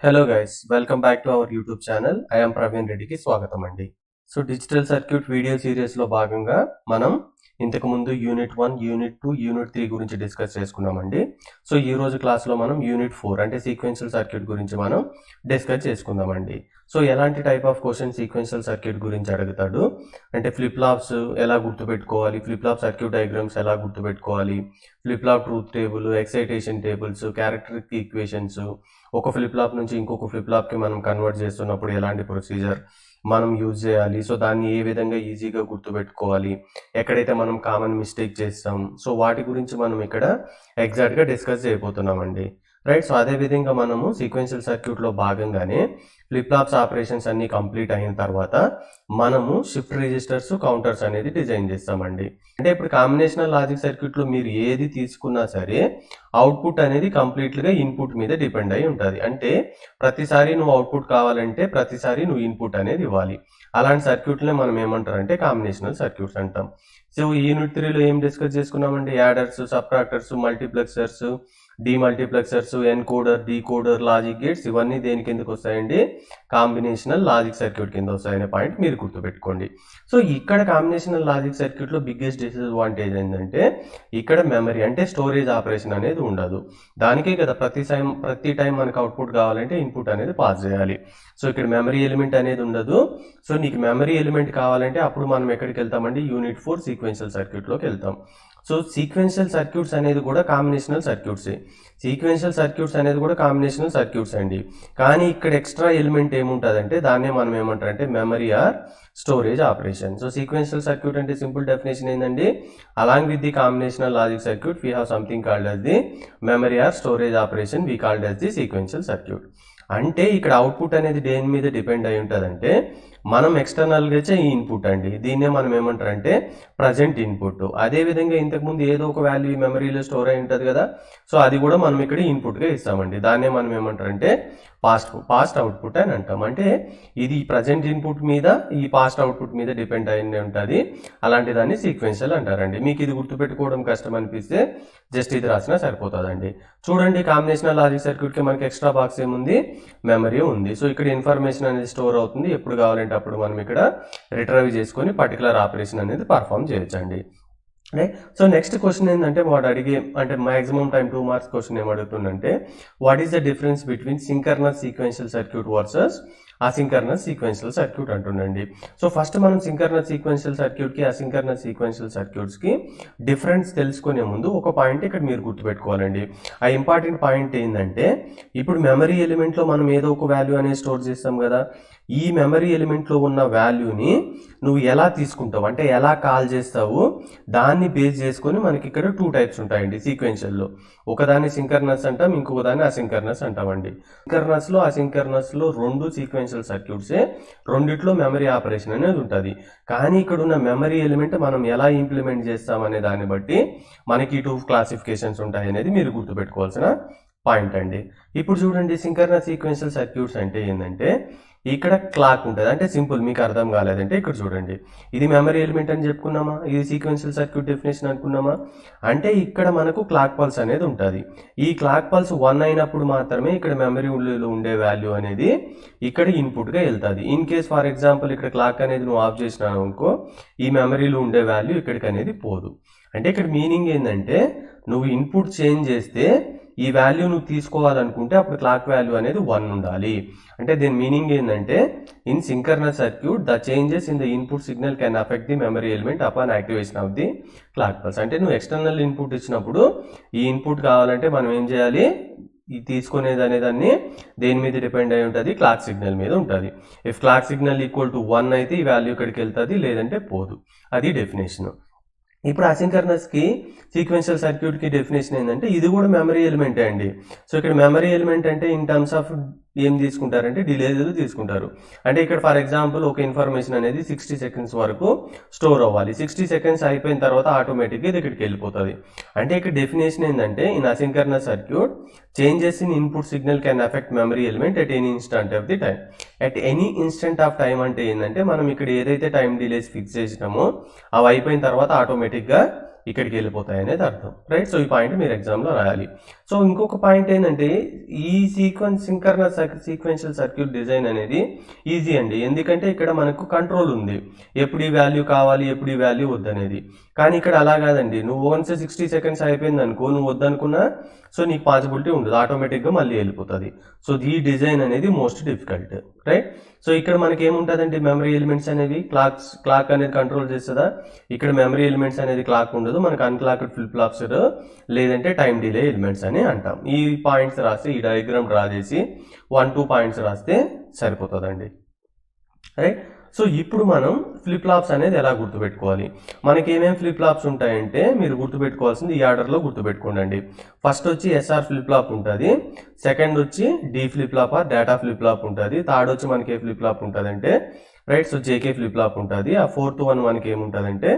Hello guys, welcome back to our YouTube channel. I am Praveen రెడ్డికి స్వాగతం అండి. So digital circuit video సిరీస్లో భాగంగా మనం ఇంతకుముందు యూనిట్ 1, యూనిట్ 2, యూనిట్ 3 గురించి డిస్కస్ చేసుకున్నామండి. సో ఈ రోజు క్లాస్లో మనం యూనిట్ 4 అంటే సీక్వెన్షియల్ సర్క్యూట్ గురించి మనం డిస్కస్ చేసుకుందామండి. సో ఎలాంటి type of question sequential circuit గురించి అడుగుతాడు అంటే ఫ్లిప్ ఫ్లాప్స్ ఎలా గుర్తుపెట్టుకోవాలి, ఫ్లిప్ ఫ్లాప్ సర్క్యూట్ డయాగ్రామ్స్ ఎలా గుర్తుపెట్టుకోవాలి, flip flop truth table, excitation tables, characteristic equations, ఒక ఫ్లిప్ ఫ్లాప్ నుంచి ఇంకొక ఫ్లిప్ ఫ్లాప్కి మనం కన్వర్ట్ చేస్తున్నప్పుడు ఎలాంటి ప్రొసీజర్ మనం యూజ్ చేయాలి, సో దాన్ని ఏ విధంగా ఈజీగా గుర్తుపెట్టుకోవాలి, ఎక్కడైతే మనం కామన్ మిస్టేక్ చేస్తాం, సో వాటి గురించి మనం ఇక్కడ ఎగ్జాక్ట్గా డిస్కస్ చేయబోతున్నామండి. రైట్. సో అదేవిధంగా మనము సీక్వెన్షియల్ సర్క్యూట్లో భాగంగానే ఫ్లిప్ ఫ్లాప్స్ ఆపరేషన్స్ అన్ని కంప్లీట్ అయిన తర్వాత మనము షిఫ్ట్ రిజిస్టర్స్, కౌంటర్స్ అనేది డిజైన్ చేస్తామండి. అంటే ఇప్పుడు కాంబినేషనల్ లాజిక్ సర్క్యూట్లో మీరు ఏది తీసుకున్నా సరే అవుట్పుట్ అనేది కంప్లీట్గా ఇన్పుట్ మీద డిపెండ్ అయి ఉంటుంది. అంటే ప్రతిసారి నువ్వు అవుట్పుట్ కావాలంటే ప్రతిసారి నువ్వు ఇన్పుట్ అనేది ఇవ్వాలి. అలాంటి సర్క్యూట్లనే మనం ఏమంటారంటే కాంబినేషనల్ సర్క్యూట్స్ అంటాం. సో యూనిట్ 3లో ఏం డిస్కస్ చేసుకున్నామంటే adders, subtractors, multiplexers, demultiplexers, encoder, decoder, logic gates ఇవన్నీ దేని కిందకి వస్తాయండి? కాంబినేషనల్ లాజిక్ సర్క్యూట్ కింద వస్తాయనే పాయింట్ మీరు గుర్తుపెట్టుకోండి. సో ఇక్కడ కాంబినేషనల్ లాజిక్ సర్క్యూట్లో బిగ్గెస్ట్ డిసడ్వాంటేజ్ ఏంటంటే ఇక్కడ మెమరీ అంటే స్టోరేజ్ ఆపరేషన్ అనేది ఉండదు. దానికే కదా ప్రతి టైం మనకు అవుట్పుట్ కావాలంటే ఇన్పుట్ అనేది పాస్ చేయాలి. సో ఇక్కడ మెమరీ ఎలిమెంట్ అనేది ఉండదు. సో నీకు మెమరీ ఎలిమెంట్ కావాలంటే అప్పుడు మనం ఎక్కడికి వెళ్తామండి? యూనిట్ 4 సీక్వెన్షియల్ సర్క్యూట్లోకి వెళ్తాం. సో సీక్వెన్షియల్ సర్క్యూట్స్ అనేది కూడా కాంబినేషనల్ సర్క్యూట్సే. సీక్వెన్షియల్ సర్క్యూట్స్ అనేది కూడా కాంబినేషనల్ సర్క్యూట్స్ అండి. కానీ ఇక్కడ ఎక్స్ట్రా ఎలిమెంట్ ఏముంటుందంటే దాన్నే మనం ఏమంటారంటే memory or storage operation. So sequential circuit అంటే సింపుల్ డెఫినేషన్ ఏంటండి? Along with the combinational logic circuit we have something called as the memory or storage operation we called as the sequential circuit. అంటే ఇక్కడ output అనేది దేని మీద depend అయి ఉంటుందంటే మనం ఎక్స్టర్నల్గా ఇచ్చే ఈ ఇన్పుట్ అండి. దీన్నే మనం ఏమంటారంటే ప్రజెంట్ ఇన్పుట్. అదేవిధంగా ఇంతకుముందు ఏదో ఒక వాల్యూ ఈ మెమరీలో స్టోర్ అయి ఉంటుంది కదా, సో అది కూడా మనం ఇక్కడ ఇన్పుట్గా ఇస్తామండి. దాన్నే మనం ఏమంటారంటే పాస్ట్ అవుట్పుట్ అని అంటాం. అంటే ఇది ప్రజెంట్ ఇన్పుట్ మీద ఈ పాస్ట్ అవుట్పుట్ మీద డిపెండ్ అయి ఉంటుంది. అలాంటి దాన్ని సీక్వెన్షియల్ అంటారండి. మీకు ఇది గుర్తుపెట్టుకోవడం కష్టం అనిపిస్తే జస్ట్ ఇది రాసినా సరిపోతుందండి. చూడండి, కాంబినేషనల్ లాజిక్ సర్క్యూట్కి మనకి ఎక్స్ట్రా బాక్స్ ఏముంది? మెమరీ ఉంది. సో ఇక్కడ ఇన్ఫర్మేషన్ అనేది స్టోర్ అవుతుంది. ఎప్పుడు కావాలంటే అప్పుడు మనం ఇక్కడ రిట్రైవ్ చేసుకొని పర్టికులర్ ఆపరేషన్ అనేది పర్ఫామ్ చేయొచ్చండి. రైట్. సో నెక్స్ట్ క్వశ్చన్ ఏంటంటే వాడు అడిగే అంటే మాక్సిమం టైం 2 మార్క్స్ క్వశ్చన్ ఏమడుగుతుందంటే what is the difference between synchronous sequential circuit versus asynchronous sequential circuit అంటుండండి. సో ఫస్ట్ మనం సింక్రనస్ సీక్వెన్షియల్ సర్క్యూట్కి అసింక్రనస్ సీక్వెన్షియల్ సర్క్యూట్స్కి డిఫరెన్స్ తెలుసుకునే ముందు ఒక పాయింట్ ఇక్కడ మీరు గుర్తుపెట్టుకోవాలండి. ఆ ఇంపార్టెంట్ పాయింట్ ఏంటంటే ఇప్పుడు మెమరీ ఎలిమెంట్లో మనం ఏదో ఒక వాల్యూ అనేది స్టోర్ చేస్తాం కదా, ఈ మెమరీ ఎలిమెంట్లో ఉన్న వాల్యూని నువ్వు ఎలా తీసుకుంటావు అంటే ఎలా కాల్ చేస్తావు, దాన్ని బేస్ చేసుకొని మనకి ఇక్కడ 2 టైప్స్ ఉంటాయండి సీక్వెన్షియల్లో. ఒకదాన్ని సింక్రనస్ అంటాం, ఇంకొక దాన్ని అసింక్రనస్ అంటామండి. సింక్రనస్లో అసింక్రనస్లో 2 సీక్వెన్షియల్ సర్క్యూట్సే, రెండిట్లో మెమరీ ఆపరేషన్ అనేది ఉంటుంది. కానీ ఇక్కడ ఉన్న మెమరీ ఎలిమెంట్ మనం ఎలా ఇంప్లిమెంట్ చేస్తామనే దాన్ని బట్టి మనకి 2 క్లాసిఫికేషన్స్ ఉంటాయి అనేది మీరు గుర్తుపెట్టుకోవాల్సిన పాయింట్ అండి. ఇప్పుడు చూడండి, సింక్రనస్ సీక్వెన్షియల్ సర్క్యూట్స్ అంటే ఏంటంటే ఇక్కడ క్లాక్ ఉంటుంది. అంటే సింపుల్, మీకు అర్థం కాలేదంటే ఇక్కడ చూడండి, ఇది మెమరీ ఎలిమెంట్ అని చెప్పుకున్నామా, ఇది సీక్వెన్షియల్ సర్క్యూట్ డెఫినేషన్ అనుకున్నామా. అంటే ఇక్కడ మనకు క్లాక్ పల్స్ అనేది ఉంటుంది. ఈ క్లాక్ పల్స్ 1 అయినప్పుడు మాత్రమే ఇక్కడ మెమరీలో ఉండే వాల్యూ అనేది ఇక్కడ ఇన్పుట్గా వెళ్తుంది. ఇన్ కేస్ ఫర్ ఎగ్జాంపుల్ ఇక్కడ క్లాక్ అనేది నువ్వు ఆఫ్ చేసినావు అనుకో, ఈ మెమరీలో ఉండే వాల్యూ ఇక్కడికి అనేది పోదు. అంటే ఇక్కడ మీనింగ్ ఏంటంటే నువ్వు ఇన్పుట్ చేంజ్ చేస్తే ఈ వాల్యూ నువ్వు తీసుకోవాలనుకుంటే అప్పుడు క్లాక్ వాల్యూ అనేది 1 ఉండాలి. అంటే దీని మీనింగ్ ఏంటంటే in synchronous circuit the changes in the input signal can affect the memory element upon activation of the clock pulse. అంటే నువ్వు ఎక్స్టర్నల్ ఇన్పుట్ ఇచ్చినప్పుడు ఈ ఇన్పుట్ కావాలంటే మనం ఏం చేయాలి? ఈ తీసుకునేది అనేదాన్ని దేని మీద డిపెండ్ అయి ఉంటుంది? క్లాక్ సిగ్నల్ మీద ఉంటుంది. If clock signal equal to 1 అయితే ఈ వాల్యూ ఇక్కడికి వెళ్తుంది, లేదంటే పోదు. అది డెఫినేషన్. ఇప్పుడు అసింక్రనస్కి సీక్వెన్షియల్ సర్క్యూట్కి డెఫినేషన్ ఏంటంటే ఇది కూడా మెమరీ ఎలిమెంటే అండి. సో ఇక్కడ మెమరీ ఎలిమెంట్ అంటే ఇన్ టర్మ్స్ ఆఫ్ ఏం తీసుకుంటారంటే డిలేస్ తీసుకుంటారు. అంటే ఇక్కడ ఫర్ ఎగ్జాంపుల్ ఒక ఇన్ఫర్మేషన్ అనేది 60 సెకండ్స్ వరకు స్టోర్ అవ్వాలి. 60 సెకండ్స్ అయిపోయిన తర్వాత ఆటోమేటిక్గా ఇది ఇక్కడికి వెళ్ళిపోతుంది. అంటే ఇక్కడ డెఫినేషన్ ఏంటంటే in asynchronous circuit changes in input signal can affect memory element at any instant of the time. At any instant of time అంటే ఏంటంటే మనం ఇక్కడ ఏదైతే టైం డిలేస్ ఫిక్స్ చేసినామో అవి అయిపోయిన తర్వాత ఆటోమేటిక్గా ఇక్కడికి వెళ్ళిపోతాయి అనేది అర్థం, రైట్. సో ఈ పాయింట్ మీరు ఎగ్జామ్లో రాయాలి. సో ఇంకొక పాయింట్ ఏంటంటే ఈ సింక్రనస్ సీక్వెన్షియల్ సర్క్యూట్ డిజైన్ అనేది ఈజీ అండి, ఎందుకంటే ఇక్కడ మనకు కంట్రోల్ ఉంది, ఎప్పుడు ఈ వాల్యూ కావాలి ఎప్పుడు ఈ వాల్యూ వద్దనేది. కానీ ఇక్కడ అలా కాదండి, నువ్వు వన్స్ 60 సెకండ్స్ అయిపోయింది అనుకో, నువ్వు వద్దనుకున్నా సో నీకు పాసిబిలిటీ ఉండదు, ఆటోమేటిక్గా మళ్ళీ వెళ్ళిపోతుంది. సో ఈ డిజైన్ అనేది మోస్ట్ డిఫికల్ట్, రైట్. సో ఇక్కడ మనకి ఏముంటుందండి, మెమరీ ఎలిమెంట్స్ అనేవి క్లాక్ అనేది కంట్రోల్ చేస్తుందా, ఇక్కడ మెమరీ ఎలిమెంట్స్ అనేది క్లాక్ ఉండదు, మనకు అన్క్లాక్డ్ ఫ్లిప్ ఫ్లాప్స్ లేదంటే టైం డిలే ఎలిమెంట్స్ అని అంటాం. ఈ పాయింట్స్ రాస్తే, ఈ డయాగ్రామ్ డ్రా చేసి 1-2 పాయింట్స్ రాస్తే సరిపోతుందండి, రైట్. సో ఇప్పుడు మనం ఫ్లిప్ ఫ్లాప్స్ అనేది ఎలా గుర్తుపెట్టుకోవాలి, మనకి ఏమేమి ఫ్లిప్ ఫ్లాప్స్ ఉంటాయంటే మీరు గుర్తుపెట్టుకోవాల్సింది ఈ ఆర్డర్లో గుర్తుపెట్టుకోండి. ఫస్ట్ వచ్చి ఎస్ఆర్ ఫ్లిప్ ఫ్లాప్ ఉంటుంది, సెకండ్ వచ్చి D flip flop or data flip flop ఉంటుంది, థర్డ్ వచ్చి మనకి ఏ ఫ్లిప్ ఫ్లాప్ ఉంటుంది అంటే right so JK flip flop ఉంటుంది, ఆ ఫోర్త్ వన్ మనకి ఏముంటుందంటే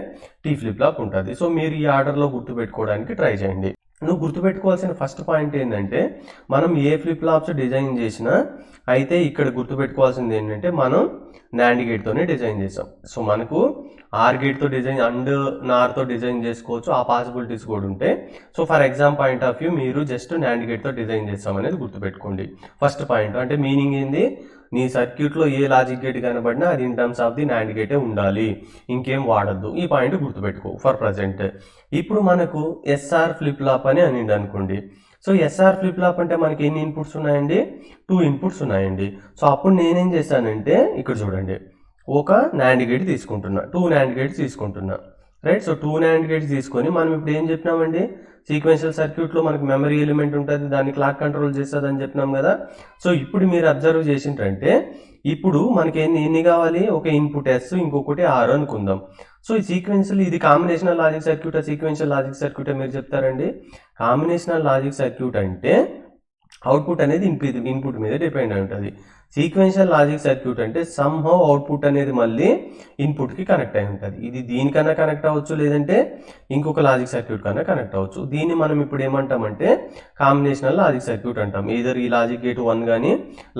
టీ ఫ్లిప్ ఫ్లాప్ ఉంటుంది. సో మీరు ఈ ఆర్డర్లో గుర్తుపెట్టుకోవడానికి ట్రై చేయండి. నువ్వు గుర్తుపెట్టుకోవాల్సిన ఫస్ట్ పాయింట్ ఏంటంటే మనం ఏ ఫ్లిప్ ఫ్లాప్స్ డిజైన్ చేసినా అయితే ఇక్కడ గుర్తుపెట్టుకోవాల్సింది ఏంటంటే మనం నాండ్ గేట్తోనే డిజైన్ చేసాం. సో మనకు ఆర్ గేట్తో డిజైన్ అండ్ నార్తో డిజైన్ చేసుకోవచ్చు, ఆ పాసిబిలిటీస్ కూడా ఉంటాయి. So for exam point of view మీరు జస్ట్ నాండ్ గేట్తో డిజైన్ చేస్తాం అనేది గుర్తుపెట్టుకోండి ఫస్ట్ పాయింట్. అంటే మీనింగ్ ఏంది, నీ సర్క్యూట్లో ఏ లాజిక్ గేట్ కనబడినా అది in terms of the NAND గేటే ఉండాలి, ఇంకేం వాడద్దు. ఈ పాయింట్ గుర్తుపెట్టుకో ఫర్ ప్రజెంట్. ఇప్పుడు మనకు ఎస్ఆర్ ఫ్లిప్ ఫ్లాప్ అని అనిండి అనుకోండి. సో ఎస్ఆర్ ఫ్లిప్ ఫ్లాప్ అంటే మనకి ఎన్ని ఇన్పుట్స్ ఉన్నాయండి, 2 ఇన్పుట్స్ ఉన్నాయండి. సో అప్పుడు నేనేం చేశానంటే ఇక్కడ చూడండి, ఒక నాండ్ గేట్ తీసుకుంటున్నా, 2 నాండ్ గేట్స్ తీసుకుంటున్నా, రైట్. సో 2 నాండ్ గేట్స్ తీసుకొని మనం ఇప్పుడు ఏం చెప్పినామండి, సీక్వెన్షియల్ సర్క్యూట్లో మనకి మెమరీ ఎలిమెంట్ ఉంటుంది, దాన్ని క్లాక్ కంట్రోల్ చేస్తుంది అని చెప్పినాం కదా. సో ఇప్పుడు మీరు అబ్జర్వ్ చేసింటే ఇప్పుడు మనకి ఎన్ని కావాలి, ఒక ఇన్పుట్ ఎస్ ఇంకొకటి ఆర్ అనుకుందాం. సో ఈ సీక్వెన్షియల్ ఇది combinational logic circuit, sequential logic circuit మీరు చెప్తారండి. కాంబినేషనల్ లాజిక్ సర్క్యూట్ అంటే అవుట్పుట్ అనేది ఇన్పుట్ మీద డిపెండ్ అయి ఉంటుంది. సీక్వెన్షియల్ లాజిక్ సర్క్యూట్ అంటే సమ్హౌ అవుట్పుట్ అనేది మళ్ళీ ఇన్పుట్కి కనెక్ట్ అయి ఉంటుంది. ఇది దీనికన్నా కనెక్ట్ అవ్వచ్చు, లేదంటే ఇంకొక లాజిక్ సర్క్యూట్ కన్నా కనెక్ట్ అవ్వచ్చు. దీన్ని మనం ఇప్పుడు ఏమంటామంటే కాంబినేషనల్ లాజిక్ సర్క్యూట్ అంటాం. ఈదర్ ఈ లాజిక్ గేట్ 1 కానీ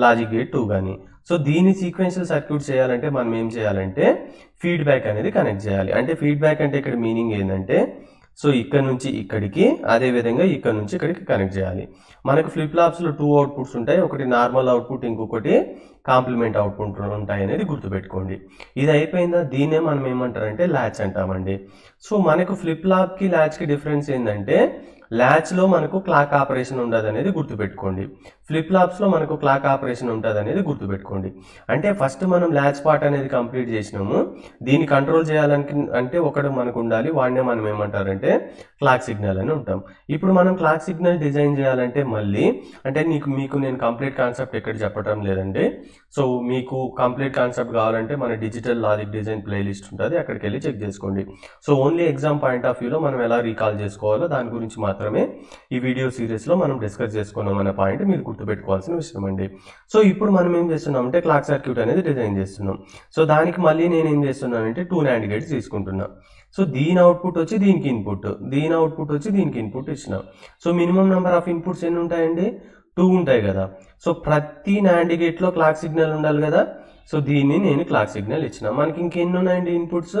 లాజిక్ గేట్ 2 కానీ. సో దీన్ని సీక్వెన్షియల్ సర్క్యూట్ చేయాలంటే మనం ఏం చేయాలంటే ఫీడ్బ్యాక్ అనేది కనెక్ట్ చేయాలి. అంటే ఫీడ్బ్యాక్ అంటే ఇక్కడ మీనింగ్ ఏంటంటే సో ఇక్కడ నుంచి ఇక్కడికి, అదేవిధంగా ఇక్కడ నుంచి ఇక్కడికి కనెక్ట్ చేయాలి. మనకు ఫ్లిప్ ఫ్లాప్స్లో 2 అవుట్పుట్స్ ఉంటాయి, ఒకటి నార్మల్ అవుట్పుట్, ఇంకొకటి కాంప్లిమెంట్ అవుట్పుట్ ఉంటాయి అనేది గుర్తుపెట్టుకోండి. ఇది అయిపోయిందా, దీన్నే మనం ఏమంటారంటే ల్యాచ్ అంటామండి. సో మనకు ఫ్లిప్ ఫ్లాప్కి ల్యాచ్కి డిఫరెన్స్ ఏంటంటే ల్యాచ్లో మనకు క్లాక్ ఆపరేషన్ ఉండదు అనేది గుర్తుపెట్టుకోండి, ఫ్లిప్ ఫ్లాప్స్లో మనకు క్లాక్ ఆపరేషన్ ఉంటుంది అనేది గుర్తుపెట్టుకోండి. అంటే ఫస్ట్ మనం ల్యాచ్ పార్ట్ అనేది కంప్లీట్ చేసినాము, దీన్ని కంట్రోల్ చేయాలంటే ఒకటి మనకు ఉండాలి, వాడినే మనం ఏమంటారంటే క్లాక్ సిగ్నల్ అని ఉంటాం. ఇప్పుడు మనం క్లాక్ సిగ్నల్ డిజైన్ చేయాలంటే మళ్ళీ అంటే మీకు నేను కంప్లీట్ కాన్సెప్ట్ ఎక్కడ చెప్పడం లేదండి. సో మీకు కంప్లీట్ కాన్సెప్ట్ కావాలంటే మన డిజిటల్ లాజిక్ డిజైన్ ప్లేలిస్ట్ ఉంటుంది, అక్కడికి వెళ్ళి చెక్ చేసుకోండి. So only exam point of వ్యూలో మనం ఎలా రీకాల్ చేసుకోవాలో దాని గురించి మాత్రమే ఈ వీడియో సిరీస్లో మనం డిస్కస్ చేసుకున్నాం అనే పాయింట్ మీరు గుర్తుపెట్టుకోవాల్సిన విషయం అండి. సో ఇప్పుడు మనం ఏం చేస్తున్నాం అంటే క్లాక్ సర్క్యూట్ అనేది డిజైన్ చేస్తున్నాం. సో దానికి మళ్ళీ నేను ఏం చేస్తున్నానంటే 2 నాండ్ గేట్స్ తీసుకుంటున్నా. సో దీని అవుట్పుట్ వచ్చి దీనికి ఇన్పుట్, దీని అవుట్పుట్ వచ్చి దీనికి ఇన్పుట్ ఇచ్చినాం. So minimum number of inputs ఎన్ని ఉంటాయండి, 2 ఉంటాయి కదా. సో ప్రతి నాండ్ గేట్లో క్లాక్ సిగ్నల్ ఉండాలి కదా. సో దీన్ని నేను క్లాక్ సిగ్నల్ ఇచ్చిన. మనకి ఇంకెన్ని ఉన్నాయండి ఇన్పుట్స్,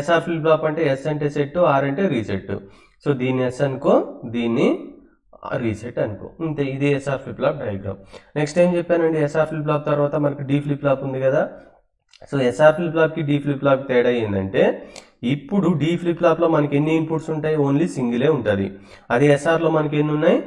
ఎస్ఆర్ ఫ్లిప్ ఫ్లాప్ అంటే ఎస్ అంటే సెట్, ఆర్ అంటే రీసెట్. సో దీన్ని ఎస్ అనుకో, దీన్ని రీసెట్ అనుకో, అంతే. ఇది SR flip flop diagram. Next ఏం చెప్పానండి, ఎస్ఆర్ ఫ్లిప్ ఫ్లాప్ తర్వాత మనకి డి ఫ్లిప్ ఫ్లాప్ ఉంది కదా. సో ఎస్ఆర్ ఫ్లిప్ ఫ్లాప్కి డి ఫ్లిప్ ఫ్లాప్ తేడా ఏంటంటే ఇప్పుడు డి ఫ్లిప్ ఫ్లాప్లో మనకి ఎన్ని ఇన్పుట్స్ ఉంటాయి, ఓన్లీ సింగిలే ఉంటుంది. అది ఎస్ఆర్లో మనకి ఎన్ని ఉన్నాయి,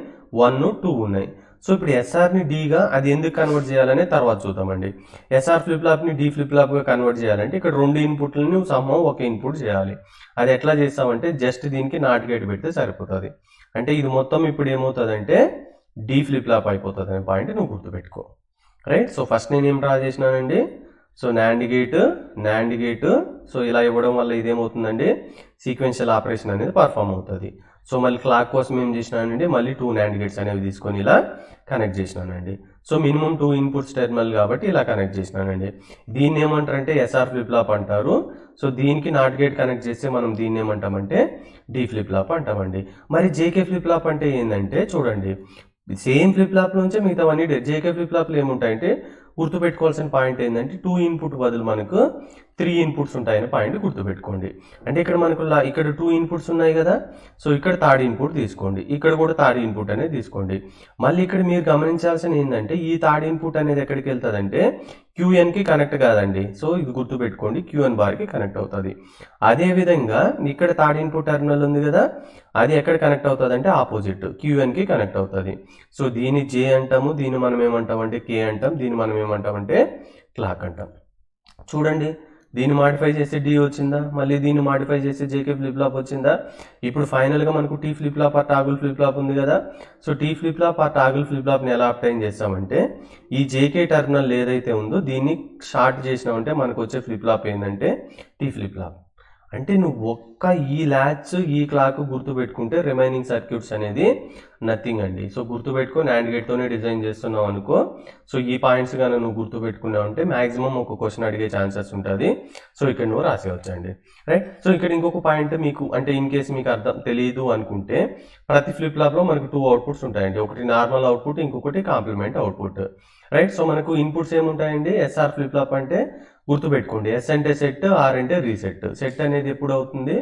1, 2 ఉన్నాయి. సో ఇప్పుడు ఎస్ఆర్ని డీగా అది ఎందుకు కన్వర్ట్ చేయాలనే తర్వాత చూద్దామండి. ఎస్ఆర్ ఫ్లిప్ ఫ్లాప్ని డి ఫ్లిప్ ఫ్లాప్గా కన్వర్ట్ చేయాలంటే ఇక్కడ 2 ఇన్పుట్లని సమ్హౌ ఒక ఇన్పుట్ చేయాలి. అది ఎట్లా చేస్తామంటే జస్ట్ దీనికి నాట్ గేట్ పెడితే సరిపోతుంది. అంటే ఇది మొత్తం ఇప్పుడు ఏమవుతుందంటే డి ఫ్లిప్ ఫ్లాప్ అయిపోతుంది అనే పాయింట్ నువ్వు గుర్తుపెట్టుకో, రైట్. సో ఫస్ట్ నేను ఏం డ్రా చేసినానండి, సో నాండ్ గేట్ సో ఇలా ఇవ్వడం వల్ల ఇదేమవుతుందండి సీక్వెన్షియల్ ఆపరేషన్ అనేది పర్ఫామ్ అవుతుంది. సో మళ్ళీ క్లాక్ కోసం ఏం చేసినానండి, మళ్ళీ 2 నాండ్ గేట్స్ అనేవి తీసుకొని ఇలా కనెక్ట్ చేసినానండి. సో మినిమం 2 ఇన్పుట్స్ టెర్మినల్ కాబట్టి ఇలా కనెక్ట్ చేసినానండి. దీన్ని ఏమంటారంటే ఎస్ఆర్ ఫ్లిప్ ఫ్లాప్ అంటారు. సో దీనికి నాట్ గేట్ కనెక్ట్ చేస్తే మనం దీన్ని ఏమంటామంటే డి ఫ్లిప్ ఫ్లాప్ అంటామండి. మరి జేకే ఫ్లిప్ ఫ్లాప్ అంటే ఏంటంటే చూడండి, సేమ్ ఫ్లిప్ ఫ్లాప్ నుంచే మిగతావన్నీ జేకే ఫ్లిప్ ఫ్లాప్లు ఏముంటాయంటే గుర్తుపెట్టుకోవాల్సిన పాయింట్ ఏంటంటే 2 ఇన్పుట్ బదులు మనకు 3 ఇన్పుట్స్ ఉంటాయని పాయింట్ గుర్తుపెట్టుకోండి. అంటే ఇక్కడ మనకు ఇక్కడ 2 ఇన్పుట్స్ ఉన్నాయి కదా, సో ఇక్కడ థర్డ్ ఇన్పుట్ తీసుకోండి, ఇక్కడ కూడా థర్డ్ ఇన్పుట్ అనేది తీసుకోండి. మళ్ళీ ఇక్కడ మీరు గమనించాల్సిన ఏంటంటే ఈ థర్డ్ ఇన్పుట్ అనేది ఎక్కడికి వెళ్తుందంటే క్యూఎన్కి కనెక్ట్ కాదండి. సో ఇది గుర్తుపెట్టుకోండి, క్యూఎన్ బార్కి కనెక్ట్ అవుతుంది. అదేవిధంగా ఇక్కడ థర్డ్ ఇన్పుట్ టెర్మినల్ ఉంది కదా, అది ఎక్కడ కనెక్ట్ అవుతుంది అంటే ఆపోజిట్ క్యూఎన్కి కనెక్ట్ అవుతుంది. సో దీన్ని జే అంటాము, దీన్ని మనం ఏమంటామంటే కే అంటాం, దీన్ని మనం ఏమంటామంటే క్లాక్ అంటాం. చూడండి, దీన్ని మాడిఫై చేస్తే డి వచ్చిందా, మళ్ళీ దీన్ని మాడిఫై చేస్తే జేకే ఫ్లిప్ ఫ్లాప్ వచ్చిందా. ఇప్పుడు ఫైనల్గా మనకు T flip flop or toggle flip flop ఉంది కదా. So T flip flop or toggle flip ఫ్లాప్ని ఎలా అప్టైన్ చేస్తామంటే ఈ జేకే టెర్మినల్ ఏదైతే ఉందో దీన్ని షార్ట్ చేసినామంటే మనకు వచ్చే ఫ్లిప్ ఫ్లాప్ ఏంటంటే టీ ఫ్లిప్ ఫ్లాప్. అంటే నువ్వు ఒక్క ఈ ల్యాచ్ ఈ క్లాక్ గుర్తుపెట్టుకుంటే రిమైనింగ్ సర్క్యూట్స్ అనేది నథింగ్ అండి. సో గుర్తుపెట్టుకో, నాండ్ గేట్తోనే డిజైన్ చేస్తున్నావు అనుకో. సో ఈ పాయింట్స్ కానీ నువ్వు గుర్తుపెట్టుకున్నావు అంటే మ్యాక్సిమం ఒక క్వశ్చన్ అడిగే ఛాన్సెస్ ఉంటుంది. సో ఇక్కడ నువ్వు రాసేవచ్చండి, రైట్. సో ఇక్కడ ఇంకొక పాయింట్ మీకు అంటే ఇన్ కేసు మీకు అర్థం తెలియదు అనుకుంటే ప్రతి ఫ్లిప్ ఫ్లాప్లో మనకు 2 అవుట్పుట్స్ ఉంటాయండి. ఒకటి నార్మల్ అవుట్పుట్, ఇంకొకటి కాంప్లిమెంట్ అవుట్పుట్, రైట్. సో మనకు ఇన్పుట్స్ ఏముంటాయండి, ఎస్ఆర్ ఫ్లిప్ ఫ్లాప్ అంటే గుర్తుపెట్టుకోండి, ఎస్ అంటే సెట్, ఆర్ అంటే రీసెట్. సెట్ అనేది ఎప్పుడు అవుతుంది,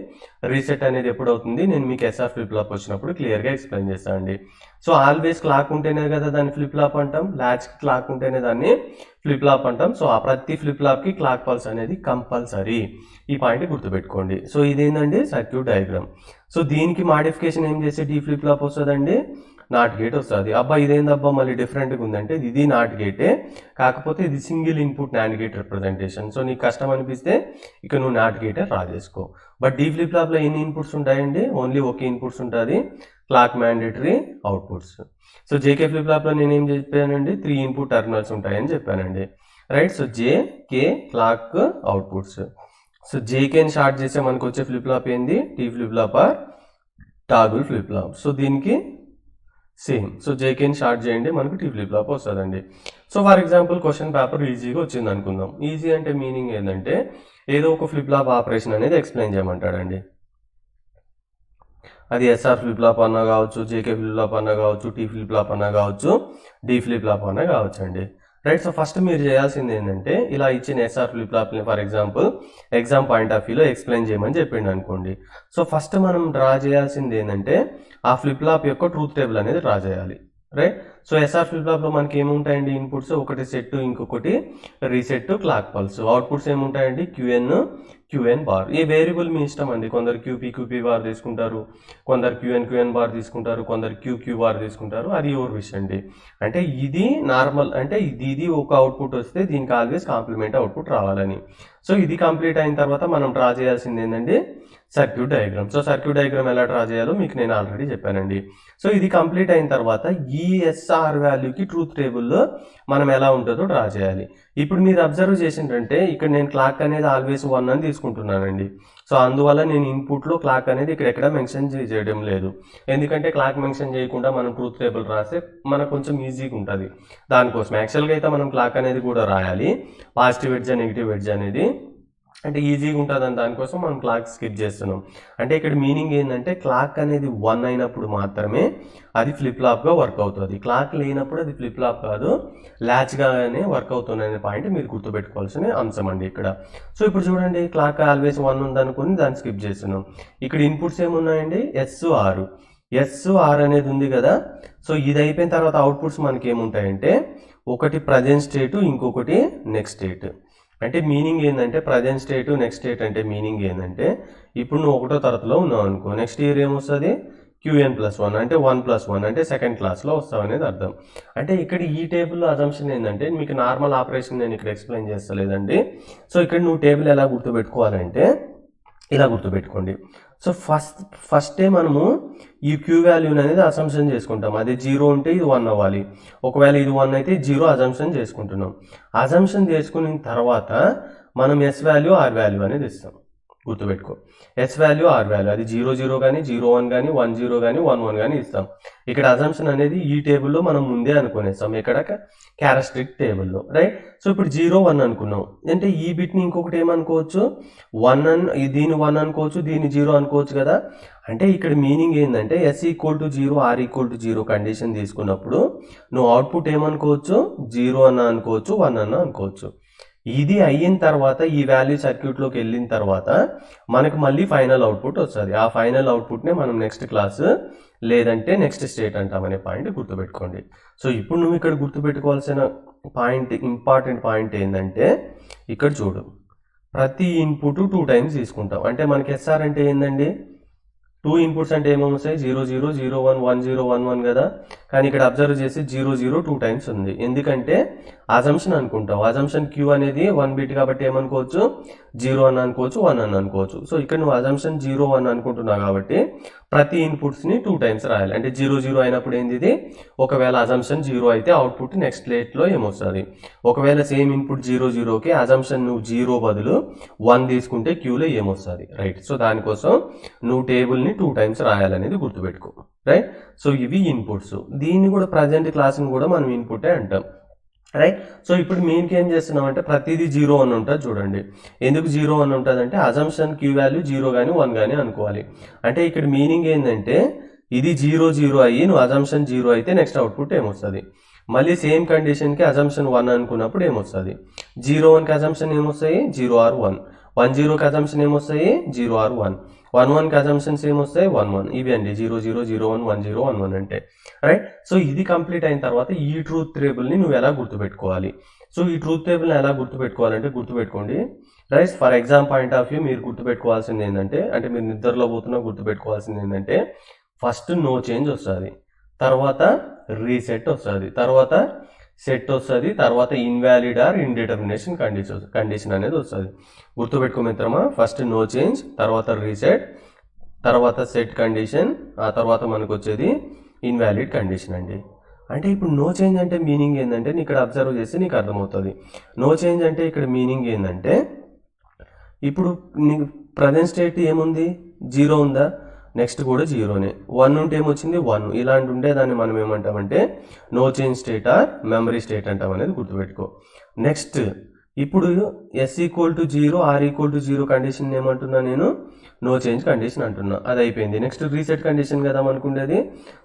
రీసెట్ అనేది ఎప్పుడు అవుతుంది, నేను మీకు ఎస్ఆర్ ఫ్లిప్ ఫ్లాప్ వచ్చినప్పుడు క్లియర్గా ఎక్స్ప్లెయిన్ చేస్తానండి. సో ఆల్వేస్ క్లాక్ ఉంటేనే కదా దాన్ని ఫ్లిప్ ఫ్లాప్ అంటాం, ల్యాచ్కి క్లాక్ ఉంటేనే దాన్ని ఫ్లిప్ ఫ్లాప్ అంటాం. సో ఆ ప్రతి ఫ్లిప్ ఫ్లాప్కి క్లాక్ పల్స్ అనేది కంపల్సరీ, ఈ పాయింట్ గుర్తుపెట్టుకోండి. సో ఇదేంటండి సర్క్యూట్ డయాగ్రామ్. సో దీనికి మాడిఫికేషన్ ఏం చేస్తే డీ ఫ్లిప్ ఫ్లాప్ వస్తుందండి, నాట్ గేట్ వస్తుంది. అబ్బా ఇదేందబ్బా మళ్ళీ డిఫరెంట్గా ఉందంటే ఇది నాట్ గేటే, కాకపోతే ఇది single input NAND gate representation. So నీకు కష్టం అనిపిస్తే ఇక నువ్వు నాట్ గేటే డ్రా చేసుకో. బట్ డీ ఫ్లిప్ ఫ్లాప్లో ఎన్ని ఇన్పుట్స్ ఉంటాయండి, ఓన్లీ ఒక ఇన్పుట్స్ ఉంటుంది, clock mandatory outputs. So JK flip ఫ్లాప్లో నేనేం చెప్పానండి, 3 ఇన్పుట్ టెర్మినల్స్ ఉంటాయని చెప్పానండి, right. So J, K, clock, outputs. So జేకేని షార్ట్ చేస్తే మనకు వచ్చే ఫ్లిప్ ఫ్లాప్ ఏంది, T flip flop or toggle flip flop. So దీనికి సేమ్. సో జేకేని షార్ట్ చేయండి, మనకు టీ ఫ్లిప్ ఫ్లాప్ వస్తుందండి. So for example question paper ఈజీగా వచ్చింది అనుకుందాం. ఈజీ అంటే మీనింగ్ ఏంటంటే ఏదో ఒక ఫ్లిప్ ఫ్లాప్ ఆపరేషన్ అనేది ఎక్స్ప్లెయిన్ చేయమంటాడండి. అది ఎస్ఆర్ ఫ్లిప్ ఫ్లాప్ అన్నా కావచ్చు, జేకే ఫ్లిప్ ఫ్లాప్ అన్నా కావచ్చు, టీ ఫ్లిప్ ఫ్లాప్ అన్నా కావచ్చు, డీ ఫ్లిప్ ఫ్లాప్ అన్నా కావచ్చు అండి, రైట్. సో ఫస్ట్ మీరు చేయాల్సింది ఏంటంటే ఇలా ఇచ్చిన ఎస్ఆర్ ఫ్లిప్ ఫ్లాప్ని for example exam point of వ్యూలో ఎక్స్ప్లెయిన్ చేయమని చెప్పిండు అనుకోండి. సో ఫస్ట్ మనం డ్రా చేయాల్సింది ఏంటంటే ఆ ఫ్లిప్ ఫ్లాప్ యొక్క ట్రూత్ టేబుల్ అనేది డ్రా చేయాలి, రైట్. సో ఎస్ఆర్ ఫ్లిప్ ఫ్లాప్లో మనకి ఏముంటాయండి, ఇన్పుట్స్ ఒకటి సెట్, ఇంకొకటి రీసెట్, క్లాక్ పల్స్. అవుట్పుట్స్ ఏముంటాయండి, క్యూఎన్ బార్. ఈ వేరియబుల్ మీ ఇష్టం అండి, కొందరు క్యూపీ బార్ తీసుకుంటారు, కొందరు క్యూఎన్ బార్ తీసుకుంటారు, కొందరు క్యూ బార్ తీసుకుంటారు, అది ఎవరి విషయం అండి. అంటే ఇది నార్మల్, అంటే ఇది ఒక అవుట్పుట్ వస్తే దీనికి ఆల్వేస్ కాంప్లిమెంట్ అవుట్పుట్ రావాలని. సో ఇది కంప్లీట్ అయిన తర్వాత మనం డ్రా చేయాల్సింది ఏంటండి, circuit diagram. So circuit diagram ఎలా డ్రా చేయాలో మీకు నేను ఆల్రెడీ చెప్పానండి. సో ఇది కంప్లీట్ అయిన తర్వాత ఈ ఎస్ఆర్ వాల్యూకి ట్రూత్ టేబుల్లో మనం ఎలా ఉంటుందో డ్రా చేయాలి. ఇప్పుడు మీరు అబ్జర్వ్ చేసిందంటే ఇక్కడ నేను క్లాక్ అనేది ఆల్వేస్ 1 అని తీసుకుంటున్నానండి. సో అందువల్ల నేను ఇన్పుట్లో క్లాక్ అనేది ఇక్కడ మెన్షన్ చేయడం లేదు, ఎందుకంటే క్లాక్ మెన్షన్ చేయకుండా మనం ట్రూత్ టేబుల్ రాస్తే మనకు కొంచెం ఈజీగా ఉంటుంది. దానికోసం యాక్చువల్గా అయితే మనం క్లాక్ అనేది కూడా రాయాలి, పాజిటివ్ ఎడ్జ్ నెగిటివ్ ఎడ్జ్ అనేది, అంటే ఈజీగా ఉంటుందని దానికోసం మనం క్లాక్ స్కిప్ చేస్తున్నాం. అంటే ఇక్కడ మీనింగ్ ఏంటంటే క్లాక్ అనేది 1 అయినప్పుడు మాత్రమే అది ఫ్లిప్ ఫ్లాప్గా వర్క్ అవుతుంది, క్లాక్ లేనప్పుడు అది ఫ్లిప్ ఫ్లాప్ కాదు ల్యాచ్గానే వర్క్ అవుతుంది అనే పాయింట్ మీరు గుర్తుపెట్టుకోవాల్సిన అంశం అండి ఇక్కడ. సో ఇప్పుడు చూడండి, క్లాక్ ఆల్వేస్ 1 ఉందనుకుని దాన్ని స్కిప్ చేస్తున్నాం. ఇక్కడ ఇన్పుట్స్ ఏమున్నాయండి, ఎస్ ఆర్ అనేది ఉంది కదా. సో ఇది అయిపోయిన తర్వాత అవుట్పుట్స్ మనకి ఏముంటాయంటే ఒకటి ప్రజెంట్ స్టేట్, ఇంకొకటి నెక్స్ట్ స్టేట్. అంటే మీనింగ్ ఏంటంటే ప్రజెంట్ స్టేట్, నెక్స్ట్ స్టేట్ అంటే మీనింగ్ ఏంటంటే ఇప్పుడు నువ్వు 1వ తరగతిలో ఉన్నావు అనుకో, నెక్స్ట్ ఇయర్ ఏమొస్తుంది, QN+1 అంటే 1+1 అంటే సెకండ్ క్లాస్లో వస్తావు అనేది అర్థం. అంటే ఇక్కడ ఈ టేబుల్లో అజంప్షన్ ఏంటంటే మీకు నార్మల్ ఆపరేషన్ నేను ఇక్కడ ఎక్స్ప్లెయిన్ చేస్తలేదండి. సో ఇక్కడ నువ్వు టేబుల్ ఎలా గుర్తుపెట్టుకోవాలంటే ఇలా గుర్తుపెట్టుకోండి. సో ఫస్టే మనము ఈ క్యూ వాల్యూని అనేది అసంప్షన్ చేసుకుంటాం, అది 0 ఉంటే ఇది 1 అవ్వాలి, ఒకవేళ ఇది 1 అయితే 0 అజంప్షన్ చేసుకుంటున్నాం. అజంప్షన్ చేసుకున్న తర్వాత మనం ఎస్ వాల్యూ ఆర్ వాల్యూ అనేది ఇస్తాం, గుర్తుపెట్టుకో. ఎస్ వాల్యూ ఆర్ వాల్యూ అది 00 కానీ 01 కానీ 10 కానీ 11 కానీ ఇస్తాం. ఇక్కడ అజంప్షన్ అనేది ఈ టేబుల్లో మనం ముందే అనుకునేస్తాం, ఎక్కడ క్యారెక్టరిస్టిక్ టేబుల్లో, రైట్. సో ఇప్పుడు 01 అనుకున్నాం అంటే ఈ బిట్ని ఇంకొకటి ఏమనుకోవచ్చు, 1 దీన్ని 1 అనుకోవచ్చు, దీన్ని 0 అనుకోవచ్చు కదా. అంటే ఇక్కడ మీనింగ్ ఏంటంటే S equal to 0 R equal to 0 condition తీసుకున్నప్పుడు నువ్వు అవుట్పుట్ ఏమనుకోవచ్చు, 0 అన్న అనుకోవచ్చు, 1 అన్న అనుకోవచ్చు. ఇది అయిన తర్వాత ఈ వాల్యూ సర్క్యూట్లోకి వెళ్ళిన తర్వాత మనకు మళ్ళీ ఫైనల్ అవుట్పుట్ వస్తుంది. ఆ ఫైనల్ అవుట్పుట్నే మనం నెక్స్ట్ క్లాస్ లేదంటే నెక్స్ట్ స్టేట్ అంటామనే పాయింట్ గుర్తుపెట్టుకోండి. సో ఇప్పుడు నువ్వు ఇక్కడ గుర్తుపెట్టుకోవాల్సిన పాయింట్, ఇంపార్టెంట్ పాయింట్ ఏంటంటే ఇక్కడ చూడు, ప్రతి ఇన్పుట్ 2 టైమ్స్ తీసుకుంటాం. అంటే మనకి ఎస్ఆర్ అంటే ఏంటండి, 2 ఇన్పుట్స్ అంటే ఏమేమి వస్తాయి, 00, 01, 10, 11 కదా. కానీ ఇక్కడ అబ్జర్వ్ చేసి 00 2 టైమ్స్ ఉంది. ఎందుకంటే అజంప్షన్ అనుకుంటావు, అజంప్షన్ క్యూ అనేది 1 బిట్ కాబట్టి ఏమనుకోవచ్చు, 0 అని అనుకోవచ్చు, 1 అని అనుకోవచ్చు. సో ఇక్కడ నువ్వు అజంప్షన్ 01 అనుకుంటున్నావు కాబట్టి ప్రతి ఇన్పుట్స్ని 2 టైమ్స్ రాయాలి. అంటే 00 అయినప్పుడు ఏంది ఇది, ఒకవేళ అజంప్షన్ 0 అయితే అవుట్పుట్ నెక్స్ట్ స్టేట్లో ఏమొస్తుంది. ఒకవేళ సేమ్ ఇన్పుట్ 00కి అజంప్షన్ నువ్వు 0 బదులు 1 తీసుకుంటే క్యూలో ఏమొస్తుంది, రైట్. సో దానికోసం నువ్వు టేబుల్ని 2 టైమ్స్ రాయాలనేది గుర్తుపెట్టుకో, రైట్. సో ఇవి ఇన్పుట్స్. దీన్ని కూడా ప్రజెంట్ క్లాస్ని కూడా మనం ఇన్పుటే అంటాం, రైట్. సో ఇప్పుడు మెయిన్కి ఏం చేస్తున్నాం అంటే ప్రతిదీ 0 అని ఉంటుంది చూడండి. ఎందుకు 0 అని ఉంటుంది అంటే అజంప్షన్ క్యూ వాల్యూ 0 కానీ 1 కానీ అనుకోవాలి. అంటే ఇక్కడ మీనింగ్ ఏంటంటే ఇది 0 అయ్యి నువ్వు అజంప్షన్ 0 అయితే నెక్స్ట్ అవుట్పుట్ ఏమొస్తుంది. మళ్ళీ సేమ్ కండిషన్కి అజంప్షన్ 1 అనుకున్నప్పుడు ఏమొస్తుంది, 01కి అజంప్షన్ ఏమొస్తాయి, 0 ఆర్ 1, 10కి అజంప్షన్ ఏమొస్తాయి, 0 ఆర్ 1, 11కి అజంప్షన్స్ ఏమొస్తాయి, 11. ఇవి అండి 00, 01, 10, 11 అంటే, రైట్. సో ఇది కంప్లీట్ అయిన తర్వాత ఈ ట్రూత్ టేబుల్ని నువ్వు ఎలా గుర్తుపెట్టుకోవాలి. సో ఈ ట్రూత్ టేబుల్ని ఎలా గుర్తుపెట్టుకోవాలంటే గుర్తుపెట్టుకోండి, right. For exam point of view మీరు గుర్తుపెట్టుకోవాల్సింది ఏంటంటే, అంటే మీరు నిద్రలో పోతున్నా గుర్తుపెట్టుకోవాల్సింది ఏంటంటే ఫస్ట్ నో చేంజ్ వస్తుంది, తర్వాత రీసెట్ వస్తుంది, తర్వాత సెట్ వస్తుంది, తర్వాత ఇన్వాలిడ్ ఆర్ ఇండిటర్మినేషన్ కండిషన్ అనేది వస్తుంది. గుర్తుపెట్టుకో మిత్రమా, ఫస్ట్ నో చేంజ్, తర్వాత రీసెట్, తర్వాత సెట్ కండిషన్, ఆ తర్వాత మనకు వచ్చేది ఇన్వాలిడ్ కండిషన్ అండి. అంటే ఇప్పుడు నో చేంజ్ అంటే మీనింగ్ ఏంటంటే ఇక్కడ అబ్జర్వ్ చేస్తే నీకు అర్థమవుతుంది. నో చేంజ్ అంటే ఇక్కడ మీనింగ్ ఏంటంటే ఇప్పుడు నీకు ప్రజెంట్ స్టేట్ ఏముంది, 0 ఉందా, నెక్స్ట్ కూడా 0నే, 1 ఉంటే ఏమొచ్చింది 1. ఇలాంటి ఉంటే దాన్ని మనం ఏమంటామంటే no change state or memory state అంటాం అనేది గుర్తుపెట్టుకో. నెక్స్ట్ ఇప్పుడు S equal to 0 R equal to 0 condition ఏమంటున్నా నేను, నో చేంజ్ కండిషన్ అంటున్నా, అది అయిపోయింది. నెక్స్ట్ రీసెట్ కండిషన్ కదా అనుకునేది.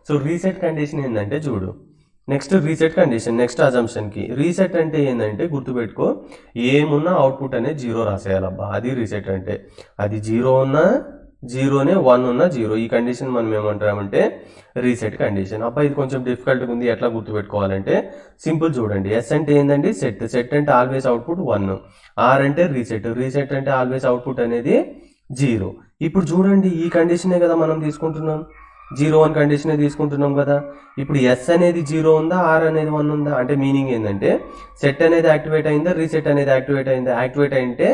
సో రీసెట్ కండిషన్ ఏంటంటే చూడు, నెక్స్ట్ రీసెట్ కండిషన్, నెక్స్ట్ అజంప్షన్కి రీసెట్ అంటే ఏంటంటే గుర్తుపెట్టుకో, ఏమున్నా అవుట్పుట్ అనేది 0 రాసేయాలబ్బా, అది రీసెట్ అంటే. అది 0 ఉన్నా 0నే, 1 ఉన్నా 0, ఈ కండిషన్ మనం ఏమంటామంటే రీసెట్ కండిషన్. అబ్బా ఇది కొంచెం డిఫికల్ట్గా ఉంది, ఎట్లా గుర్తుపెట్టుకోవాలంటే సింపుల్ చూడండి. ఎస్ అంటే ఏంటండి సెట్, సెట్ అంటే ఆల్వేస్ అవుట్పుట్ 1, ఆర్ అంటే రీసెట్, రీసెట్ అంటే ఆల్వేస్ అవుట్పుట్ అనేది 0. ఇప్పుడు చూడండి ఈ కండిషనే కదా మనం తీసుకుంటున్నాం, 01 కండిషనే తీసుకుంటున్నాం కదా. ఇప్పుడు ఎస్ అనేది 0 ఉందా, ఆర్ అనేది 1 ఉందా, అంటే మీనింగ్ ఏంటంటే సెట్ అనేది యాక్టివేట్ అయిందా, రీసెట్ అనేది యాక్టివేట్ అయిందా, యాక్టివేట్ అయితే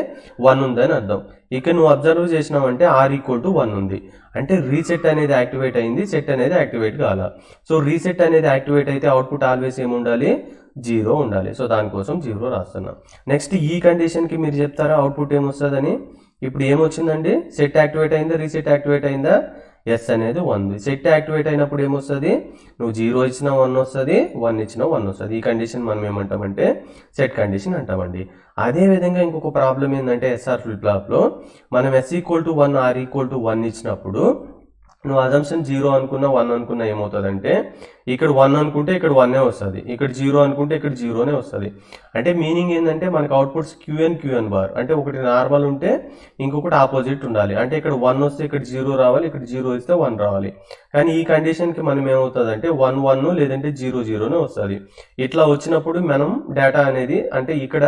1 ఉందని అర్థం. ఇక నువ్వు అబ్జర్వ్ చేసినావంటే ఆర్ ఈక్వల్ టు 1 ఉంది, అంటే రీసెట్ అనేది యాక్టివేట్ అయింది, సెట్ అనేది యాక్టివేట్ కాల. సో రీసెట్ అనేది యాక్టివేట్ అయితే అవుట్పుట్ ఆల్వేస్ ఏముండాలి, 0 ఉండాలి. సో దానికోసం 0 రాస్తున్నాం. నెక్స్ట్ ఈ కండిషన్కి మీరు చెప్తారా అవుట్పుట్ ఏమొస్తుందని. ఇప్పుడు ఏమొచ్చిందండి, సెట్ యాక్టివేట్ అయిందా, రీసెట్ యాక్టివేట్ అయిందా, ఎస్ అనేది 1. సెట్ యాక్టివేట్ అయినప్పుడు ఏమొస్తుంది, నువ్వు 0 ఇచ్చినా 1 వస్తుంది, 1 ఇచ్చినా 1 వస్తుంది. ఈ కండిషన్ మనం ఏమంటామంటే సెట్ కండిషన్ అంటామండి. అదేవిధంగా ఇంకొక ప్రాబ్లం ఏంటంటే ఎస్ఆర్ ఫ్లిప్ ఫ్లాప్లో మనం S equal to 1 R equal to 1 ఇచ్చినప్పుడు నువ్వు అజంప్షన్ 0 అనుకున్నా 1 అనుకున్నా ఏమవుతుందంటే ఇక్కడ 1 అనుకుంటే ఇక్కడ 1ఏ వస్తుంది, ఇక్కడ 0 అనుకుంటే ఇక్కడ 0నే వస్తుంది. అంటే మీనింగ్ ఏంటంటే మనకు అవుట్పుట్స్ క్యూఎన్ బార్, అంటే ఒకటి నార్మల్ ఉంటే ఇంకొకటి ఆపోజిట్ ఉండాలి. అంటే ఇక్కడ 1 వస్తే ఇక్కడ 0 రావాలి, ఇక్కడ 0 ఇస్తే 1 రావాలి. కానీ ఈ కండిషన్కి మనం ఏమవుతుంది అంటే 1 1 లేదంటే 0 0నే వస్తుంది. ఇట్లా వచ్చినప్పుడు మనం డేటా అనేది, అంటే ఇక్కడ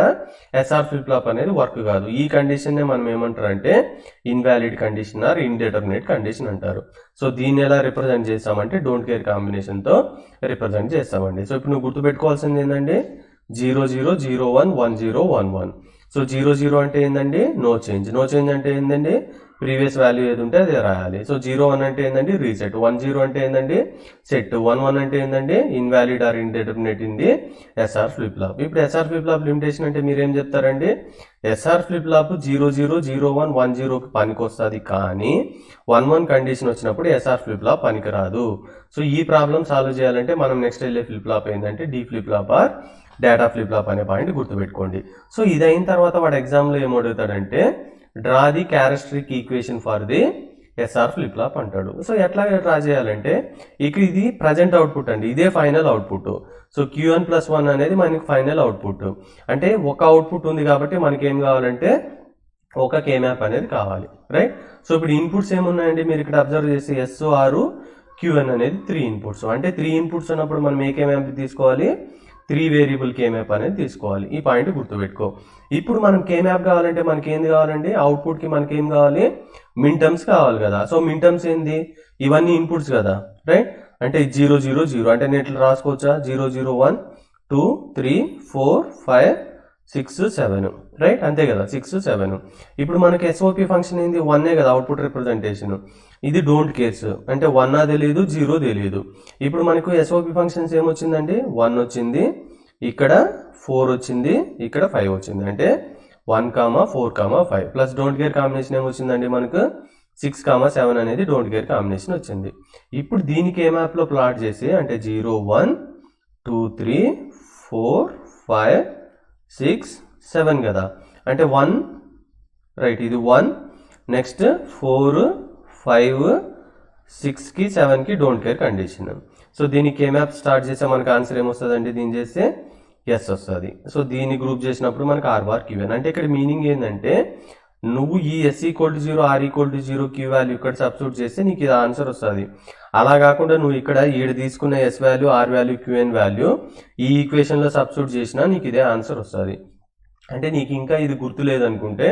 ఎస్ఆర్ ఫ్లిప్ ఫ్లాప్ అనేది వర్క్ కాదు. ఈ కండిషన్నే మనం ఏమంటారు అంటే invalid condition or indeterminate condition అంటారు. సో దీన్ని ఎలా రిప్రజెంట్ చేస్తామంటే డోంట్ కేర్ కాంబినేషన్తో రిప్రజెంట్ చేస్తామండి. సో ఇప్పుడు నువ్వు గుర్తుపెట్టుకోవాల్సింది ఏంటంటే 00 01 10 11. సో 0 0 అంటే ఏంటండి నో చేంజ్ అంటే ఏంటండి ప్రీవియస్ వాల్యూ ఏది ఉంటే అది రాయాలి. సో 0 1 అంటే ఏంటండి రీసెట్, 1 0 అంటే ఏంటండి సెట్, 1 1 అంటే ఏంటండి invalid or indeterminate in the SR flip flop. ఇప్పుడు ఎస్ఆర్ ఫ్లిప్ ఫ్లాప్ లిమిటేషన్ అంటే మీరు ఏం చెప్తారండి, ఎస్ఆర్ ఫ్లిప్ ఫ్లాప్ 0 0 0 1 1 0కి పనికి వస్తుంది, కానీ 1 1 కండిషన్ వచ్చినప్పుడు ఎస్ఆర్ ఫ్లిప్ ఫ్లాప్ పనికి రాదు. సో ఈ ప్రాబ్లం సాల్వ్ చేయాలంటే మనం నెక్స్ట్ వెళ్ళే ఫ్లిప్ ఫ్లాప్ ఏంటంటే D flip flop or data flip flop అనే పాయింట్ గుర్తుపెట్టుకోండి. సో ఇది అయిన తర్వాత వాడు ఎగ్జామ్లో ఏం అడుగుతాడంటే draw the characteristic equation for the SR flip flop అంటాడు. సో ఎట్లా డ్రా చేయాలంటే ఇక ఇది ప్రజెంట్ అవుట్పుట్ అండి, ఇదే ఫైనల్ అవుట్పుట్. సో Q1+1 అనేది మనకి ఫైనల్ అవుట్పుట్. అంటే ఒక అవుట్పుట్ ఉంది కాబట్టి మనకి ఏం కావాలంటే ఒక కే మ్యాప్ అనేది కావాలి, రైట్. సో ఇప్పుడు ఇన్పుట్స్ ఏమున్నాయండి, మీరు ఇక్కడ అబ్జర్వ్ చేసి ఎస్ ఆర్ క్యూఎన్ అనేది 3 ఇన్పుట్స్. అంటే 3 ఇన్పుట్స్ ఉన్నప్పుడు మనం ఏ కే మ్యాప్ తీసుకోవాలి, 3 వేరియబుల్ కే మ్యాప్ అనేది తీసుకోవాలి. ఈ పాయింట్ గుర్తుపెట్టుకో. ఇప్పుడు మనం కే మ్యాప్ కావాలంటే మనకి ఏంది కావాలండి, అవుట్పుట్కి మనకి ఏం కావాలి, మిన్ టర్మ్స్ కావాలి కదా. సో మిన్ టర్మ్స్ ఏంది, ఇవన్నీ ఇన్పుట్స్ కదా, రైట్. అంటే 0 0 0 అంటే నేను ఇట్లా రాసుకోవచ్చా, 0 0 1 2 3 4 5 6 7, రైట్, అంతే కదా, 6 7. ఇప్పుడు మనకి ఎస్ఓపి ఫంక్షన్ ఏంది, 1 కదా అవుట్పుట్ రిప్రజెంటేషన్. ఇది డోంట్ కేర్స్ అంటే 1 తెలియదు 0 తెలియదు. ఇప్పుడు మనకు ఎస్ఓపి ఫంక్షన్స్ ఏమొచ్చిందండి, 1 వచ్చింది, ఇక్కడ 4 వచ్చింది, ఇక్కడ 5 వచ్చింది. అంటే 1 4 5 ప్లస్ డోంట్ కేర్ కాంబినేషన్ ఏమొచ్చిందండి మనకు 6 7 అనేది డోంట్ కేర్ కాంబినేషన్ వచ్చింది. ఇప్పుడు దీనికి ఏ మ్యాప్లో ప్లాట్ చేసి అంటే 0 1 2 3 4 5 6 7 కదా. అంటే 1 రైట్, ఇది 1, నెక్స్ట్ 4 5 6కి 7కి డోంట్ కేర్ కండిషన్. సో దీనికి ఏ మ్యాప్ స్టార్ట్ చేస్తే మనకు ఆన్సర్ ఏమొస్తుందండి, దీన్ని చేస్తే ఎస్ వస్తుంది. సో దీన్ని గ్రూప్ చేసినప్పుడు మనకు ఆర్ బార్ క్యూఎన్. అంటే ఇక్కడ మీనింగ్ ఏంటంటే నువ్వు ఈ S equal to 0 R equal to 0 Q value ఇక్కడ సబ్స్టిట్యూట్ చేస్తే నీకు ఇది ఆన్సర్ వస్తుంది. అలా కాకుండా నువ్వు ఇక్కడ ఈడు తీసుకున్న S value R value QN value ఈ ఈక్వేషన్లో సబ్స్టిట్యూట్ చేసినా నీకు ఇదే ఆన్సర్ వస్తుంది. అంటే నీకు ఇంకా ఇది గుర్తు లేదనుకుంటే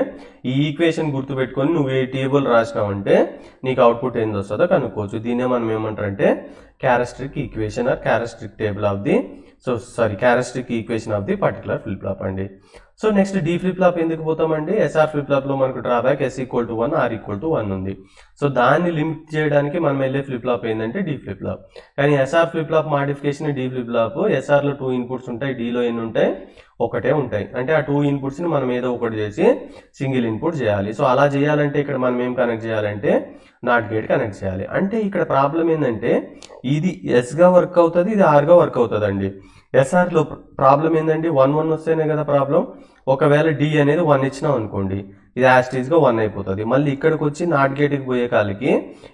ఈ ఈక్వేషన్ గుర్తు పెట్టుకొని నువ్వు ఏ టేబుల్ రాసినావంటే నీకు అవుట్పుట్ ఏంది వస్తుందో కనుక్కోవచ్చు. దీన్నే మనం ఏమంటారంటే characteristic equation or characteristic table of the characteristic equation of the particular flip flop అండి. So next D flip flop ఎందుకు పోతామండి, ఎస్ఆర్ ఫ్లిప్ ఫ్లాప్లో మనకు drawback S equal to 1 R equal to 1 ఉంది. సో దాన్ని లిమిట్ చేయడానికి మనం వెళ్ళే ఫ్లిప్ ఫ్లాప్ ఏంటంటే డి ఫ్లిప్ ఫ్లాప్. కానీ SR flip flop modification D flip flop, ఎస్ఆర్లో 2 ఇన్పుట్స్ ఉంటాయి, డిలో ఎన్ని ఉంటాయి, ఒకటే ఉంటాయి. అంటే ఆ 2 ఇన్పుట్స్ని మనం ఏదో ఒకటి చేసి సింగిల్ ఇన్పుట్ చేయాలి. సో అలా చేయాలంటే ఇక్కడ మనం ఏం కనెక్ట్ చేయాలంటే నాట్ గేట్ కనెక్ట్ చేయాలి. అంటే ఇక్కడ ప్రాబ్లం ఏంటంటే ఇది ఎస్గా వర్క్ అవుతుంది, ఇది ఆర్గా వర్క్ అవుతుంది అండి. ఎస్ఆర్లో ప్రాబ్లం ఏంటంటే 1 1 వస్తేనే కదా ప్రాబ్లం. ఒకవేళ డి అనేది 1 ఇచ్చినాం అనుకోండి, ఇది యాస్టీజ్గా 1 అయిపోతుంది. మళ్ళీ ఇక్కడికి వచ్చి నాట్ గేట్కి పోయే కాలికి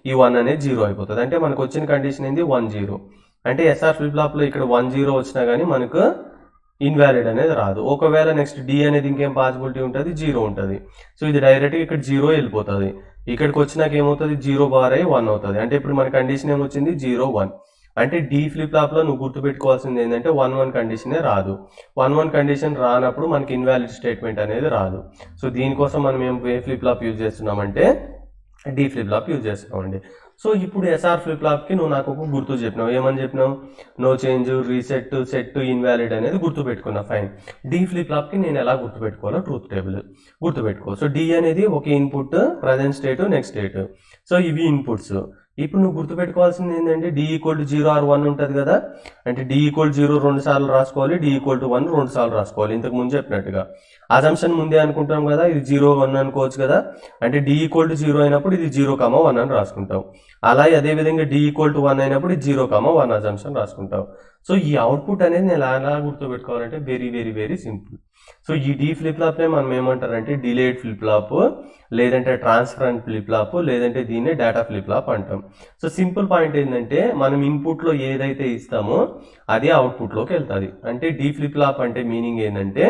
ఈ 1 అనేది 0 అయిపోతుంది. అంటే మనకు వచ్చిన కండిషన్ ఏంది 1 0. అంటే ఎస్ఆర్ ఫ్లిప్ ఫ్లాప్లో ఇక్కడ 1 0 వచ్చినా కానీ మనకు ఇన్వాలిడ్ అనేది రాదు. ఒకవేళ నెక్స్ట్ డి అనేది ఇంకేం పాసిబిలిటీ ఉంటుంది, 0 ఉంటుంది. సో ఇది డైరెక్ట్గా ఇక్కడ 0 వెళ్ళిపోతుంది. ఇక్కడికి వచ్చినాక ఏమవుతుంది, 0 బార్ అయ్యి 1 అవుతుంది. అంటే ఇప్పుడు మన కండిషన్ ఏమొచ్చింది 0 1. అంటే డి ఫ్లిప్ ఫ్లాప్లో నువ్వు గుర్తుపెట్టుకోవాల్సింది ఏంటంటే 1 1 కండిషనే రాదు. 1 1 కండిషన్ రానప్పుడు మనకి ఇన్వాలిడ్ స్టేట్మెంట్ అనేది రాదు. సో దీనికోసం మనం ఏం ఫ్లిప్ ఫ్లాప్ యూజ్ చేస్తున్నామంటే డి ఫ్లిప్ ఫ్లాప్ యూజ్ చేస్తున్నామండి. సో ఇప్పుడు ఎస్ఆర్ ఫ్లిప్ ఫ్లాప్కి నువ్వు నాకు ఒక గుర్తు చెప్పినావు, ఏమని చెప్పినావు, no change, reset, set, invalid అనేది గుర్తుపెట్టుకున్నా, ఫైన్. డి ఫ్లిప్ ఫ్లాప్కి నేను ఎలా గుర్తుపెట్టుకోవాలో ట్రూత్ టేబుల్ గుర్తుపెట్టుకో. సో డి అనేది ఒక input, present state, next state. So ఇవి ఇన్పుట్స్. ఇప్పుడు నువ్వు గుర్తుపెట్టుకోవాల్సింది ఏంటంటే డి ఈక్వల్ టు 0 ఆర్ 1 ఉంటుంది కదా. అంటే డి ఈక్వల్ 0 2 సార్లు రాసుకోవాలి, డి ఈక్వల్ టు 1 2 సార్లు రాసుకోవాలి. ఇంతకు ముందు చెప్పినట్టుగా అజంప్షన్ ముందే అనుకుంటాం కదా, ఇది 0 1 అనుకోవచ్చు కదా. అంటే డి ఈక్వల్ టు 0 అయినప్పుడు ఇది 0 1 అని రాసుకుంటాం. అలాగే అదేవిధంగా డి ఈక్వల్ టు 1 అయినప్పుడు ఇది 0 1 అజంప్షన్ రాసుకుంటాం. సో ఈ అవుట్పుట్ అనేది నేను ఎలా గుర్తుపెట్టుకోవాలంటే very very very simple. So ఈ డి ఫ్లిప్ ఫ్లాప్నే మనం ఏమంటారంటే డిలేడ్ ఫ్లిప్ ఫ్లాప్, లేదంటే ట్రాన్స్పరెంట్ ఫ్లిప్ ఫ్లాప్, లేదంటే దీన్నే డేటా ఫ్లిప్ ఫ్లాప్ అంటాం. సో సింపుల్ పాయింట్ ఏంటంటే మనం ఇన్పుట్లో ఏదైతే ఇస్తామో అదే అవుట్పుట్లోకి వెళ్తుంది. అంటే డి ఫ్లిప్ ఫ్లాప్ అంటే మీనింగ్ ఏంటంటే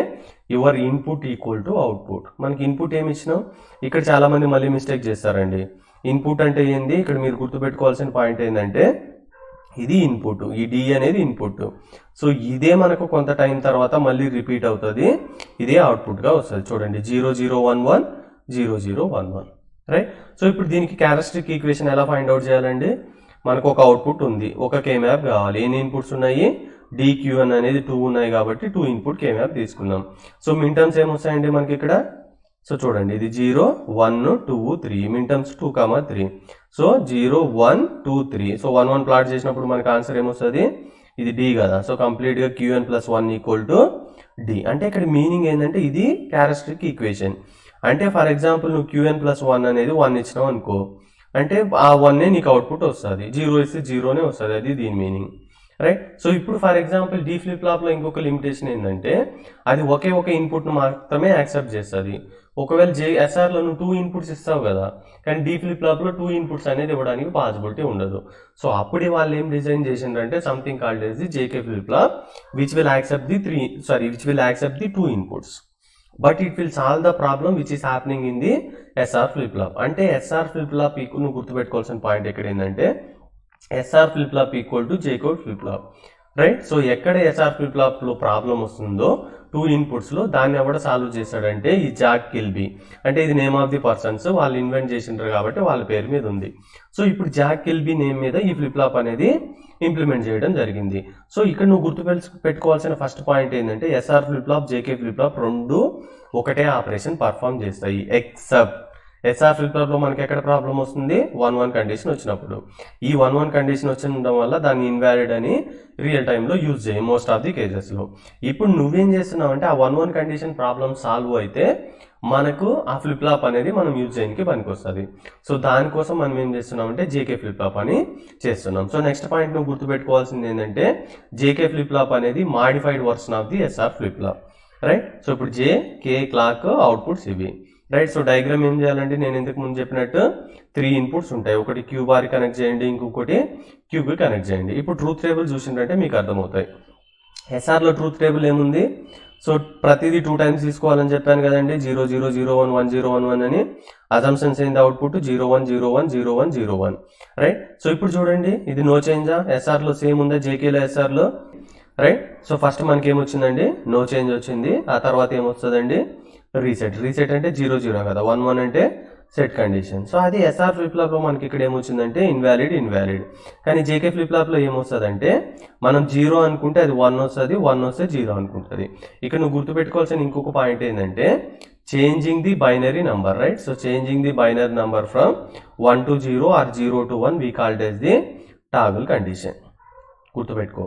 your input equal to output. మనకి ఇన్పుట్ ఏమి ఇచ్చినాం, ఇక్కడ చాలా మంది మళ్ళీ మిస్టేక్ చేస్తారండి. ఇన్పుట్ అంటే ఏంది, ఇక్కడ మీరు గుర్తుపెట్టుకోవాల్సిన పాయింట్ ఏంటంటే ఇది ఇన్పుట్, ఈ డి అనేది ఇన్పుట్. సో ఇదే మనకు కొంత టైం తర్వాత మళ్ళీ రిపీట్ అవుతుంది, ఇదే అవుట్పుట్గా వస్తుంది. చూడండి 0 0 1 1 0 0 1 1, రైట్. సో ఇప్పుడు దీనికి క్యారెక్టరిస్టిక్ ఈక్వేషన్ ఎలా ఫైండ్ అవుట్ చేయాలండి, మనకు ఒక అవుట్పుట్ ఉంది, ఒక కే మ్యాప్ కావాలి. ఎన్ని ఇన్పుట్స్ ఉన్నాయి, DQN అనేది 2 ఉన్నాయి కాబట్టి 2 ఇన్పుట్ K మ్యాప్ తీసుకున్నాం. సో మిన్ టర్మ్స్ ఏమొస్తాయండి మనకి ఇక్కడ? సో చూడండి ఇది 0 1 2 3 min terms 2, 3. So 0 1 2 3. So 1 1 plot చేసినప్పుడు మనకి ఆన్సర్ ఏమొస్తుంది? ఇది D కదా. సో కంప్లీట్ గా QN + 1 = D. అంటే ఇక్కడ మీనింగ్ ఏంటంటే ఇది క్యారెక్టరిస్టిక్ ఈక్వేషన్. అంటే ఫర్ ఎగ్జాంపుల్ నువ్వు QN + 1 అనేది 1 ఇచ్చినావు అనుకో, అంటే ఆ 1 నీకు అవుట్పుట్ వస్తుంది. 0 ఇస్తే 0నే వస్తుంది. అది దీని మీనింగ్, రైట్? సో ఇప్పుడు for example D flip flop లో ఇంకొక లిమిటేషన్ ఏంటంటే అది ఒకే ఒక ఇన్పుట్ ను మాత్రమే యాక్సెప్ట్ చేస్తుంది. ఒకవేళ SR లో నువ్వు 2 ఇన్పుట్స్ ఇస్తావు కదా, కానీ D ఫ్లిప్ ఫ్లాప్ లో 2 ఇన్పుట్స్ అనేది ఇవ్వడానికి పాసిబిలిటీ ఉండదు. సో అప్పుడే వాళ్ళు ఏం డిజైన్ చేసిండ్రంటే something called as the JK flip flop which will accept the 2 inputs. But it will solve the problem which is happening in the SR flip flop. అంటే SR flip flop నువ్వు గుర్తుపెట్టుకోవాల్సిన point ఎక్కడ ఏంటంటే SR flip flop = J code flip flop, right? So ఎక్కడ SR flip flop లో problem వస్తుందో 2 inputs లో, దాన్ని ఎవడ సాల్వ్ చేశాడంటే ఈ జాక్ కిల్బీ. అంటే ఇది నేమ్ ఆఫ్ ది పర్సన్స్, వాళ్ళు ఇన్వెంట్ చేసిండ్రు కాబట్టి వాళ్ళ పేరు మీద ఉంది. సో ఇప్పుడు జాక్ కిల్బీ నేమ్ మీద ఈ ఫ్లిప్ ఫ్లాప్ అనేది ఇంప్లిమెంట్ చేయడం జరిగింది. సో ఇక్కడ నువ్వు పెట్టుకోవాల్సిన ఫస్ట్ పాయింట్ ఏంటంటే SR flip flop JK flip flop రెండు ఒకటే ఆపరేషన్ పర్ఫామ్ చేస్తాయి. ఎక్సెప్ట్ SR ఫ్లిప్ ఫ్లాప్ లో మనకి ఎక్కడ ప్రాబ్లం వస్తుంది? 1-1 కండిషన్ వచ్చినప్పుడు. ఈ 1-1 కండిషన్ ఉండడం వల్ల దాన్ని ఇన్వాలిడ్ అని రియల్ టైంలో యూజ్ చేయి మోస్ట్ ఆఫ్ ది కేసెస్ లో. ఇప్పుడు నువ్వేం చేస్తున్నావు అంటే ఆ 1-1 కండిషన్ ప్రాబ్లం సాల్వ్ అయితే మనకు ఆ ఫ్లిప్ ఫ్లాప్ అనేది మనం యూజ్ చేయడానికి పనికి వస్తుంది. సో దానికోసం మనం ఏం చేస్తున్నాం అంటే JK ఫ్లిప్ ఫ్లాప్ అని చేస్తున్నాం. సో నెక్స్ట్ పాయింట్ నువ్వు గుర్తుపెట్టుకోవాల్సింది ఏంటంటే JK ఫ్లిప్ ఫ్లాప్ అనేది modified version of the SR flip flop, right? So ఇప్పుడు JK క్లాక్ అవుట్పుట్స్ ఇవి, రైట్? సో డయాగ్రామ్ ఏం చేయాలంటే నేను ఇంతకు ముందు చెప్పినట్టు 3 ఇన్పుట్స్ ఉంటాయి. ఒకటి Q బార్ కనెక్ట్ చేయండి, ఇంకొకటి Q కి కనెక్ట్ చేయండి. ఇప్పుడు ట్రూత్ టేబుల్ చూసిందంటే మీకు అర్థమవుతాయి. SR లో ట్రూత్ టేబుల్ ఏముంది? సో ప్రతిదీ 2 టైమ్స్ తీసుకోవాలని చెప్పాను కదండి. 0 0 0 1 1 0 1 1 అని. అజంప్షన్స్ ఏంది? Output 0 1 0 1 0 1 0 1, right? సో ఇప్పుడు చూడండి ఇది నో చేంజా? SR లో సేమ్ ఉందా JK లో SR లో, రైట్? సో ఫస్ట్ మనకి ఏమొచ్చిందండి? నో చేంజ్ వచ్చింది. ఆ తర్వాత ఏమొస్తుందండి? రీసెట్ అంటే 0 0 కదా, 1 1 అంటే సెట్ కండిషన్. సో అది SR ఫ్లిప్ ఫ్లాప్ లో మనకి ఇక్కడ ఏమొచ్చిందంటే ఇన్వాలిడ్. కానీ JK ఫ్లిప్ ఫ్లాప్ లో ఏమొస్తుందంటే మనం 0 అనుకుంటే అది 1 వస్తుంది, 1 వస్తే 0 అనుకుంటుంది. ఇక్కడ నువ్వు గుర్తుపెట్టుకోవాల్సిన ఇంకొక పాయింట్ ఏంటంటే changing the binary number, right? So changing the binary number from 1 to 0 or 0 to 1 we called as the toggle condition. గుర్తుపెట్టుకో,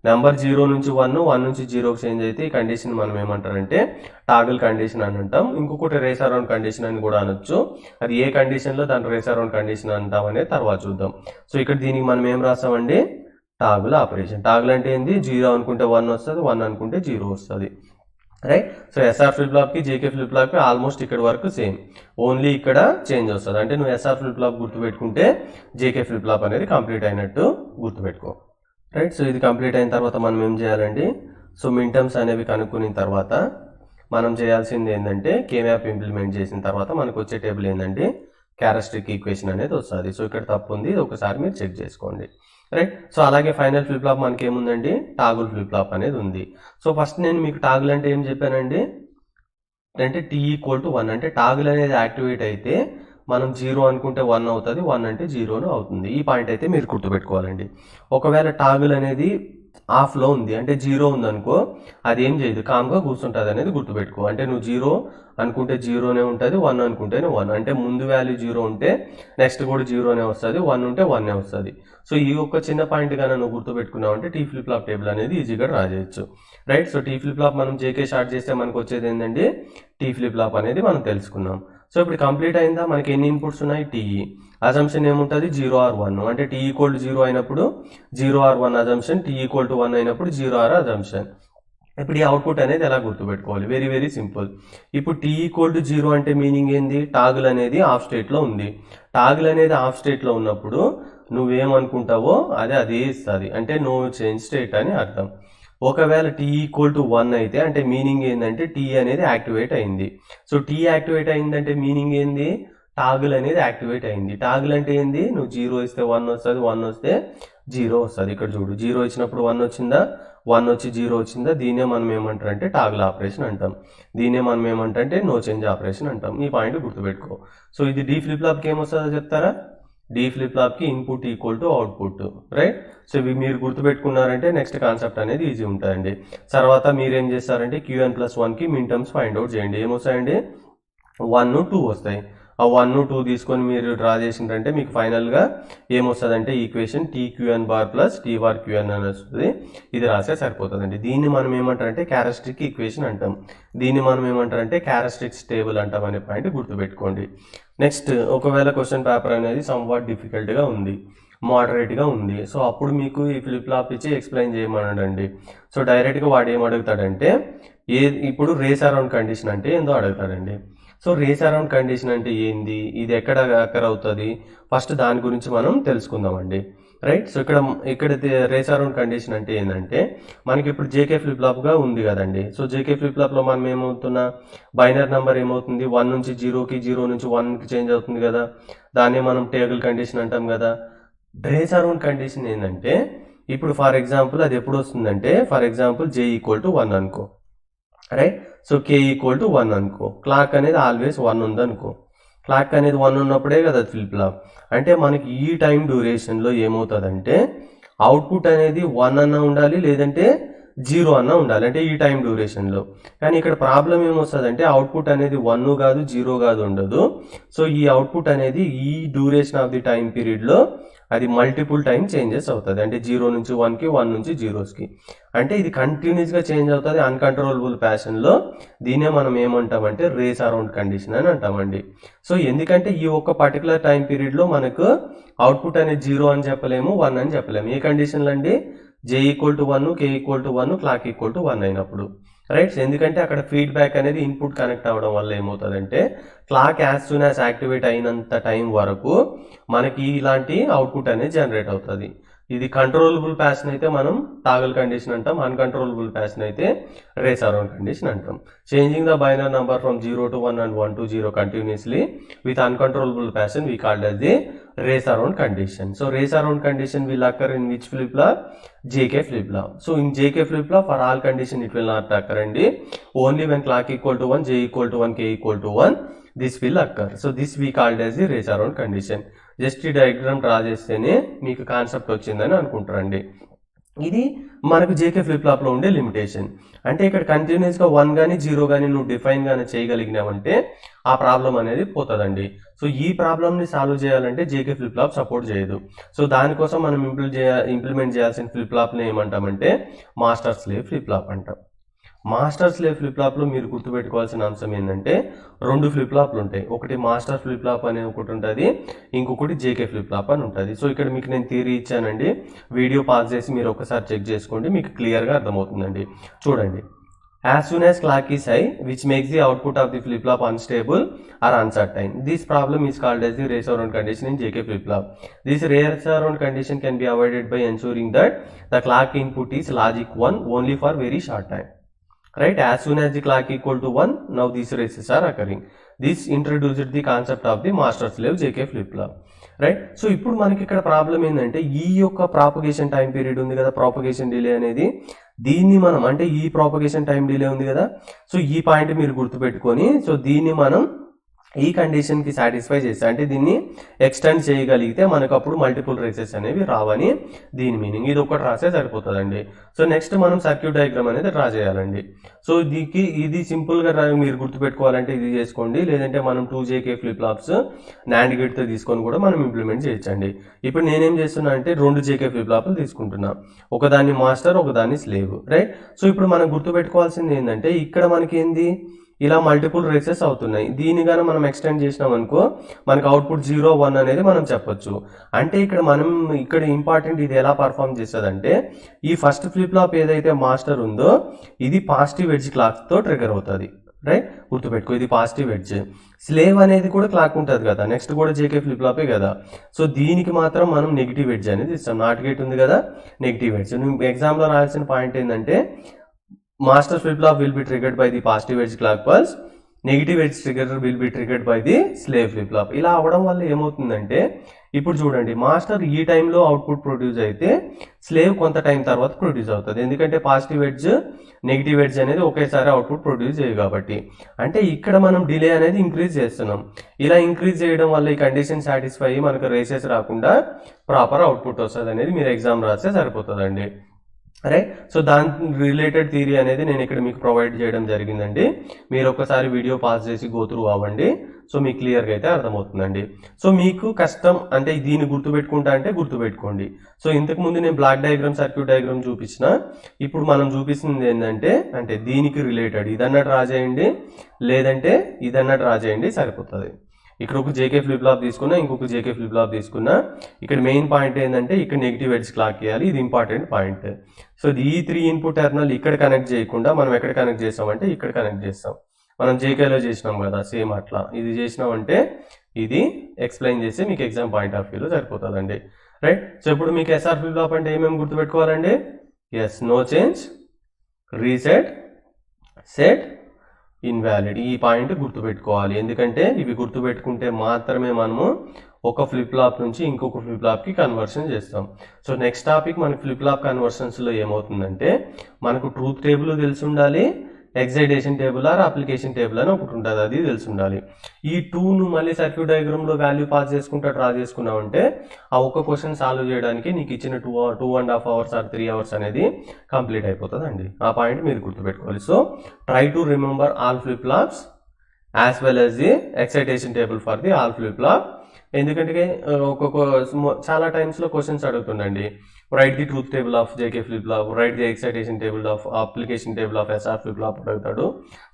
నెంబర్ 0 నుంచి 1, 1 నుంచి 0కి చేంజ్ అయితే ఈ కండిషన్ మనం ఏమంటారంటే టాగల్ కండిషన్ అని అంటాం. ఇంకొకటి రేస్ అరౌండ్ కండిషన్ అని కూడా అనొచ్చు. అది ఏ కండిషన్ లో దాని రేస్ అరౌండ్ కండిషన్ అంటాం అనేది తర్వాత చూద్దాం. సో ఇక్కడ దీనికి మనం ఏం రాసామండి? Toggle operation. టాగుల్ అంటే ఏంది? 0 అనుకుంటే 1 వస్తుంది, 1 అనుకుంటే 0 వస్తుంది, right? So SR flip flop కి JK ఫ్లిప్ ఫ్లాప్ కి ఆల్మోస్ట్ ఇక్కడ వరకు సేమ్, ఓన్లీ ఇక్కడ చేంజ్ వస్తుంది. అంటే నువ్వు SR ఫ్లిప్ ఫ్లాప్ గుర్తుపెట్టుకుంటే JK ఫ్లిప్ ఫ్లాప్ అనేది కంప్లీట్ అయినట్టు గుర్తుపెట్టుకో, రైట్? సో ఇది కంప్లీట్ అయిన తర్వాత మనం ఏం చేయాలండి? సో మిన్ టర్మ్స్ అనేవి కనుక్కున్న తర్వాత మనం చేయాల్సింది ఏంటంటే K మ్యాప్ ఇంప్లిమెంట్ చేసిన తర్వాత మనకు వచ్చే టేబుల్ ఏంటంటే క్యారెక్టరిస్టిక్ ఈక్వేషన్ అనేది వస్తుంది. సో ఇక్కడ తప్పు ఉంది, ఒకసారి మీరు చెక్ చేసుకోండి, రైట్? సో అలాగే ఫైనల్ ఫ్లిప్ ఫ్లాప్ మనకి ఏముందండి? టాగుల్ ఫ్లిప్ ఫ్లాప్ అనేది ఉంది. సో ఫస్ట్ నేను మీకు టాగుల్ అంటే ఏం చెప్పానండి? అంటే T = 1. అంటే టాగుల్ అనేది యాక్టివేట్ అయితే మనం 0 అనుకుంటే 1 అవుతుంది, 1 అంటే 0 అవుతుంది. ఈ పాయింట్ అయితే మీరు గుర్తుపెట్టుకోవాలండి. ఒకవేళ టాగుల్ అనేది ఆఫ్ లో ఉంది అంటే 0 ఉంది అనుకో, అది ఏం చేయదు, కామ్గా కూర్చుంటుంది అనేది గుర్తుపెట్టుకో. అంటే నువ్వు 0 అనుకుంటే 0నే ఉంటుంది, 1 అనుకుంటేనే 1. అంటే ముందు వాల్యూ 0 ఉంటే నెక్స్ట్ కూడా 0నే వస్తుంది, 1 ఉంటే 1నే వస్తుంది. సో ఈ ఒక్క చిన్న పాయింట్ కానీ నువ్వు గుర్తుపెట్టుకున్నావు అంటే T ఫ్లిప్ ఫ్లాప్ టేబుల్ అనేది ఈజీగా డ్రా చేయొచ్చు, right? So T flip flop మనం JK షార్ట్ చేస్తే మనకు వచ్చేది ఏంటంటే T ఫ్లిప్ ఫ్లాప్ అనేది మనం తెలుసుకున్నాం. సో ఇప్పుడు కంప్లీట్ అయిందా? మనకి ఎన్ని ఇన్పుట్స్ ఉన్నాయి? TE. అజంప్షన్ ఏముంటుంది? 0 or 1. అంటే T = 0 అయినప్పుడు 0 or 1 అజంప్షన్, T = 1 అయినప్పుడు 0 or అజంప్షన్. ఇప్పుడు ఈ అవుట్పుట్ అనేది ఎలా గుర్తుపెట్టుకోవాలి? Very very simple. ఇప్పుడు T = 0 అంటే మీనింగ్ ఏంది? టాగుల్ అనేది ఆఫ్ స్టేట్ లో ఉంది. టాగుల్ అనేది ఆఫ్ స్టేట్ లో ఉన్నప్పుడు నువ్వేమనుకుంటావో అదే ఇస్తుంది, అంటే నో చేంజ్ స్టేట్ అని అర్థం. ఒకవేళ T = 1 అయితే అంటే మీనింగ్ ఏంటంటే T అనేది యాక్టివేట్ అయింది. సో T యాక్టివేట్ అయిందంటే మీనింగ్ ఏంది? టాగుల్ అనేది యాక్టివేట్ అయింది. టాగుల్ అంటే ఏంది? నువ్వు 0 ఇస్తే 1 వస్తుంది, 1 వస్తే 0 వస్తుంది. ఇక్కడ చూడు, 0 ఇచ్చినప్పుడు 1 వచ్చిందా, 1 వచ్చి 0 వచ్చిందా? దీన్నే మనం ఏమంటారంటే టాగుల్ ఆపరేషన్ అంటాం. దీన్నే మనం ఏమంటారంటే నో చేంజ్ ఆపరేషన్ అంటాం. ఈ పాయింట్ గుర్తుపెట్టుకో. సో ఇది D ఫ్లిప్ ఫ్లాప్కి ఏమొస్తుందో చెప్తారా? డి ఫ్లిప్ ఫ్లాప్కి input equal to output, right. So ఇవి మీరు గుర్తుపెట్టుకున్నారంటే నెక్స్ట్ కాన్సెప్ట్ అనేది ఈజీ ఉంటుందండి. తర్వాత మీరు ఏం చేస్తారంటే Qn+1కి మిన్ టర్మ్స్ ఫైండ్ అవుట్ చేయండి. ఏమొస్తాయండి? 1, 2 వస్తాయి. ఆ 1, 2 తీసుకొని మీరు డ్రా చేసిందంటే మీకు ఫైనల్గా ఏమొస్తుందంటే equation TQn bar plus T bar Qn అని వస్తుంది. ఇది రాసే సరిపోతుందండి. దీన్ని మనం ఏమంటారంటే క్యారెక్టరిస్టిక్ ఈక్వేషన్ అంటాం. దీన్ని మనం ఏమంటారంటే క్యారెక్టరిస్టిక్స్ టేబుల్ అంటాం అనే పాయింట్ గుర్తుపెట్టుకోండి. నెక్స్ట్, ఒకవేళ క్వశ్చన్ పేపర్ అనేది సమ్వాట్ డిఫికల్ట్గా ఉంది, మోడరేట్గా ఉంది, సో అప్పుడు మీకు ఈ ఫ్లిప్ ఫ్లాప్ ఇచ్చి ఎక్స్ప్లెయిన్ చేయమనండి. సో డైరెక్ట్గా వాడు ఏం అడుగుతాడంటే ఇప్పుడు రేస్ అరౌండ్ కండిషన్ అంటే ఏందో అడుగుతాడండి. సో రేస్ అరౌండ్ కండిషన్ అంటే ఏంది, ఇది ఎక్కడ అక్కర్ అవుతుంది, ఫస్ట్ దాని గురించి మనం తెలుసుకుందామండి, రైట్. సో ఇక్కడ రేస్ అరౌండ్ కండిషన్ అంటే ఏంటంటే మనకి ఇప్పుడు జేకే ఫ్లిప్ ఫ్లాప్గా ఉంది కదండి. సో జేకే ఫ్లిప్ ఫ్లాప్లో మనం ఏమవుతున్నా బైనరీ నెంబర్ ఏమవుతుంది 1 నుంచి 0కి, 0 నుంచి 1కి చేంజ్ అవుతుంది కదా, దాన్నే మనం టేబుల్ కండిషన్ అంటాం కదా. రేస్ అరౌండ్ కండిషన్ ఏంటంటే ఇప్పుడు ఫర్ ఎగ్జాంపుల్ అది ఎప్పుడు వస్తుందంటే ఫర్ ఎగ్జాంపుల్ J = 1 అనుకో, రైట్. సో K = 1 అనుకో, క్లాక్ అనేది ఆల్వేస్ 1 ఉందనుకో. క్లాక్ అనేది 1 ఉన్నప్పుడే కదా ఫ్లిప్ ఫ్లాప్. అంటే మనకి ఈ టైం డ్యూరేషన్లో ఏమవుతుందంటే అవుట్పుట్ అనేది 1 అన్న ఉండాలి, లేదంటే 0 అన్న ఉండాలి, అంటే ఈ టైం డ్యూరేషన్లో. కానీ ఇక్కడ ప్రాబ్లం ఏమొస్తుందంటే అవుట్పుట్ అనేది 1 కాదు, 0 కాదు ఉండదు. సో ఈ అవుట్పుట్ అనేది ఈ డ్యూరేషన్ ఆఫ్ ది టైం పీరియడ్లో అది మల్టిపుల్ టైం చేంజెస్ అవుతుంది. అంటే 0 నుంచి 1కి, 1 నుంచి 0కి. అంటే ఇది కంటిన్యూస్గా చేంజ్ అవుతుంది అన్కంట్రోలబుల్ ప్యాషన్లో. దీన్నే మనం ఏమంటామంటే రేస్ అరౌండ్ కండిషన్ అని అంటామండి. సో ఎందుకంటే ఈ ఒక్క పర్టికులర్ టైం పీరియడ్లో మనకు అవుట్పుట్ అనేది 0 అని చెప్పలేము, 1 అని చెప్పలేము. ఏ కండిషన్లో అండి? J = 1, K = 1, క్లాక్ = 1 అయినప్పుడు, రైట్. ఎందుకంటే అక్కడ ఫీడ్బ్యాక్ అనేది ఇన్పుట్ కనెక్ట్ అవ్వడం వల్ల ఏమవుతుందంటే clock as soon as activate అయినంత టైం వరకు మనకి ఇలాంటి అవుట్పుట్ అనేది జనరేట్ అవుతుంది. ఇది కంట్రోలబుల్ ప్యాషన్ అయితే మనం టాగల్ కండిషన్ అంటాం, అన్కంట్రోలబుల్ ప్యాషన్ అయితే రేస్ అరౌండ్ కండిషన్ అంటాం. Changing the binary number from 0 to 1 and 1 to 0 continuously with uncontrollable passion we called as the race around condition. So race around condition will occur in which flip flop? JK flip flop. So in JK flip flop for all condition it will not occur and only when clock = 1, J = 1, K = 1 this will occur. So this we called as the race around condition. Just ఈ diagram draw చేస్తేనే మీకు concept వచ్చిందని అనుకుంటారండి. ఇది మనకు JK flip ఫ్లాప్లో ఉండే limitation. అంటే ఇక్కడ కంటిన్యూస్గా 1 కానీ 0 కానీ నువ్వు డిఫైన్ కానీ చేయగలిగినావంటే ఆ ప్రాబ్లం అనేది పోతుందండి. సో ఈ ప్రాబ్లమ్ని సాల్వ్ చేయాలంటే జేకే ఫ్లిప్ ఫ్లాప్ సపోర్ట్ చేయదు. సో దానికోసం మనం ఇంప్లిమెంట్ చేయాల్సిన ఫ్లిప్ ఫ్లాప్ని ఏమంటామంటే మాస్టర్ స్లేవ్ ఫ్లిప్ ఫ్లాప్ అంటాం. మాస్టర్ స్లేవ్ ఫ్లిప్ ఫ్లాప్లో మీరు గుర్తుపెట్టుకోవాల్సిన అంశం ఏంటంటే 2 ఫ్లిప్ ఫ్లాప్లు ఉంటాయి. ఒకటి మాస్టర్ ఫ్లిప్ ఫ్లాప్ అనే ఒకటి ఉంటుంది, ఇంకొకటి జేకే ఫ్లిప్ ఫ్లాప్ అని ఉంటుంది. సో ఇక్కడ మీకు నేను థియరీ ఇచ్చానండి, వీడియో పాజ్ చేసి మీరు ఒకసారి చెక్ చేసుకోండి, మీకు క్లియర్గా అర్థమవుతుందండి. చూడండి, as soon as clock is high which makes the output of the flip flop unstable or uncertain. This problem is called as the race around condition in JK flip flop. This race around condition can be avoided by ensuring that the clock input is logic 1 only for very short time. Right, as soon as the clock = 1, now these races are occurring. This introduced the concept of the master slave JK flip flop, right. So ఇప్పుడు మనకి ఇక్కడ problem ఏంటంటే ఈ యొక్క propagation time period ఉంది కదా, propagation delay అనేది, దీన్ని మనం అంటే ఈ ప్రాపగేషన్ టైం డిలే ఉంది కదా, సో ఈ పాయింట్ మీరు గుర్తుపెట్టుకొని సో దీన్ని మనం ఈ కండిషన్కి సాటిస్ఫై చేస్తే అంటే దీన్ని ఎక్స్టెండ్ చేయగలిగితే మనకు అప్పుడు మల్టిపుల్ రేసెస్ అనేవి రావని దీని మీనింగ్. ఇది ఒకటి రాసే సరిపోతుందండి. సో నెక్స్ట్ మనం సర్క్యూట్ డయాగ్రామ్ అనేది డ్రా చేయాలండి. సో ఇది సింపుల్గా మీరు గుర్తుపెట్టుకోవాలంటే ఇది చేసుకోండి, లేదంటే మనం 2JK ఫ్లిప్ ఫ్లాప్స్ నాండ్ గేట్తో తీసుకొని కూడా మనం ఇంప్లిమెంట్ చేయొచ్చండి. ఇప్పుడు నేనేం చేస్తున్నా అంటే 2JK ఫ్లిప్ ఫ్లాప్లు తీసుకుంటున్నా, ఒకదాన్ని మాస్టర్ ఒకదాన్ని స్లేవ్, రైట్. సో ఇప్పుడు మనం గుర్తుపెట్టుకోవాల్సింది ఏంటంటే ఇక్కడ మనకి ఏంది ఇలా మల్టిపుల్ రేసెస్ అవుతున్నాయి. దీన్ని కానీ మనం ఎక్స్టెండ్ చేసినాం అనుకో మనకు అవుట్పుట్ 0, 1 అనేది మనం చెప్పొచ్చు. అంటే ఇక్కడ ఇంపార్టెంట్ ఇది ఎలా పర్ఫామ్ చేస్తుంది అంటే ఈ ఫస్ట్ ఫ్లిప్ ఫ్లాప్ ఏదైతే మాస్టర్ ఉందో ఇది పాజిటివ్ ఎడ్జ్ క్లాక్తో ట్రిగర్ అవుతుంది, రైట్. గుర్తుపెట్టుకో, ఇది పాజిటివ్ ఎడ్జ్. స్లేవ్ అనేది కూడా క్లాక్ ఉంటుంది కదా, నెక్స్ట్ కూడా JK ఫ్లిప్ ఫ్లాపే కదా. సో దీనికి మాత్రం మనం నెగిటివ్ ఎడ్జ్ అనేది ఇస్తాం. నాట్ గేట్ ఉంది కదా, నెగిటివ్ ఎడ్జ్. నువ్వు ఎగ్జామ్లో రాయాల్సిన పాయింట్ ఏంటంటే master flip flop will be triggered by the positive edge clock pulse negative edge trigger will be triggered by the slave flip flop. ఇలా అవడం వల్ల ఏమవుతుందంటే ఇప్పుడు చూడండి, మాస్టర్ ఈ టైంలో అవుట్పుట్ ప్రొడ్యూస్ అయితే స్లేవ్ కొంత టైం తర్వాత ప్రొడ్యూస్ అవుతుంది. ఎందుకంటే పాజిటివ్ ఎడ్జ్ నెగిటివ్ ఎడ్జ్ అనేది ఒకేసారి అవుట్పుట్ ప్రొడ్యూస్ చేయదు కాబట్టి. అంటే ఇక్కడ మనం డిలే అనేది ఇంక్రీజ్ చేస్తున్నాం. ఇలా ఇంక్రీజ్ చేయడం వల్ల ఈ కండిషన్ సాటిస్ఫై అయ్యి మనకు రేసెస్ రాకుండా ప్రాపర్ అవుట్పుట్ వస్తుంది అనేది మీరు ఎగ్జామ్ రాస్తే సరిపోతుందండి. రైట్. సో దాని రిలేటెడ్ థియరీ అనేది నేను ఇక్కడ మీకు ప్రొవైడ్ చేయడం జరిగిందండి. మీరు ఒకసారి వీడియో పాస్ చేసి గో త్రూ అవ్వండి. సో మీకు క్లియర్గా అయితే అర్థమవుతుందండి. సో మీకు కష్టం అంటే దీన్ని గుర్తుపెట్టుకుంటా అంటే గుర్తుపెట్టుకోండి. సో ఇంతకుముందు నేను బ్లాక్ డయాగ్రామ్ సర్క్యూట్ డయాగ్రామ్ చూపించిన, ఇప్పుడు మనం చూపిస్తుంది ఏంటంటే అంటే దీనికి రిలేటెడ్ ఇదన్నట్టు రాజేయండి, లేదంటే ఇదన్నట్టు రాజేయండి, సరిపోతుంది. ఇక్కడ ఒక జేకే ఫ్లిప్ ఫ్లాప్ తీసుకున్నా, ఇంకొక జేకే ఫ్లిప్ ఫ్లాప్ తీసుకున్నా. ఇక్కడ మెయిన్ పాయింట్ ఏంటంటే ఇక్కడ నెగిటివ్ ఎడ్జ్ క్లాక్ చేయాలి, ఇది ఇంపార్టెంట్ పాయింట్. సో ఈ 3 ఇన్పుట్ టెర్మినల్ ఇక్కడ కనెక్ట్ చేయకుండా మనం ఎక్కడ కనెక్ట్ చేస్తామంటే ఇక్కడ కనెక్ట్ చేస్తాం. మనం జేకేలో చేసినాం కదా, సేమ్ అట్లా ఇది చేసినామంటే ఇది ఎక్స్ప్లెయిన్ చేసి మీకు ఎగ్జామ్ పాయింట్ ఆఫ్ వ్యూలో సరిపోతుందండి. రైట్. సో ఇప్పుడు మీకు ఎస్ఆర్ ఫ్లిప్ ఫ్లాప్ అంటే ఏమేమి గుర్తుపెట్టుకోవాలండి? Yes, no change, reset, set, invalid. ఈ పాయింట్ గుర్తుపెట్టుకోవాలి. ఎందుకంటే ఇవి గుర్తుపెట్టుకుంటే మాత్రమే మనము ఒక ఫ్లిప్ ఫ్లాప్ నుంచి ఇంకొక ఫ్లిప్ ఫ్లాప్కి కన్వర్షన్ చేస్తాం. సో నెక్స్ట్ టాపిక్ మనకి ఫ్లిప్ ఫ్లాప్ కన్వర్షన్స్లో ఏమవుతుందంటే మనకు ట్రూత్ టేబుల్ తెలిసి ఉండాలి, excitation table or application table అని ఒకటి ఉంటుంది, అది తెలిసి ఉండాలి. ఈ 2ను మళ్ళీ సర్క్యూట్ డయాగ్రామ్లో వాల్యూ పాస్ చేసుకుంటా డ్రా చేసుకున్నామంటే ఆ ఒక్క క్వశ్చన్ సాల్వ్ చేయడానికి నీకు ఇచ్చిన 2.5 అవర్స్ ఆర్ 3 అవర్స్ అనేది కంప్లీట్ అయిపోతుంది అండి. ఆ పాయింట్ మీరు గుర్తుపెట్టుకోవాలి. So try to remember all flip flops as well as the excitation table for the all flip flop. ఎందుకంటే ఒక్కొక్క చాలా టైమ్స్లో క్వశ్చన్స్ అడుగుతుండండి. Write the truth table of JK flip flop, write the excitation table of application table of SR flip flop అడుగుతాడు.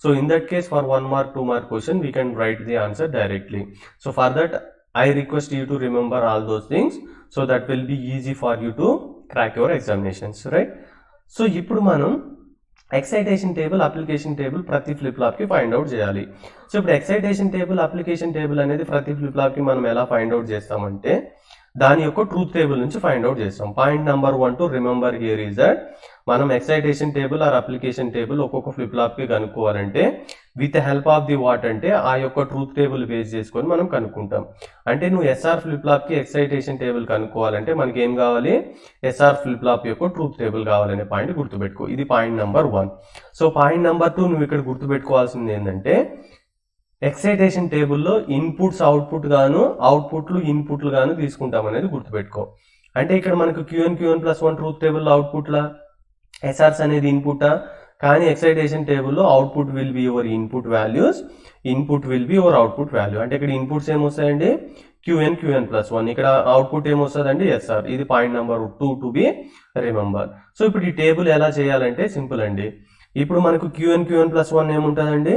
So in that case for 1 mark 2 mark question we can write the answer directly. So for that I request you to remember all those things so that will be easy for you to crack your examinations. Right. So ఇప్పుడు మనం excitation table, application table ప్రతి flip ఫ్లాప్కి find out చేయాలి. So ఇప్పుడు excitation table, application table అనేది ప్రతి flip ఫ్లాప్కి మనం ఎలా find out చేస్తామంటే దాని యొక్క ట్రూత్ టేబుల్ నుంచి ఫైండ్ అవుట్ చేస్తాం. Point number 1 to remember here is that మనం excitation table or application table ఒక్కొక్క ఫ్లిప్ ఫ్లాప్కి కనుక్కోవాలంటే with help of the what అంటే ఆ యొక్క ట్రూత్ టేబుల్ బేస్ చేసుకొని మనం కనుక్కుంటాం. అంటే నువ్వు ఎస్ఆర్ ఫ్లిప్ ఫ్లాప్కి ఎక్సైటేషన్ టేబుల్ కనుక్కోవాలంటే మనకి ఏం కావాలి? ఎస్ఆర్ ఫ్లిప్ ఫ్లాప్ యొక్క ట్రూత్ టేబుల్ కావాలనే పాయింట్ గుర్తుపెట్టుకో. ఇది point number 1. So point number 2 నువ్వు ఇక్కడ గుర్తుపెట్టుకోవాల్సింది ఏంటంటే ఎక్సైటేషన్ టేబుల్లో ఇన్పుట్స్ అవుట్పుట్ గాను, అవుట్పుట్లు ఇన్పుట్లు గాను తీసుకుంటాం అనేది గుర్తుపెట్టుకో. అంటే ఇక్కడ మనకు Qn+1 ట్రూత్ టేబుల్లో అవుట్పుట్లా, ఎస్ఆర్స్ అనేది ఇన్పుటా, కానీ ఎక్సైటేషన్ టేబుల్లో output will be your input values, input will be your output value. అంటే ఇక్కడ ఇన్పుట్స్ ఏమొస్తాయండి? Qn+1. ఇక్కడ అవుట్పుట్ ఏమొస్తుందండి? ఎస్ఆర్. ఇది point number 2 to be remember. So ఇప్పుడు ఈ టేబుల్ ఎలా చేయాలంటే సింపుల్ అండి. ఇప్పుడు మనకు Qn+1 ఏముంటుందండి?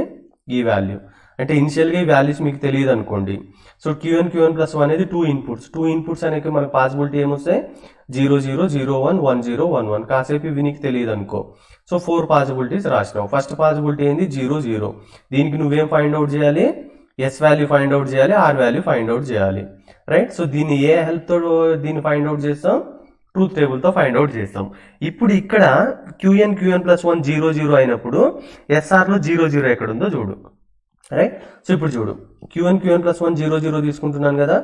ఈ వాల్యూ. అంటే ఇనిషియల్గా ఈ వాల్యూస్ మీకు తెలియదు అనుకోండి. సో Qn+1 అనేది 2 ఇన్పుట్స్ అనేవి మనకు పాసిబిలిటీ ఏమొస్తాయి? 0 0 0 1 1 0 1 1. కాసేపు ఇవి నీకు తెలియదు అనుకో. సో 4 పాసిబిలిటీస్ రాసినావు. ఫస్ట్ పాసిబిలిటీ ఏంది? 0 0. దీనికి నువ్వేం ఫైండ్ అవుట్ చేయాలి? ఎస్ వాల్యూ ఫైండ్ అవుట్ చేయాలి, ఆర్ వాల్యూ ఫైండ్ అవుట్ చేయాలి. రైట్. సో దీన్ని ఏ హెల్ప్తో దీన్ని ఫైండ్ అవుట్ చేస్తాం? ట్రూత్ టేబుల్తో ఫైండ్ అవుట్ చేస్తాం. ఇప్పుడు ఇక్కడ Qn+1 0 0 అయినప్పుడు ఎస్ఆర్లో 0 0 ఎక్కడ ఉందో చూడు. రైట్. సో ఇప్పుడు చూడు, Qn+1 0 0 తీసుకుంటున్నాను కదా,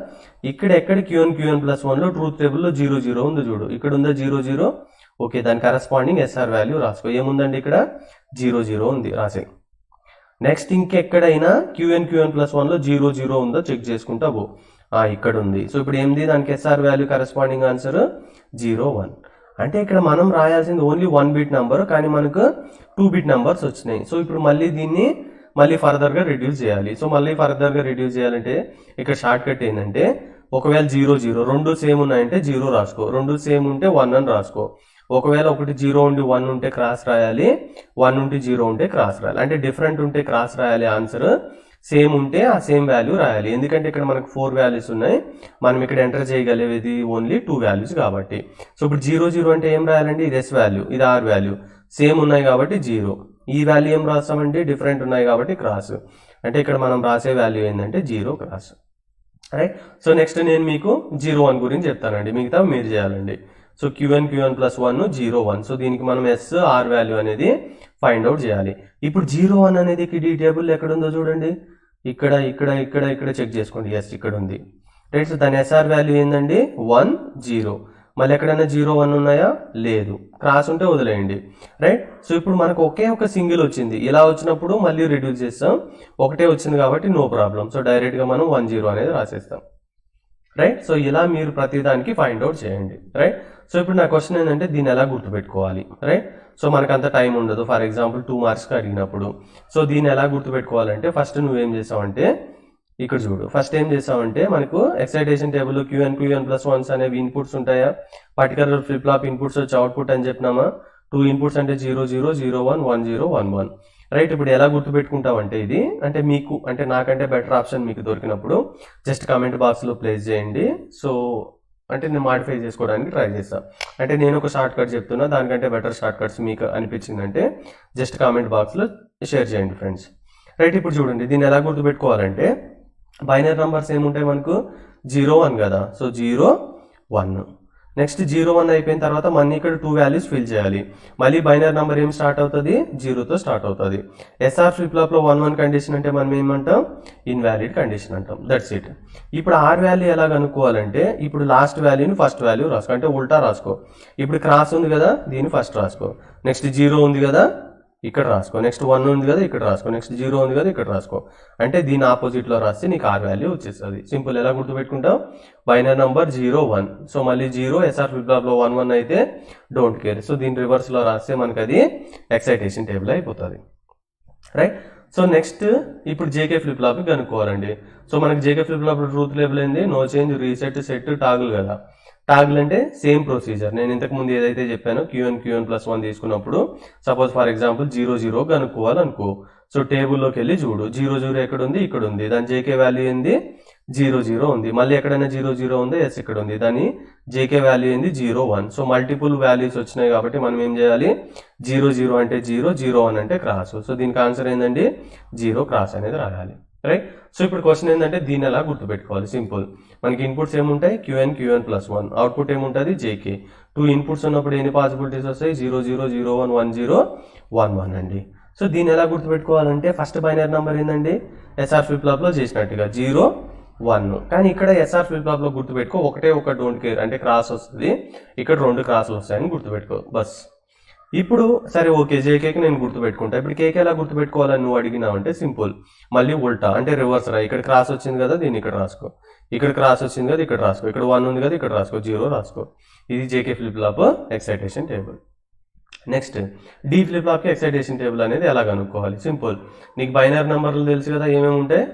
ఇక్కడ ఎక్కడ Qn+1లో ట్రూత్ టేబుల్లో 0 0 ఉందో చూడు. ఇక్కడ ఉందా 0 0? ఓకే, దాని కరస్పాండింగ్ ఎస్ఆర్ వాల్యూ రాసుకో. ఏముందండి ఇక్కడ? 0 0 ఉంది, రాసే. నెక్స్ట్ ఇంకెక్కడైనా Qn+1లో 0 0 ఉందో చెక్ చేసుకుంటావు. ఇక్కడ ఉంది. సో ఇప్పుడు ఏంది దానికి ఎస్ఆర్ వాల్యూ కరస్పాండింగ్ ఆన్సర్? 0 1. అంటే ఇక్కడ మనం రాయాల్సింది ఓన్లీ 1 బిట్ నెంబర్, కానీ మనకు 2 బిట్ నెంబర్స్ వచ్చినాయి. సో ఇప్పుడు దీన్ని మళ్ళీ ఫర్దర్గా రిడ్యూస్ చేయాలి. సో మళ్ళీ ఫర్దర్గా రిడ్యూస్ చేయాలంటే ఇక్కడ షార్ట్ కట్ ఏంటంటే ఒకవేళ 0 0 రెండు సేమ్ ఉన్నాయంటే 0 రాసుకో, రెండు సేమ్ ఉంటే 1 అని రాసుకో. ఒకవేళ ఒకటి 0 ఉండి 1 ఉంటే క్రాస్ రాయాలి, 1 ఉంటే 0 ఉంటే క్రాస్ రాయాలి. అంటే డిఫరెంట్ ఉంటే క్రాస్ రాయాలి ఆన్సర్, సేమ్ ఉంటే ఆ సేమ్ వాల్యూ రాయాలి. ఎందుకంటే ఇక్కడ మనకు 4 వాల్యూస్ ఉన్నాయి, మనం ఇక్కడ ఎంటర్ చేయగలిగేది ఓన్లీ 2 వాల్యూస్ కాబట్టి. సో ఇప్పుడు 0 0 అంటే ఏం రాయాలండి? ఇది ఎస్ వాల్యూ, ఇది ఆర్ వాల్యూ. సేమ్ ఉన్నాయి కాబట్టి 0. ఈ వాల్యూ ఏం రాస్తామంటే డిఫరెంట్ ఉన్నాయి కాబట్టి క్రాస్. అంటే ఇక్కడ మనం రాసే వాల్యూ ఏంటంటే 0 క్రాస్. రైట్. సో నెక్స్ట్ నేను మీకు 0 1 గురించి చెప్తానండి, మిగతా మీరు చేయాలండి. So Qn plus 1 0 1. సో దీనికి మనం SR వాల్యూ అనేది ఫైండ్ అవుట్ చేయాలి. ఇప్పుడు 0 1 అనేది ఈ టేబుల్ ఎక్కడ ఉందో చూడండి, ఇక్కడ ఇక్కడ ఇక్కడ ఇక్కడ చెక్ చేసుకోండి. ఎస్ ఇక్కడ ఉంది, రైట్. సో దాని SR వాల్యూ ఏందండి 1 0. మళ్ళీ ఎక్కడైనా 0 1 ఉన్నాయా? లేదు. క్రాస్ ఉంటే వదిలేయండి, రైట్. సో ఇప్పుడు మనకు ఒకే ఒక సింగిల్ వచ్చింది. ఇలా వచ్చినప్పుడు మళ్ళీ రిడ్యూస్ చేస్తాం. ఒకటే వచ్చింది కాబట్టి నో ప్రాబ్లం. సో డైరెక్ట్గా మనం 1 0 అనేది రాసేస్తాం, రైట్. సో ఇలా మీరు ప్రతిదానికి ఫైండ్ అవుట్ చేయండి, రైట్. సో ఇప్పుడు నా క్వశ్చన్ ఏంటంటే దీన్ని ఎలా గుర్తుపెట్టుకోవాలి, రైట్. సో మనకు అంత టైం ఉండదు. ఫర్ ఎగ్జాంపుల్ 2 మార్క్స్కి అడిగినప్పుడు సో దీన్ని ఎలా గుర్తుపెట్టుకోవాలంటే ఫస్ట్ నువ్వేం చేసావంటే ఇక్కడ చూడు. ఫస్ట్ ఏం చేసామంటే మనకు ఎక్సైటేషన్ టేబుల్ Qn ప్లస్ 1 అనేవి ఇన్పుట్స్ ఉంటాయా, పర్టికులర్ ఫ్లిప్ ఫ్లాప్ ఇన్పుట్స్ వచ్చి అవుట్పుట్ అని చెప్పినామా. 2 ఇన్పుట్స్ అంటే 0 0 0 1 1 0 1 1, రైట్. ఇప్పుడు ఎలా గుర్తుపెట్టుకుంటామంటే ఇది అంటే మీకు అంటే నాకంటే బెటర్ ఆప్షన్ మీకు దొరికినప్పుడు జస్ట్ కామెంట్ బాక్స్లో ప్లేస్ చేయండి. సో అంటే నేను మాడిఫై చేసుకోవడానికి ట్రై చేస్తాను. అంటే నేను ఒక షార్ట్ కట్ చెప్తున్నా, దానికంటే బెటర్ షార్ట్ కట్స్ మీకు అనిపించిందంటే జస్ట్ కామెంట్ బాక్స్లో షేర్ చేయండి ఫ్రెండ్స్, రైట్. ఇప్పుడు చూడండి దీన్ని ఎలా గుర్తుపెట్టుకోవాలంటే బైనరీ నంబర్స్ ఏముంటాయి మనకు 0 1 కదా. సో 0 1, నెక్స్ట్ 0 1 అయిపోయిన తర్వాత మళ్ళీ ఇక్కడ 2 వాల్యూస్ ఫిల్ చేయాలి. మళ్ళీ బైనరీ నెంబర్ ఏం స్టార్ట్ అవుతుంది 0తో స్టార్ట్ అవుతుంది. SR ఫ్లిప్ ఫ్లాప్ లో 1 1 కండిషన్ అంటే మనం ఏమంటాం ఇన్వాలిడ్ కండిషన్ అంటాం. That's it. ఇప్పుడు R వాల్యూ ఎలా కనుక్కోవాలంటే ఇప్పుడు లాస్ట్ వాల్యూని ఫస్ట్ వాల్యూ రాసుకో, అంటే ఉల్టా రాసుకో. ఇప్పుడు క్రాస్ ఉంది కదా దీన్ని ఫస్ట్ రాసుకో, నెక్స్ట్ 0 ఉంది కదా ఇక్కడ రాసుకో, నెక్స్ట్ 1 ఉంది కదా ఇక్కడ రాసుకో, నెక్స్ట్ 0 ఉంది కదా ఇక్కడ రాసుకో. అంటే దీని ఆపోజిట్లో రాస్తే నీకు R వాల్యూ వచ్చేస్తుంది. సింపుల్. ఎలా గుర్తుపెట్టుకుంటాం బైనరీ నంబర్ 0 1. సో మళ్ళీ 0 SR ఫ్లిప్ ఫ్లాప్ లో 1 1 అయితే డోంట్ కేర్. సో దీని రివర్స్ లో రాస్తే మనకి అది ఎక్సైటేషన్ టేబుల్ అయిపోతుంది, రైట్. సో నెక్స్ట్ ఇప్పుడు JK ఫ్లిప్ ఫ్లాప్ కనుక్కోవాలండి. సో మనకి JK flip flop truth label ఏంది no change reset set toggle కదా. టాగుల్ అంటే సేమ్ ప్రొసీజర్. నేను ఇంతకు ముందు ఏదైతే చెప్పానో Qn ప్లస్ 1 తీసుకున్నప్పుడు సపోజ్ ఫర్ ఎగ్జాంపుల్ 0 0 కనుక్కోవాలనుకో. సో టేబుల్లోకి వెళ్ళి చూడు 0 0 ఎక్కడ ఉంది ఇక్కడ ఉంది, దాని JK వాల్యూ ఏంది 0 0 ఉంది. మళ్ళీ ఎక్కడైనా 0 0 ఉందో ఎస్ ఇక్కడ ఉంది, దాని JK వాల్యూ ఏంది 0 1. సో మల్టిపుల్ వాల్యూస్ వచ్చినాయి కాబట్టి మనం ఏం చేయాలి 0 0 అంటే 0 0 1 అంటే క్రాస్. సో దీనికి ఆన్సర్ ఏంటండి 0 క్రాస్ అనేది రాయాలి, రైట్. సో ఇప్పుడు క్వశ్చన్ ఏంటంటే దీన్ని ఎలా గుర్తుపెట్టుకోవాలి. సింపుల్. మనకి ఇన్పుట్స్ ఏముంటాయి Qn ప్లస్ 1, అవుట్పుట్ ఏముంటుంది JK. 2 ఇన్పుట్స్ ఉన్నప్పుడు ఎన్ని పాసిబిలిటీస్ వస్తాయి 0 0 0 1 1 0 1 1 అండి. సో దీన్ని ఎలా గుర్తుపెట్టుకోవాలంటే ఫస్ట్ బైనరీ నెంబర్ ఏంటండి SR ఫ్లిప్ ఫ్లాప్ లో చేసినట్టుగా 0 1. కానీ ఇక్కడ SR ఫ్లిప్ ఫ్లాప్ లో గుర్తుపెట్టుకో ఒకటే ఒక డోంట్ కేర్ అంటే క్రాస్ వస్తుంది, ఇక్కడ 2 క్రాస్లు వస్తాయని గుర్తుపెట్టుకో బస్. ఇప్పుడు సరే ఓకే JKకి నేను గుర్తుపెట్టుకుంటా. ఇప్పుడు KK ఎలా గుర్తుపెట్టుకోవాలని నువ్వు అడిగినావు అంటే సింపుల్. మళ్ళీ ఉల్టా అంటే రివర్స్ రా. ఇక్కడ క్రాస్ వచ్చింది కదా దీన్ని ఇక్కడ రాసుకో, ఇక్కడ క్రాస్ వచ్చింది కదా ఇక్కడ రాసుకో, ఇక్కడ 1 ఉంది కదా ఇక్కడ రాసుకో, 0 రాసుకో. ఇది JK flip flop excitation table. Next D flip flop కి ఎక్సైటేషన్ టేబుల్ అనేది ఎలా కనుక్కోవాలి. సింపుల్. నీకు బైనరీ నెంబర్లు తెలుసు కదా ఏమేమి ఉంటాయి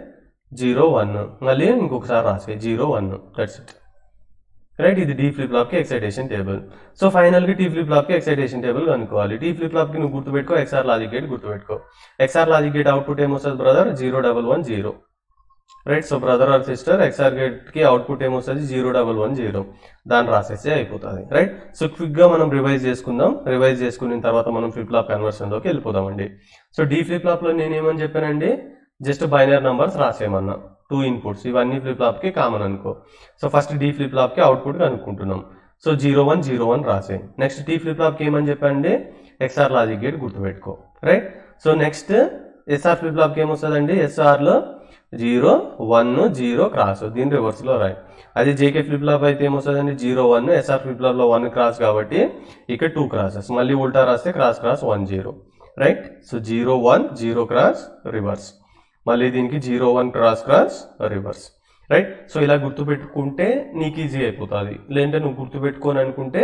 0 1, మళ్ళీ ఇంకొకసారి రాసే 0 1, దట్స్ ఇట్, రైట్. ఇది D ఫ్లిప్ ఫ్లాప్ కి ఎక్సైటేషన్ టేబుల్. సో ఫైనల్ గా T ఫ్లిప్ ఫ్లాప్ కి ఎక్సైటేషన్ టేబుల్ కనుక్కోవాలి. T ఫ్లిప్ ఫ్లాప్ కి నువ్వు గుర్తుపెట్టుకో XR లాజిక్ గేట్ గుర్తుపెట్టుకో. XR లాజిక్ గేట్ అవుట్పుట్ ఏమొస్తుంది brother 0 1 1 0, right. So brother are sister XR gate కి అవుట్పుట్ ఏమొస్తుంది 0 1 1 0, దాన్ని రాసేస్తే అయిపోతుంది, రైట్. సో క్విక్ గా మనం రివైజ్ చేసుకుందాం. రివైజ్ చేసుకున్న తర్వాత మనం ఫ్లిప్ ఫ్లాప్ కన్వర్షన్ లోకి వెళ్ళిపోదామండి. సో D ఫ్లిప్ ఫ్లాప్ లో నేను ఏమని చెప్పానండి జస్ట్ బైనరీ నంబర్స్ రాసేయమన్నా. 2 ఇన్పుట్స్ ఇవన్నీ ఫ్లిప్ ఫ్లాప్ కి కామన్ అనుకో. So first D flip flop కి అవుట్పుట్ కనుక్కుంటున్నాం. సో 0 1 0 1 రాసే. నెక్స్ట్ T ఫ్లిప్ ఫ్లాప్ కి ఏమని చెప్పండి XR లాజిక్ గేట్ గుర్తుపెట్టుకో, right. So next SR flip flop కి ఏమొస్తుందండి SR లో 0 1 0 క్రాస్, దీని రివర్స్ లో రాయి. అది JK ఫ్లిప్ ఫ్లాప్ అయితే ఏమొస్తుందండి 0 1, SR ఫ్లిప్ ఫ్లాప్ లో 1 క్రాస్ కాబట్టి ఇక్కడ 2 క్రాసెస్, మళ్ళీ ఉల్టా రాస్తే cross cross 1 0, right. So 0 1 0 cross reverse, మళ్ళీ దీనికి 0 1 cross cross reverse, right. So ఇలా గుర్తుపెట్టుకుంటే నీకు ఈజీ అయిపోతుంది. లేదంటే నువ్వు గుర్తుపెట్టుకొని అనుకుంటే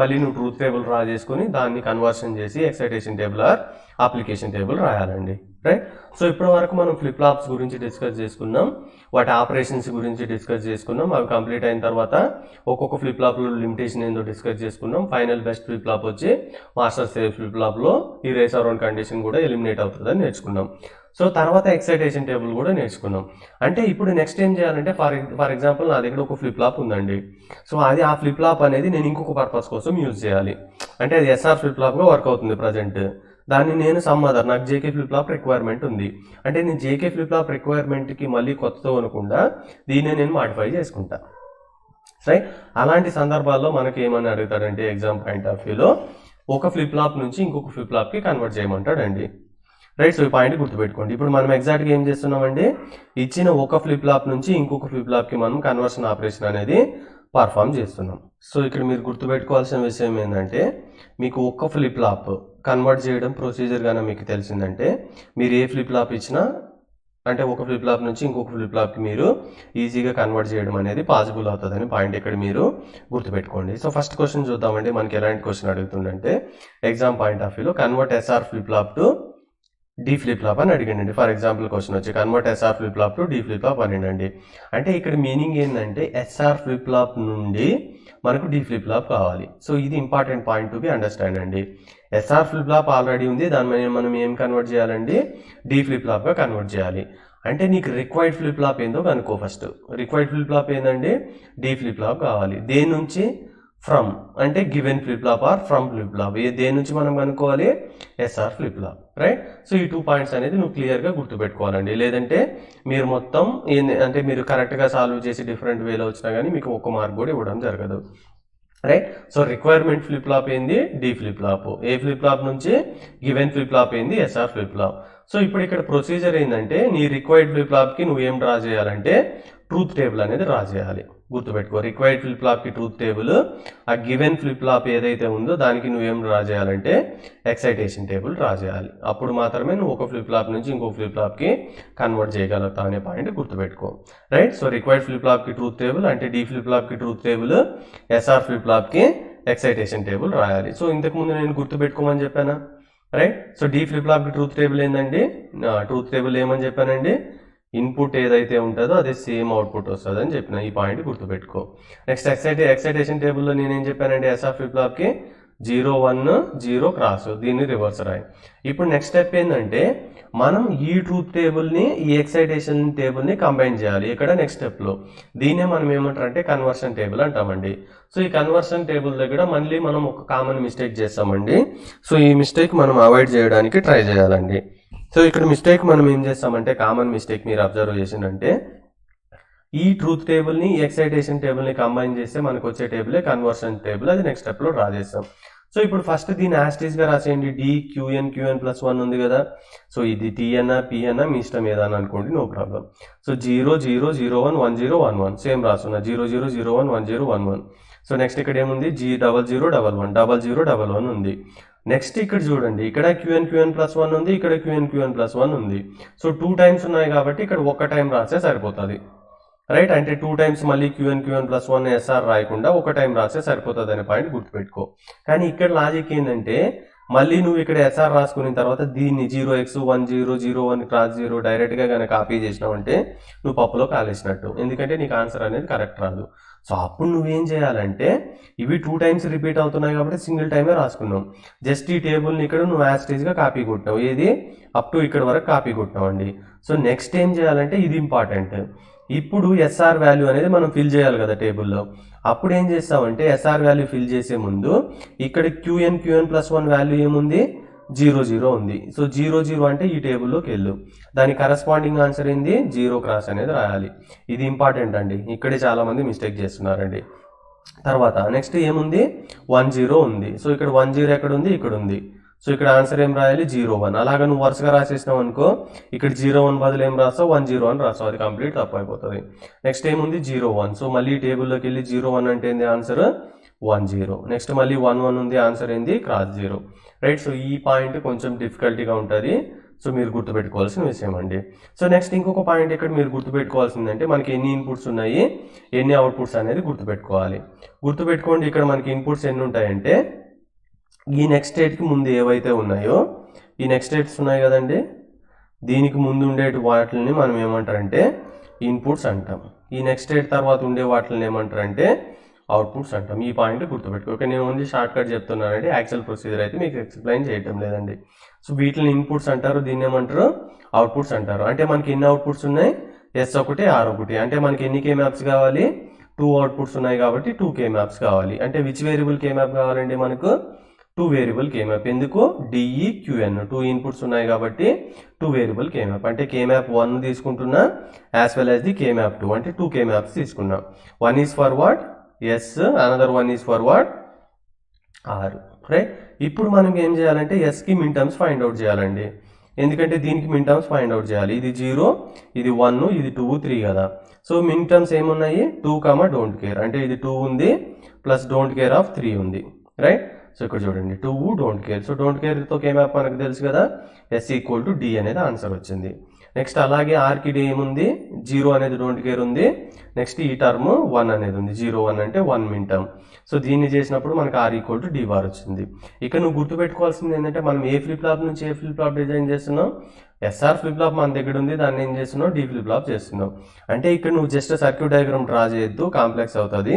మళ్ళీ నువ్వు ట్రూత్ టేబుల్ డ్రా చేసుకొని దాన్ని కన్వర్షన్ చేసి excitation table or application table రాయాలండి, రైట్. సో ఇప్పటి వరకు మనం ఫ్లిప్ ఫ్లాప్స్ గురించి డిస్కస్ చేసుకున్నాం, వాటి ఆపరేషన్స్ గురించి డిస్కస్ చేసుకున్నాం. అవి కంప్లీట్ అయిన తర్వాత ఒక్కొక్క ఫ్లిప్ ఫ్లాప్లో లిమిటేషన్ ఏందో డిస్కస్ చేసుకున్నాం. ఫైనల్ బెస్ట్ ఫ్లిప్ ఫ్లాప్ వచ్చి మాస్టర్ సేవ్ ఫ్లిప్ ఫ్లాప్లో ఈ రేస్ అరౌండ్ కండిషన్ కూడా ఎలిమినేట్ అవుతుందని నేర్చుకున్నాం. సో తర్వాత ఎక్సైటేషన్ టేబుల్ కూడా నేర్చుకున్నాం. అంటే ఇప్పుడు నెక్స్ట్ ఏం చేయాలంటే ఫర్ ఎగ్జాంపుల్ నా దగ్గర ఒక ఫ్లిప్ ఫ్లాప్ ఉందండి. సో అది ఆ ఫ్లిప్ ఫ్లాప్ అనేది నేను ఇంకొక పర్పస్ కోసం యూజ్ చేయాలి. అంటే అది SR ఫ్లిప్ ఫ్లాప్గా వర్క్ అవుతుంది ప్రజెంట్. దాన్ని నేను సమ్ అదర్ నాకు JK ఫ్లిప్ ఫ్లాప్ రిక్వైర్మెంట్ ఉంది అంటే నేను JK ఫ్లిప్ ఫ్లాప్ రిక్వైర్మెంట్కి మళ్ళీ కొత్తతో అనకుండా దీన్నే నేను మాడిఫై చేసుకుంటా. రైట్. అలాంటి సందర్భాల్లో మనకి ఏమని అడుగుతాడంటే ఎగ్జామ్ పాయింట్ ఆఫ్ వ్యూలో ఒక ఫ్లిప్ ఫ్లాప్ నుంచి ఇంకొక ఫ్లిప్ ఫ్లాప్కి కన్వర్ట్ చేయమంటాడండి. రైట్. సో ఈ పాయింట్ గుర్తుపెట్టుకోండి. ఇప్పుడు మనం ఎగ్జాక్ట్గా ఏం చేస్తున్నామండి, ఇచ్చిన ఒక ఫ్లిప్ ఫ్లాప్ నుంచి ఇంకొక ఫ్లిప్ ఫ్లాప్కి మనం కన్వర్షన్ ఆపరేషన్ అనేది పర్ఫామ్ చేస్తున్నాం. సో ఇక్కడ మీరు గుర్తుపెట్టుకోవాల్సిన విషయం ఏంటంటే, మీకు ఒక్క ఫ్లిప్ ఫ్లాప్ కన్వర్ట్ చేయడం ప్రొసీజర్ కానీ మీకు తెలిసిందంటే మీరు ఏ ఫ్లిప్ ఫ్లాప్ ఇచ్చినా అంటే ఒక ఫ్లిప్ ఫ్లాప్ నుంచి ఇంకొక ఫ్లిప్ ఫ్లాప్కి మీరు ఈజీగా కన్వర్ట్ చేయడం అనేది పాసిబుల్ అవుతుందని పాయింట్ ఇక్కడ మీరు గుర్తుపెట్టుకోండి. సో ఫస్ట్ క్వశ్చన్ చూద్దామండి. మనకి ఎలాంటి క్వశ్చన్ అడుగుతుందంటే ఎగ్జామ్ పాయింట్ ఆఫ్ వ్యూలో convert SR flip flop to D flip flop అని అడిగండి. ఫర్ ఎగ్జాంపుల్ క్వశ్చన్ వచ్చి convert SR flip flop to D flip flop అనండి. అంటే ఇక్కడ మీనింగ్ ఏంటంటే ఎస్ఆర్ ఫ్లిప్ ఫ్లాప్ నుండి మనకు డి ఫ్లిప్ ఫ్లాప్ కావాలి. సో ఇది important point to be understand అండి. ఎస్ఆర్ ఫ్లిప్ ఫ్లాప్ ఆల్రెడీ ఉంది, దాని మీద మనం ఏం కన్వర్ట్ చేయాలండి, డి ఫ్లిప్ ఫ్లాప్గా కన్వర్ట్ చేయాలి. అంటే నీకు రిక్వైర్డ్ ఫ్లిప్ ఫ్లాప్ ఏందో కనుక్కో ఫస్ట్. రిక్వైర్డ్ ఫ్లిప్ ఫ్లాప్ ఏంటండి, డి ఫ్లిప్ ఫ్లాప్ కావాలి. దేని నుంచి, ఫ్రమ్ అంటే given flip flop or from flip flop, దేని నుంచి మనం కనుక్కోవాలి, SR flip flop. Right. So ఈ 2 పాయింట్స్ అనేది నువ్వు క్లియర్గా గుర్తుపెట్టుకోవాలండి. లేదంటే మీరు మొత్తం అంటే మీరు కరెక్ట్గా సాల్వ్ చేసి డిఫరెంట్ వేలో వచ్చినా కానీ మీకు 1 మార్క్ కూడా ఇవ్వడం జరగదు. Right. So requirement flip flop ఏంది, డి ఫ్లిప్ ఫ్లాప్. ఏ ఫ్లిప్ ఫ్లాప్ నుంచి, గివెన్ ఫ్లిప్ ఫ్లాప్ ఏంది, ఎస్ఆర్ ఫ్లిప్ ఫ్లాప్. సో ఇప్పుడు ఇక్కడ ప్రొసీజర్ ఏంటంటే నీ రిక్వైర్డ్ ఫ్లిప్ ఫ్లాప్కి నువ్వేం డ్రా చేయాలంటే ట్రూత్ టేబుల్ అనేది డ్రా చేయాలి. గుర్తుపెట్టుకో, రిక్వైర్డ్ ఫ్లిప్ ఫ్లాప్కి ట్రూత్ టేబుల్, ఆ గివెన్ ఫ్లిప్ ఫ్లాప్ ఏదైతే ఉందో దానికి నువ్వేం డ్రా చేయాలంటే ఎక్సైటేషన్ టేబుల్ డ్రా చేయాలి. అప్పుడు మాత్రమే నువ్వు ఒక ఫ్లిప్ ఫ్లాప్ నుంచి ఇంకో ఫ్లిప్ ఫ్లాప్కి కన్వర్ట్ చేయగలుగుతావు అనే పాయింట్ గుర్తుపెట్టుకో. రైట్. సో రిక్వైర్డ్ ఫ్లిప్ ఫ్లాప్కి ట్రూత్ టేబుల్ అంటే డి ఫ్లిప్ ఫ్లాప్కి ట్రూత్ టేబుల్, ఎస్ఆర్ ఫ్లిప్ ఫ్లాప్కి ఎక్సైటేషన్ టేబుల్ రాయాలి. సో ఇంతకుముందు నేను గుర్తుపెట్టుకోమని చెప్పానా. రైట్. సో డి ఫ్లిప్ ఫ్లాప్కి ట్రూత్ టేబుల్ ఏంటండి, ట్రూత్ టేబుల్ ఏమని చెప్పానండి, ఇన్పుట్ ఏదైతే ఉంటుందో అదే సేమ్ అవుట్పుట్ వస్తుంది అని చెప్పిన. ఈ పాయింట్ గుర్తుపెట్టుకో. నెక్స్ట్ ఎక్సైటేషన్ టేబుల్లో నేనేం చెప్పానండి, ఎస్ఆర్ ఫ్లిప్ ఫ్లాప్కి 0 1 0 క్రాస్, దీన్ని రివర్స్ రాయి. ఇప్పుడు నెక్స్ట్ స్టెప్ ఏంటంటే మనం ఈ ట్రూత్ టేబుల్ని ఈ ఎక్సైటేషన్ టేబుల్ని కంబైన్ చేయాలి. ఇక్కడ నెక్స్ట్ స్టెప్లో దీన్నే మనం ఏమంటారంటే కన్వర్షన్ టేబుల్ అంటామండి. సో ఈ కన్వర్షన్ టేబుల్ దగ్గర మళ్ళీ మనం ఒక కామన్ మిస్టేక్ చేస్తామండి. సో ఈ మిస్టేక్ మనం అవాయిడ్ చేయడానికి ట్రై చేయాలండి. సో ఇక్కడ మిస్టేక్ మనం ఏం చేస్తామంటే, కామన్ మిస్టేక్ మీరు అబ్జర్వ్ చేసిందంటే ఈ ట్రూత్ టేబుల్ని ఈ ఎక్సైటేషన్ టేబుల్ని కంబైన్ చేస్తే మనకు వచ్చే టేబులే కన్వర్షన్ టేబుల్. అది నెక్స్ట్ స్టెప్లో డ్రా చేస్తాం. సో ఇప్పుడు ఫస్ట్ దీన్ని యాస్టీస్గా రాసేయండి. డి QN+1 ఉంది కదా. సో ఇది టీ అన్నా పి అన్నా మీ ఇష్టం ఏదన్నా అనుకోండి, నో ప్రాబ్లం. సో 0 0 0 1 1 0 1 1 సేమ్ రాస్తున్నా, 0 0 0 1 1 0 1 1. సో నెక్స్ట్ ఇక్కడ ఏముంది, G00 11 00 11 ఉంది. నెక్స్ట్ ఇక్కడ చూడండి, ఇక్కడ QN+1 ఉంది, ఇక్కడ QN+1 ఉంది. సో 2 టైమ్స్ ఉన్నాయి కాబట్టి ఇక్కడ 1 టైం రాస్తే సరిపోతుంది. రైట్. అంటే 2 టైమ్స్ మళ్ళీ QN+1 ఎస్ఆర్ రాయకుండా 1 టైం రాస్తే సరిపోతుంది అనే పాయింట్ గుర్తుపెట్టుకో. కానీ ఇక్కడ లాజిక్ ఏంటంటే మళ్ళీ నువ్వు ఇక్కడ ఎస్ఆర్ రాసుకున్న తర్వాత దీన్ని 0x10 క్రాస్ 0 డైరెక్ట్గా కనుక కాపీ చేసినావు అంటే నువ్వు పప్పులో కాలేసినట్టు. ఎందుకంటే నీకు ఆన్సర్ అనేది కరెక్ట్ రాదు. సో అప్పుడు నువ్వేం చేయాలంటే ఇవి 2 టైమ్స్ రిపీట్ అవుతున్నాయి కాబట్టి సింగిల్ టైమే రాసుకున్నావు. జస్ట్ ఈ టేబుల్ని ఇక్కడ నువ్వు యాస్టీస్గా కాపీ కొట్టినావు. ఏది అప్ టు ఇక్కడ వరకు కాపీ కొట్టినావు అండి. సో నెక్స్ట్ ఏం చేయాలంటే ఇది ఇంపార్టెంట్. ఇప్పుడు ఎస్ఆర్ వాల్యూ అనేది మనం ఫిల్ చేయాలి కదా టేబుల్లో. అప్పుడు ఏం చేస్తామంటే ఎస్ఆర్ వాల్యూ ఫిల్ చేసే ముందు ఇక్కడ QN+1 వాల్యూ ఏముంది, 0 0 ఉంది. సో 0 0 అంటే ఈ టేబుల్లోకి వెళ్ళు, దాని కరస్పాండింగ్ ఆన్సర్ ఏంది, 0 క్రాస్ అనేది రాయాలి. ఇది ఇంపార్టెంట్ అండి, ఇక్కడే చాలా మంది మిస్టేక్ చేస్తున్నారండి. తర్వాత నెక్స్ట్ ఏముంది, 1 0 ఉంది. సో ఇక్కడ 1 0 ఎక్కడ ఉంది, ఇక్కడ ఉంది. సో ఇక్కడ ఆన్సర్ ఏం రాయాలి, 0 1. అలాగా నువ్వు వరుసగా రాసేసినావు అనుకో, ఇక్కడ 0 1 బదులు ఏం రాస్తావు, 1 0 అని రాస్తావు. అది కంప్లీట్ తప్పు అయిపోతుంది. నెక్స్ట్ ఏముంది, 0 1. సో మళ్ళీ టేబుల్లోకి వెళ్ళి 0 1 అంటే ఏంది ఆన్సర్, 1 0. నెక్స్ట్ మళ్ళీ 1 1 ఉంది, ఆన్సర్ ఏంది, క్రాస్ 0. రైట్. సో ఈ పాయింట్ కొంచెం డిఫికల్టీగా ఉంటుంది. సో మీరు గుర్తుపెట్టుకోవాల్సిన విషయం అండి. సో నెక్స్ట్ ఇంకొక పాయింట్ ఇక్కడ మీరు గుర్తుపెట్టుకోవాల్సిందంటే మనకి ఎన్ని ఇన్పుట్స్ ఉన్నాయి, ఎన్ని అవుట్పుట్స్ అనేది గుర్తుపెట్టుకోవాలి. గుర్తుపెట్టుకోండి, ఇక్కడ మనకి ఇన్పుట్స్ ఎన్ని ఉంటాయంటే ఈ నెక్స్ట్ స్టేట్కి ముందు ఏవైతే ఉన్నాయో ఈ నెక్స్ట్ స్టేట్స్ ఉన్నాయి కదండి, దీనికి ముందు ఉండే వాటిని మనం ఏమంటారంటే ఇన్పుట్స్ అంటాం. ఈ నెక్స్ట్ స్టేట్ తర్వాత ఉండే వాటిని ఏమంటారంటే అవుట్పుట్స్ అంటాం. ఈ పాయింట్ గుర్తుపెట్టుకో. ఓకే, నేను ఓన్లీ షార్ట్ కట్ చెప్తున్నానండి, యాక్చువల్ ప్రొసీజర్ అయితే మీకు ఎక్స్ప్లెయిన్ చేయటం లేదండి. సో వీటిని ఇన్పుట్స్ అంటారు, దీన్ని ఏమంటారు అవుట్పుట్స్ అంటారు. అంటే మనకి ఎన్ని అవుట్పుట్స్ ఉన్నాయి, S1 R1. అంటే మనకి ఎన్ని కే మ్యాప్స్ కావాలి, 2 అవుట్పుట్స్ ఉన్నాయి కాబట్టి 2 కే మ్యాప్స్ కావాలి. అంటే విచ్ వేరియబుల్ కే మ్యాప్ కావాలండి మనకు, 2 వేరియబుల్ కే మ్యాప్. ఎందుకు, DEQN 2 ఇన్పుట్స్ ఉన్నాయి కాబట్టి 2 వేరియబుల్ కే మ్యాప్. అంటే కే మ్యాప్ 1 తీసుకుంటున్నా as well as the K map 2, అంటే 2 కే మ్యాప్స్ తీసుకున్నాం. 1 is for what, S, another one is for what, R. Right. ఇప్పుడు మనం ఏం చేయాలంటే ఎస్కి మిన్ టర్మ్స్ ఫైండ్ అవుట్ చేయాలండి. ఎందుకంటే దీనికి మిన్ టర్మ్స్ ఫైండ్ అవుట్ చేయాలి. ఇది 0, ఇది 1, ఇది 2, 3 కదా. సో మిన్ టర్మ్స్ ఏమున్నాయి, 2, డోంట్ కేర్, అంటే ఇది 2 ఉంది ప్లస్ డోంట్ కేర్ ఆఫ్ 3 ఉంది. రైట్. సో ఇక్కడ చూడండి 2, డోంట్ కేర్. సో డోంట్ కేర్తో కేమాప్ మనకు తెలుసు కదా, ఎస్ ఈక్వల్ టు డి అనేది ఆన్సర్ వచ్చింది. నెక్స్ట్ అలాగే ఆర్కి డి ఏముంది, 0 అనేది డోంట్ కేర్ ఉంది. నెక్స్ట్ ఈ టర్మ్ 1 అనేది ఉంది, 0, 1 అంటే 1 మిన్ టర్మ్. సో దీన్ని చేసినప్పుడు మనకు R equal to D bar వచ్చింది. ఇక్కడ నువ్వు గుర్తుపెట్టుకోవాల్సింది ఏంటంటే మనం ఏ ఫ్లిప్ ఫ్లాప్ నుంచి ఏ ఫ్లిప్ ఫ్లాప్ డిజైన్ చేస్తున్నాం, ఎస్ఆర్ ఫ్లిప్ ఫ్లాప్ మన దగ్గర ఉంది, దాన్ని ఏం చేస్తున్నావు, డి ఫ్లిప్ ఫ్లాప్ చేస్తున్నావు. అంటే ఇక్కడ నువ్వు జస్ట్ సర్క్యూట్ డయాగ్రామ్ డ్రా చేయొద్దు, కాంప్లెక్స్ అవుతుంది.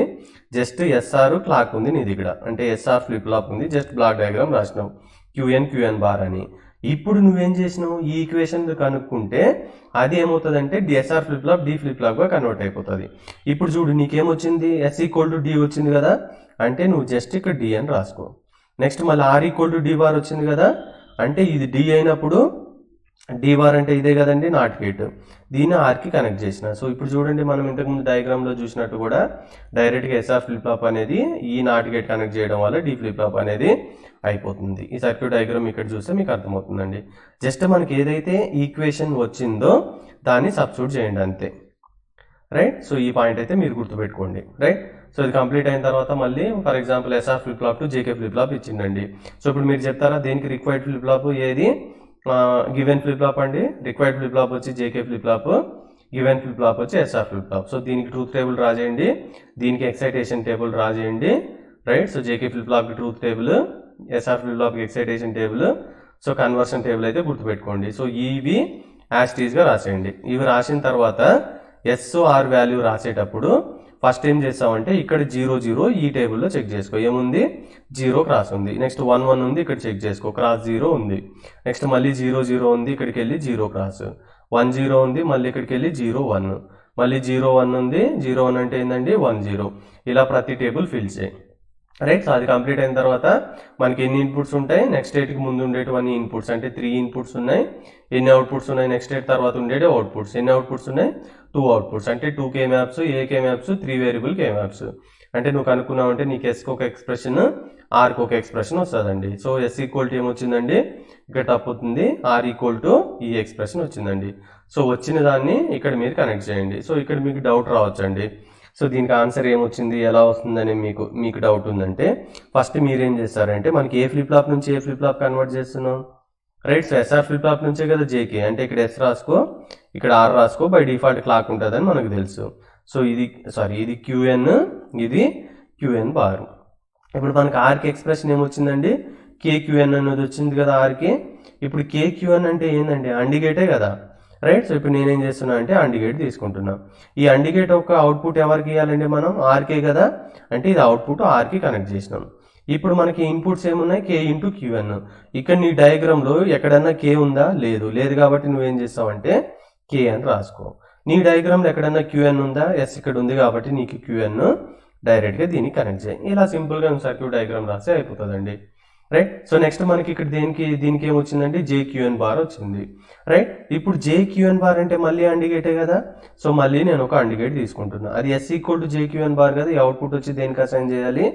జస్ట్ ఎస్ఆర్ క్లాక్ ఉంది నీ దగ్గర, అంటే ఎస్ఆర్ ఫ్లిప్ ఫ్లాప్ ఉంది, జస్ట్ బ్లాక్ డయాగ్రామ్ రాసినావు క్యూఎన్ బార్ అని. ఇప్పుడు నువ్వేం చేసినావు, ఈ ఈక్వేషన్ కనుక్కుంటే అది ఏమవుతుందంటే SR flip flop D flip ఫ్లాప్గా కన్వర్ట్ అయిపోతుంది. ఇప్పుడు చూడు నీకేమొచ్చింది, ఎస్ ఈక్వల్ టు డి వచ్చింది కదా, అంటే నువ్వు జస్ట్ ఇక్కడ డి అని రాసుకో. నెక్స్ట్ మళ్ళీ R equal to D bar వచ్చింది కదా, అంటే ఇది డి అయినప్పుడు డి బార్ అంటే ఇదే కదండి, నాట్ గేట్, దీన్ని ఆర్కి కనెక్ట్ చేసిన. సో ఇప్పుడు చూడండి మనం ఇంతకుముందు డయాగ్రామ్లో చూసినట్టు కూడా డైరెక్ట్గా ఎస్ఆర్ ఫ్లిప్ ఫ్లాప్ అనేది ఈ నాట్ గేట్ కనెక్ట్ చేయడం వల్ల డి ఫ్లిప్ ఫ్లాప్ అనేది అయిపోతుంది. ఈ సర్క్యూట్ డయాగ్రామ్ ఇక్కడ చూస్తే మీకు అర్థమవుతుందండి. జస్ట్ మనకి ఏదైతే ఈక్వేషన్ వచ్చిందో దాన్ని సబ్స్టిట్యూట్ చేయండి అంతే. రైట్. సో ఈ పాయింట్ అయితే మీరు గుర్తుపెట్టుకోండి. రైట్. సో ఇది కంప్లీట్ అయిన తర్వాత మళ్ళీ for example SR flip flop to JK flip flop ఇచ్చిందండి. సో ఇప్పుడు మీరు చెప్తారా దేనికి రిక్వైర్డ్ ఫ్లిప్ ఫ్లాప్ ఏది, గివెన్ ఫ్లిప్ ఫ్లాప్ అండి. రిక్వైర్డ్ ఫ్లిప్ ఫ్లాప్ వచ్చి JK flip flop, given flip flop వచ్చి ఎస్ఆర్ ఫ్లిప్ ఫ్లాప్. సో దీనికి ట్రూత్ టేబుల్ డ్రా చేయండి, దీనికి ఎక్సైటేషన్ టేబుల్ డ్రా చేయండి. రైట్. సో జేకే ఫ్లిప్ ఫ్లాప్కి ట్రూత్ టేబుల్, ఎస్ఆర్ ఫ్లిప్ ఫ్లాప్కి excitation table, so conversion table అయితే గుర్తుపెట్టుకోండి. సో ఇవి యాస్టీస్గా రాసేయండి. ఇవి రాసిన తర్వాత ఎస్ ఆర్ వాల్యూ రాసేటప్పుడు ఫస్ట్ ఏం చేస్తామంటే ఇక్కడ 0, 0 ఈ టేబుల్లో చెక్ చేసుకో, ఏముంది 0 క్రాస్ ఉంది. నెక్స్ట్ 1, 1 ఉంది, ఇక్కడ చెక్ చేసుకో, క్రాస్ 0 ఉంది. నెక్స్ట్ మళ్ళీ 0, 0 ఉంది, ఇక్కడికి వెళ్ళి 0 క్రాస్, 1, 0 ఉంది, మళ్ళీ ఇక్కడికి వెళ్ళి 0, 1, మళ్ళీ 0, 1 ఉంది, 0, 1 అంటే ఏంటండి 1, 0. ఇలా ప్రతి టేబుల్ ఫిల్ చేయి. రైట్. సో అది కంప్లీట్ అయిన తర్వాత మనకి ఎన్ని ఇన్పుట్స్ ఉంటాయి, నెక్స్ట్ స్టేట్కి ముందు ఉండేటివన్నీ ఇన్పుట్స్ అంటే 3 ఇన్పుట్స్ ఉన్నాయి. ఎన్ని అవుట్పుట్స్ ఉన్నాయి, నెక్స్ట్ స్టేట్ తర్వాత ఉండేవి అవుట్పుట్స్. ఎన్ని అవుట్పుట్స్ ఉన్నాయి, 2 అవుట్పుట్స్, అంటే 2 కే మ్యాప్స్, ఏ K maps, 3 variable K maps. అంటే నువ్వు కనుక్కున్నావు అంటే నీకు ఎస్కి ఒక ఎక్స్ప్రెషన్, ఆర్కి ఒక ఎక్స్ప్రెషన్ వస్తుందండి. సో ఎస్ ఈక్వల్ టు ఏమొచ్చిందండి, ఇక్కడ తప్పుతుంది, ఆర్ ఈక్వల్ టు ఈ ఎక్స్ప్రెషన్ వచ్చిందండి. సో వచ్చిన దాన్ని ఇక్కడ మీరు కనెక్ట్ చేయండి. సో ఇక్కడ మీకు డౌట్ రావచ్చండి, సో దీనికి ఆన్సర్ ఏమొచ్చింది, ఎలా వస్తుందని మీకు డౌట్ ఉందంటే ఫస్ట్ మీరేం చేస్తారంటే మనకి ఏ ఫ్లిప్ ఫ్లాప్ నుంచి ఏ ఫ్లిప్ ఫ్లాప్ కన్వర్ట్ చేస్తున్నాం. Right. So SR flip flop నుంచే కదా జేకే, అంటే ఇక్కడ ఎస్ రాసుకో, ఇక్కడ ఆర్ రాసుకో, బై డిఫాల్ట్ క్లాక్ ఉంటుందని మనకు తెలుసు. సో ఇది క్యూఎన్, ఇది క్యూఎన్ బార్. ఇప్పుడు మనకి ఆర్కి ఎక్స్ప్రెషన్ ఏమొచ్చిందండి, కేక్యూఎన్ అనేది వచ్చింది కదా ఆర్కి. ఇప్పుడు కేక్యూఎన్ అంటే ఏంటండి, అండిగేటే కదా. రైట్. సో ఇప్పుడు నేనేం చేస్తున్నా అంటే అండిగేట్ తీసుకుంటున్నా. ఈ అండిగేట్ ఒక అవుట్పుట్ ఎవరికి ఇవ్వాలండి, మనం ఆర్కే కదా, అంటే ఇది అవుట్పుట్ ఆర్కి కనెక్ట్ చేసినాం. ఇప్పుడు మనకి ఇన్పుట్స్ ఏమున్నాయి, కే ఇంటూ క్యూఎన్. ఇక్కడ నీ డయాగ్రామ్లో ఎక్కడన్నా కే ఉందా, లేదు కాబట్టి నువ్వేం చేస్తావంటే కే అని రాసుకో. నీ డయాగ్రామ్లో ఎక్కడన్నా క్యూఎన్ ఉందా, ఎస్ ఇక్కడ ఉంది కాబట్టి నీకు క్యూఎన్ డైరెక్ట్గా దీనికి కనెక్ట్ చేయి. ఇలా సింపుల్గా సర్క్యూట్ డయాగ్రామ్ రాస్తే అయిపోతుందండి. రైట్. సో నెక్స్ట్ మనకి ఇక్కడ దీనికి ఏమొచ్చిందండి, జేక్యూఎన్ బార్ వచ్చింది. రైట్. ఇప్పుడు జేక్యూఎన్ బార్ అంటే మళ్ళీ అండిగేటే కదా. సో మళ్ళీ నేను ఒక అండిగేట్ తీసుకుంటున్నా, అది ఎస్ ఈక్వల్ టు జేక్యూఎన్ బార్ కదా. ఈ అవుట్పుట్ వచ్చి దేనికి అసైన్ చేయాలి,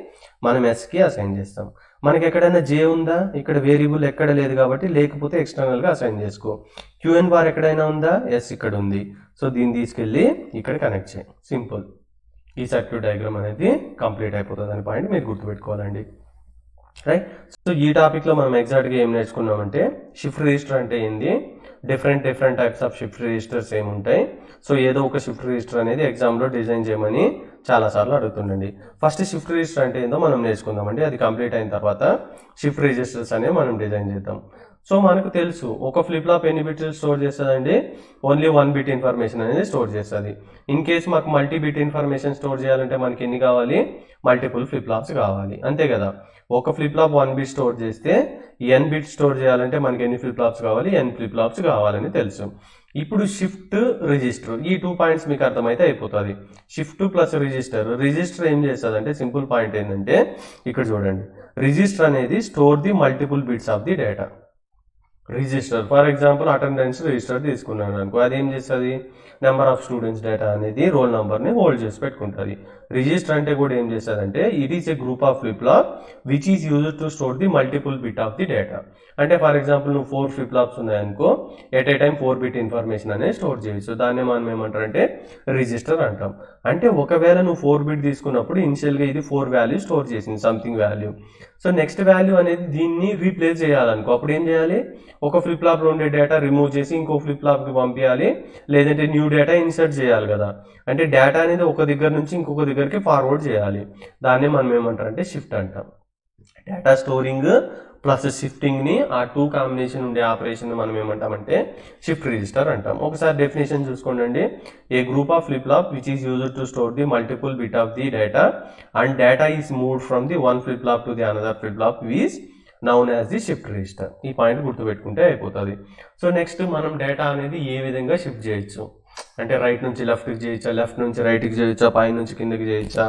మనం ఎస్కి అసైన్ చేస్తాం. మనకి ఎక్కడైనా జే ఉందా, ఇక్కడ వేరియబుల్ ఎక్కడ లేదు కాబట్టి లేకపోతే ఎక్స్టర్నల్గా అసైన్ చేసుకో. క్యూఎన్ బార్ ఎక్కడైనా ఉందా, ఎస్ ఇక్కడ ఉంది. సో దీన్ని తీసుకెళ్ళి ఇక్కడ కనెక్ట్ చేయి, సింపుల్. ఈ సర్క్యూట్ డయాగ్రామ్ అనేది కంప్లీట్ అయిపోతుంది అనే పాయింట్ మీరు గుర్తుపెట్టుకోవాలండి. రైట్. సో ఈ టాపిక్లో మనం ఎగ్జాక్ట్గా ఏం నేర్చుకున్నామంటే షిఫ్ట్ రిజిస్టర్ అంటే ఏంది, different types of shift registers ఏముంటాయి. సో ఏదో ఒక షిఫ్ట్ రిజిస్టర్ అనేది ఎగ్జామ్లో డిజైన్ చేయమని చాలాసార్లు అడుగుతుండండి. ఫస్ట్ షిఫ్ట్ రిజిస్టర్ అంటే ఏందో మనం నేర్చుకుందామండి. అది కంప్లీట్ అయిన తర్వాత షిఫ్ట్ రిజిస్టర్స్ అనేవి మనం డిజైన్ చేద్దాం. సో మనకు తెలుసు ఒక ఫ్లిప్ ఫ్లాప్ ఎన్ని బిట్స్ స్టోర్ చేస్తుందండి, ఓన్లీ 1 బిట్ ఇన్ఫర్మేషన్ అనేది స్టోర్ చేస్తుంది. ఇన్ కేస్ మాకు మల్టీ బిట్ ఇన్ఫర్మేషన్ స్టోర్ చేయాలంటే మనకి ఎన్ని కావాలి, మల్టిపుల్ ఫ్లిప్ ఫ్లాప్స్ కావాలి, అంతే కదా. ఒక ఫ్లిప్ ఫ్లాప్ 1 బిట్ స్టోర్ చేస్తే n బిట్ స్టోర్ చేయాలంటే మనకి ఎన్ని ఫ్లిప్ ఫ్లాప్స్ కావాలి, n ఫ్లిప్ ఫ్లాప్స్ కావాలని తెలుసు. ఇప్పుడు షిఫ్ట్ రిజిస్టర్, ఈ 2 పాయింట్స్ మీకు అర్థమైతే అయిపోతుంది. షిఫ్ట్ ప్లస్ రిజిస్టర్ ఏం చేస్తుంది అంటే సింపుల్ పాయింట్ ఏంటంటే ఇక్కడ చూడండి, రిజిస్టర్ అనేది store the multiple bits of the data. Register for example attendance register తీసుకున్నాను అనుకో, అది ఏం చేస్తుంది, నెంబర్ ఆఫ్ స్టూడెంట్స్ డేటా అనేది రోల్ నెంబర్ని హోల్డ్ చేసి పెట్టుకుంటుంది. రిజిస్టర్ అంటే కూడా ఏం చేస్తుందంటే it is a group of flip flop which is used to store the multiple bit of the data. అంటే ఫర్ ఎగ్జాంపుల్ నువ్వు 4 ఫ్లిప్ ఫ్లాప్స్ ఉన్నాయనుకో, at a time 4 bit information అనేది స్టోర్ చేయొచ్చు. దాన్ని మనం ఏమంటారంటే రిజిస్టర్ అంటాం. అంటే ఒకవేళ నువ్వు 4 బిట్ తీసుకున్నప్పుడు ఇనిషియల్గా ఇది 4 వాల్యూ స్టోర్ చేసింది, something value. So next value అనేది దీన్ని రీప్లేస్ చేయాలనుకో, అప్పుడు ఏం చేయాలి, ఒక ఫ్లిప్ ఫ్లాప్లో ఉండే డేటా రిమూవ్ చేసి ఇంకో ఫ్లిప్ ఫ్లాప్కి పంపించాలి, లేదంటే న్యూ డేటా ఇన్సర్ట్ చేయాలి కదా. అంటే డేటా అనేది ఒక దగ్గర నుంచి ఇంకొక దగ్గరికి ఫార్వర్డ్ చేయాలి. దాన్ని మనం ఏమంటారంటే షిఫ్ట్ అంటాం. డేటా స్టోరింగ్ ప్లస్ షిఫ్టింగ్ని, ఆ 2 కాంబినేషన్ ఉండే ఆపరేషన్ మనం ఏమంటామంటే షిఫ్ట్ రిజిస్టర్ అంటాం. ఒకసారి డెఫినేషన్ చూసుకోండి. A group of flip flop which is used to store the multiple bit of the data and data is moved from the one flip flop to the another flip flop is known as the shift register. ఈ point గుర్తుపెట్టుకుంటే అయిపోతుంది. So next మనం data అనేది ఏ విధంగా shift చేయొచ్చు అంటే right నుంచి లెఫ్ట్కి చేయొచ్చా, లెఫ్ట్ నుంచి రైట్కి చేయొచ్చా, పై నుంచి కిందకి చేయొచ్చా,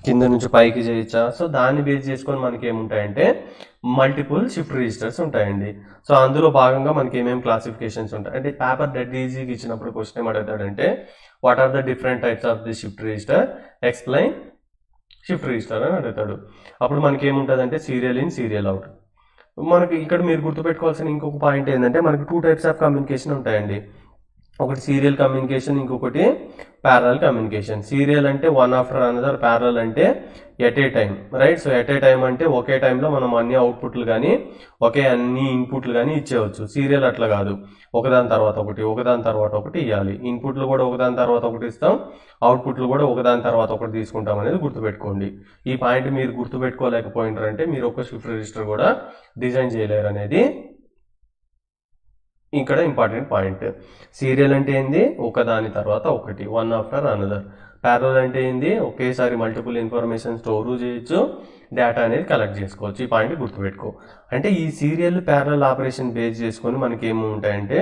కింద నుంచి పైకి చేయొచ్చా. సో దాన్ని బేస్ చేసుకొని మనకి ఏముంటాయంటే మల్టిపుల్ షిఫ్ట్ రిజిస్టర్స్ ఉంటాయండి. సో అందులో భాగంగా మనకి ఏమేమి క్లాసిఫికేషన్స్ ఉంటాయి అంటే పేపర్ డెడ్ ఈజీగా ఇచ్చినప్పుడు క్వశ్చన్ ఏం అడుగుతాడంటే what are the different types of the shift register, explain shift register అని అడుగుతాడు. అప్పుడు మనకి ఏముంటుందంటే సీరియల్ ఇన్, సీరియల్ అవుట్. మనకి ఇక్కడ మీరు గుర్తుపెట్టుకోవాల్సిన ఇంకొక పాయింట్ ఏంటంటే మనకి 2 టైప్స్ ఆఫ్ కమ్యూనికేషన్ ఉంటాయండి. ఒకటి సీరియల్ కమ్యూనికేషన్, ఇంకొకటి ప్యారలల్ కమ్యూనికేషన్. సీరియల్ అంటే వన్ ఆఫ్టర్ అనదర్, ప్యారలల్ అంటే at a time, right. So at a time అంటే ఒకే టైంలో మనం అన్ని అవుట్పుట్లు కానీ అన్ని ఇన్పుట్లు కానీ ఇచ్చేవచ్చు. సీరియల్ అట్లా కాదు, ఒకదాని తర్వాత ఒకటి ఒకదాని తర్వాత ఒకటి ఇవ్వాలి. ఇన్పుట్లు కూడా ఒకదాని తర్వాత ఒకటి ఇస్తాం, అవుట్పుట్లు కూడా ఒకదాని తర్వాత ఒకటి తీసుకుంటాం అనేది గుర్తుపెట్టుకోండి. ఈ పాయింట్ మీరు గుర్తుపెట్టుకోలేకపోయినారంటే మీరు ఒక షిఫ్ట్ రిజిస్టర్ కూడా డిజైన్ చేయలేరు అనేది ఇక్కడ ఇంపార్టెంట్ పాయింట్. సీరియల్ అంటే ఏంది, ఒకదాని తర్వాత ఒకటి, వన్ ఆఫ్టర్ అనదర్. ప్యారలల్ అంటే ఏంది, ఒకేసారి మల్టిపుల్ ఇన్ఫర్మేషన్ స్టోర్ చేయొచ్చు, డేటా అనేది కలెక్ట్ చేసుకోవచ్చు. ఈ పాయింట్ గుర్తుపెట్టుకో. అంటే ఈ సీరియల్ ప్యారలల్ ఆపరేషన్ బేస్ చేసుకొని మనకి ఏమి ఉంటాయంటే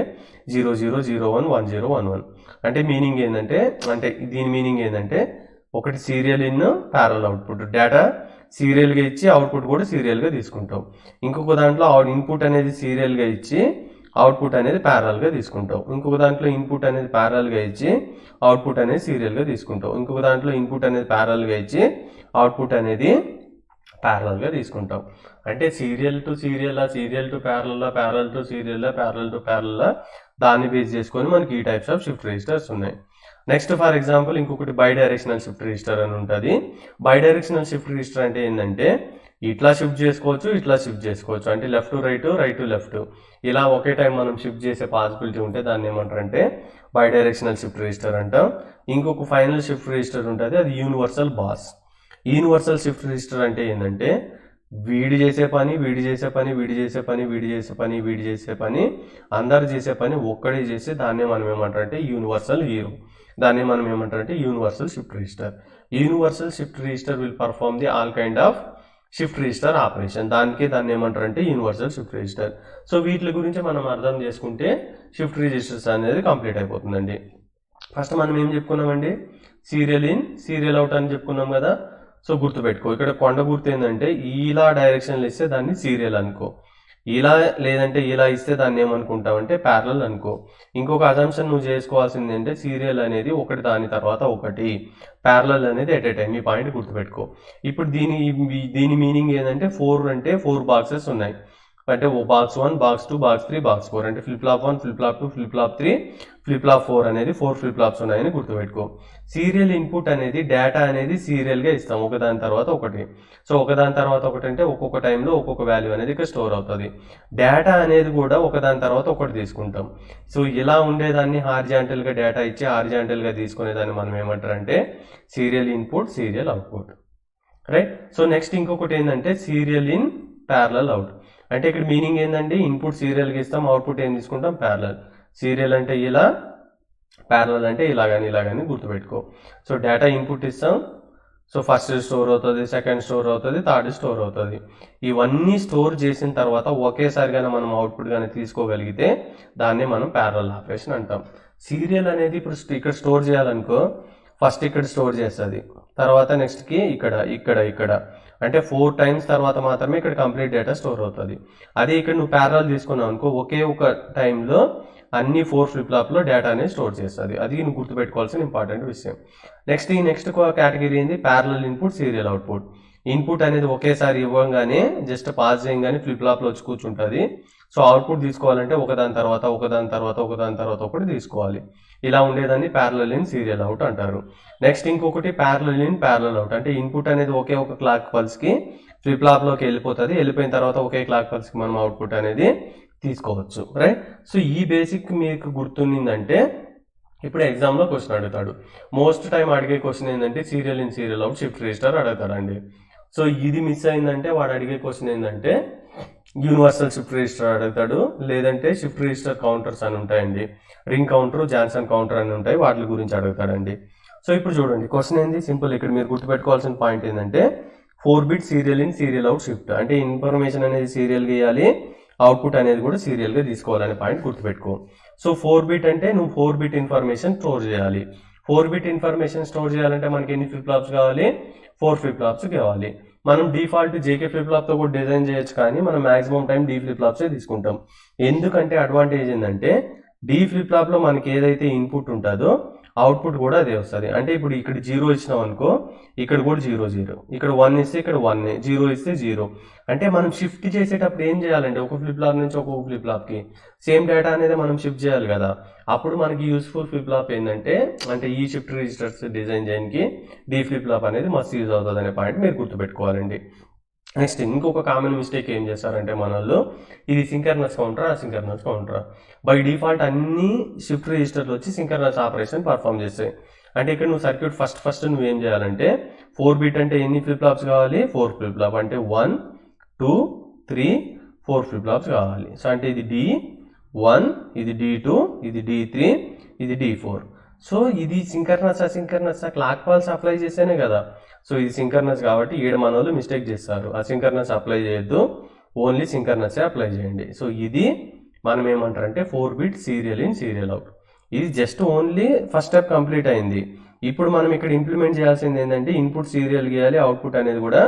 0001 1011. అంటే మీనింగ్ ఏంటంటే దీని మీనింగ్ ఏంటంటే ఒకటి serial in, parallel output. Data సీరియల్గా ఇచ్చి అవుట్పుట్ కూడా సీరియల్గా తీసుకుంటాం. ఇంకొక దాంట్లో ఇన్పుట్ అనేది సీరియల్గా ఇచ్చి అవుట్పుట్ అనేది ప్యారలల్గా తీసుకుంటాం. ఇంకొక దాంట్లో ఇన్పుట్ అనేది ప్యారలల్గా ఇచ్చి అవుట్పుట్ అనేది సీరియల్గా తీసుకుంటాం. ఇంకొక దాంట్లో ఇన్పుట్ అనేది ప్యారలల్గా ఇచ్చి అవుట్పుట్ అనేది ప్యారలల్గా తీసుకుంటాం. అంటే serial to serial, serial to parallel, parallel to serial, parallel to parallel, దాన్ని బేస్ చేసుకొని మనకి ఈ టైప్స్ ఆఫ్ షిఫ్ట్ రిజిస్టర్స్ ఉన్నాయి. నెక్స్ట్ ఫర్ ఎగ్జాంపుల్ ఇంకొకటి బై డైరెక్షనల్ షిఫ్ట్ రిజిస్టర్ అని ఉంటుంది. బై డైరెక్షనల్ షిఫ్ట్ రిజిస్టర్ అంటే ఏంటంటే ఇట్లా షిఫ్ట్ చేసుకోవచ్చు, ఇట్లా షిఫ్ట్ చేసుకోవచ్చు. అంటే left to right, right to left, ఇలా ఒకే టైం మనం షిఫ్ట్ చేసే పాసిబిలిటీ ఉంటే దాన్ని ఏమంటారంటే బై డైరెక్షనల్ షిఫ్ట్ రిజిస్టర్ అంటాం. ఇంకొక ఫైనల్ షిఫ్ట్ రిజిస్టర్ ఉంటుంది, అది universal boss. Universal shift register అంటే ఏంటంటే వీడి చేసే పని, వీడి చేసే పని, వీడి చేసే పని, వీడి చేసే పని, వీడి చేసే పని, అందరు చేసే పని ఒక్కడే చేసి దాన్నే మనం ఏమంటారంటే యూనివర్సల్ హీరో. దాన్ని మనం ఏమంటారంటే universal shift register. Universal shift register will perform the all kind of shift register operation. దాన్ని ఏమంటారంటే యూనివర్సల్ షిఫ్ట్ రిజిస్టర్. సో వీటి గురించి మనం అర్థం చేసుకుంటే షిఫ్ట్ రిజిస్టర్స్ అనేది కంప్లీట్ అయిపోతుందండి. ఫస్ట్ మనం ఏం చెప్పుకున్నామండి, సీరియల్ ఇన్, సీరియల్ అవుట్ అని చెప్పుకున్నాం కదా. సో గుర్తుపెట్టుకో, ఇక్కడ కొండ గుర్తు ఏంటంటే ఇలా డైరెక్షన్లు ఇస్తే దాన్ని సీరియల్ అనుకో, ఇలా లేదంటే ఇలా ఇస్తే దాన్ని ఏమనుకుంటామంటే ప్యారలల్ అనుకో. ఇంకొక అజంప్షన్ నువ్వు చేసుకోవాల్సింది అంటే సీరియల్ అనేది ఒకటి దాని తర్వాత ఒకటి, ప్యారలల్ అనేది ఎట్ ఏ టైం. ఈ పాయింట్ గుర్తుపెట్టుకో. ఇప్పుడు దీని మీనింగ్ ఏంటంటే 4 అంటే 4 బాక్సెస్ ఉన్నాయి. అంటే బాక్స్ 1, బాక్స్ 2, బాక్స్ 3, బాక్స్ 4. అంటే flip flop 1, flip flop 2, flip flop 3, flip flop 4 అనేది 4 ఫ్లిప్ ఫ్లాప్స్ ఉన్నాయని గుర్తుపెట్టుకో. సీరియల్ ఇన్పుట్ అనేది డేటా అనేది సీరియల్గా ఇస్తాం, ఒకదాని తర్వాత ఒకటి. సో ఒకదాని తర్వాత ఒకటి అంటే ఒక్కొక్క టైంలో ఒక్కొక్క వాల్యూ అనేది ఇక్కడ స్టోర్ అవుతుంది. డేటా అనేది కూడా ఒకదాని తర్వాత ఒకటి తీసుకుంటాం. సో ఇలా ఉండేదాన్ని హారిజాంటల్గా డేటా ఇచ్చి హారిజాంటల్గా తీసుకునేదాన్ని మనం ఏమంటారంటే serial input, serial output, right. So next ఇంకొకటి ఏంటంటే సీరియల్ ఇన్, ప్యారలల్ అవుట్. అంటే ఇక్కడ మీనింగ్ ఏంటంటే ఇన్పుట్ సీరియల్గా ఇస్తాం, అవుట్పుట్ ఏం తీసుకుంటాం ప్యారలల్. సీరియల్ అంటే ఇలా, ప్యారలల్ అంటే ఇలాగని గుర్తుపెట్టుకో. సో డేటా ఇన్పుట్ ఇస్తాం, సో ఫస్ట్ స్టోర్ అవుతుంది, సెకండ్ స్టోర్ అవుతుంది, థర్డ్ స్టోర్ అవుతుంది. ఇవన్నీ స్టోర్ చేసిన తర్వాత ఒకేసారి కానీ మనం అవుట్పుట్ కానీ తీసుకోగలిగితే దాన్ని మనం ప్యారలల్ ఆపరేషన్ అంటాం. సీరియల్ అనేది ఇప్పుడు ఇక్కడ స్టోర్ చేయాలనుకో, ఫస్ట్ ఇక్కడ స్టోర్ చేస్తుంది, తర్వాత నెక్స్ట్కి ఇక్కడ అంటే 4 టైమ్స్ తర్వాత మాత్రమే ఇక్కడ కంప్లీట్ డేటా స్టోర్ అవుతుంది. అదే ఇక్కడ నువ్వు ప్యారలల్ తీసుకున్నావు అనుకో, ఒకే ఒక టైంలో అన్ని 4 ఫ్లిప్ ఫ్లాప్లో డేటా అనేది స్టోర్ చేస్తుంది. అది నువ్వు గుర్తుపెట్టుకోవాల్సిన ఇంపార్టెంట్ విషయం. నెక్స్ట్ కేటగిరీ ఏంది, parallel input, serial output. Input అనేది ఒకేసారి ఇవ్వగానే జస్ట్ పాస్ చేయగానే ఫ్లిప్ ఫ్లాప్లో వచ్చి కూర్చుంటుంది. సో అవుట్పుట్ తీసుకోవాలంటే ఒకదాని తర్వాత ఒకటి తీసుకోవాలి. ఇలా ఉండేదాన్ని ప్యారలల్ ఇన్, సీరియల్ అవుట్ అంటారు. నెక్స్ట్ ఇంకొకటి ప్యారలల్ ఇన్, ప్యారలల్ అవుట్. అంటే ఇన్పుట్ అనేది ఒకే ఒక క్లాక్ పల్స్కి ఫ్లిప్ ఫ్లాప్లోకి వెళ్ళిపోతుంది. వెళ్ళిపోయిన తర్వాత ఒకే క్లాక్ పల్స్కి మనం అవుట్పుట్ అనేది తీసుకోవచ్చు, రైట్. సో ఈ బేసిక్ మీకు గుర్తుండిందంటే ఇప్పుడు ఎగ్జామ్లో క్వశ్చన్ అడుగుతాడు. మోస్ట్ టైం అడిగే క్వశ్చన్ ఏంటంటే serial in, serial out, shift register అడుగుతాడండి. సో ఇది మిస్ అయిందంటే వాడు అడిగే క్వశ్చన్ ఏంటంటే యూనివర్సల్ షిఫ్ట్ రిజిస్టర్ అడుగుతాడు, లేదంటే షిఫ్ట్ రిజిస్టర్ కౌంటర్స్ అని ఉంటాయండి. రింగ్ కౌంటర్, జాన్సన్ కౌంటర్ అని ఉంటాయి, వాటి గురించి అడుగుతాడండి. సో ఇప్పుడు చూడండి క్వశ్చన్ ఏంది, సింపుల్. ఇక్కడ మీరు గుర్తుపెట్టుకోవాల్సిన పాయింట్ ఏంటంటే 4-bit serial in, serial out shift. అంటే ఇన్ఫర్మేషన్ అనేది సీరియల్గా ఇవ్వాలి, అవుట్పుట్ అనేది కూడా సీరియల్గా తీసుకోవాలనే పాయింట్ గుర్తుపెట్టుకో. సో 4-bit అంటే నువ్వు 4-bit ఇన్ఫర్మేషన్ స్టోర్ చేయాలి. 4-bit ఇన్ఫర్మేషన్ స్టోర్ చేయాలంటే మనకి ఎన్ని ఫ్లిప్ ఫ్లాప్స్ కావాలి, 4 ఫ్లిప్ ఫ్లాప్స్ కావాలి. మనం డిఫాల్ట్ జేకే ఫ్లిప్ ఫ్లాప్తో కూడా డిజైన్ చేయొచ్చు, కానీ మనం మాక్సిమం టైం డి ఫ్లిప్ ఫ్లాప్సే తీసుకుంటాం. ఎందుకంటే అడ్వాంటేజ్ ఏంటంటే డి ఫ్లిప్ ఫ్లాప్లో మనకి ఏదైతే ఇన్పుట్ ఉంటుందో అవుట్పుట్ కూడా అదే వస్తుంది. అంటే ఇప్పుడు ఇక్కడ 0 ఇచ్చినాం అనుకో, ఇక్కడ కూడా 0 0, ఇక్కడ 1 ఇస్తే ఇక్కడ 1, 0 ఇస్తే 0. అంటే మనం షిఫ్ట్ చేసేటప్పుడు ఏం చేయాలంటే ఒక ఫ్లిప్ ఫ్లాప్ నుంచి ఒక ఫ్లిప్ ఫ్లాప్కి సేమ్ డేటా అనేది మనం షిఫ్ట్ చేయాలి కదా. అప్పుడు మనకి యూస్ఫుల్ ఫ్లిప్ ఫ్లాప్ ఏంటంటే, అంటే ఈ షిఫ్ట్ రిజిస్టర్స్ డిజైన్ చేయడానికి డి ఫ్లిప్ ఫ్లాప్ అనేది మస్తు యూజ్ అవుతుంది అనే పాయింట్ మీరు గుర్తుపెట్టుకోవాలండి. నెక్స్ట్ ఇంకొక కామన్ మిస్టేక్ ఏం చేస్తారంటే మనల్లో, ఇది synchronous counter, అసింకర్నస్ counter. By default అన్ని షిఫ్ట్ రిజిస్టర్లు వచ్చి సింకర్నస్ ఆపరేషన్ పర్ఫామ్ చేస్తాయి. అంటే ఇక్కడ నువ్వు సర్క్యూట్ ఫస్ట్ నువ్వేం చేయాలంటే 4-bit అంటే ఎన్ని ఫ్లిప్ ఫ్లాప్స్ కావాలి, 4 ఫ్లిప్ ఫ్లాప్. అంటే 1 2 3 4 ఫ్లిప్ ఫ్లాప్స్ కావాలి. సో అంటే ఇది D1, ఇది D2, ఇది D3, ఇది D4. సో ఇది సింకర్నస్ అసింకర్నస్ క్లాక్ పల్స్ అప్లై చేస్తేనే కదా. సో ఇది సింకర్నస్ కాబట్టి ఈడ మన వాళ్ళు మిస్టేక్ చేస్తారు. అసింకర్నస్ అప్లై చేయొద్దు, ఓన్లీ సింకర్నస్ అప్లై చేయండి. సో ఇది మనం ఏమంటారంటే 4-bit serial in, serial out. ఇది just only first step complete అయింది. ఇప్పుడు మనం ఇక్కడ ఇంప్లిమెంట్ చేయాల్సింది ఏంటంటే ఇన్పుట్ సీరియల్ గీయాలి, అవుట్పుట్ అనేది కూడా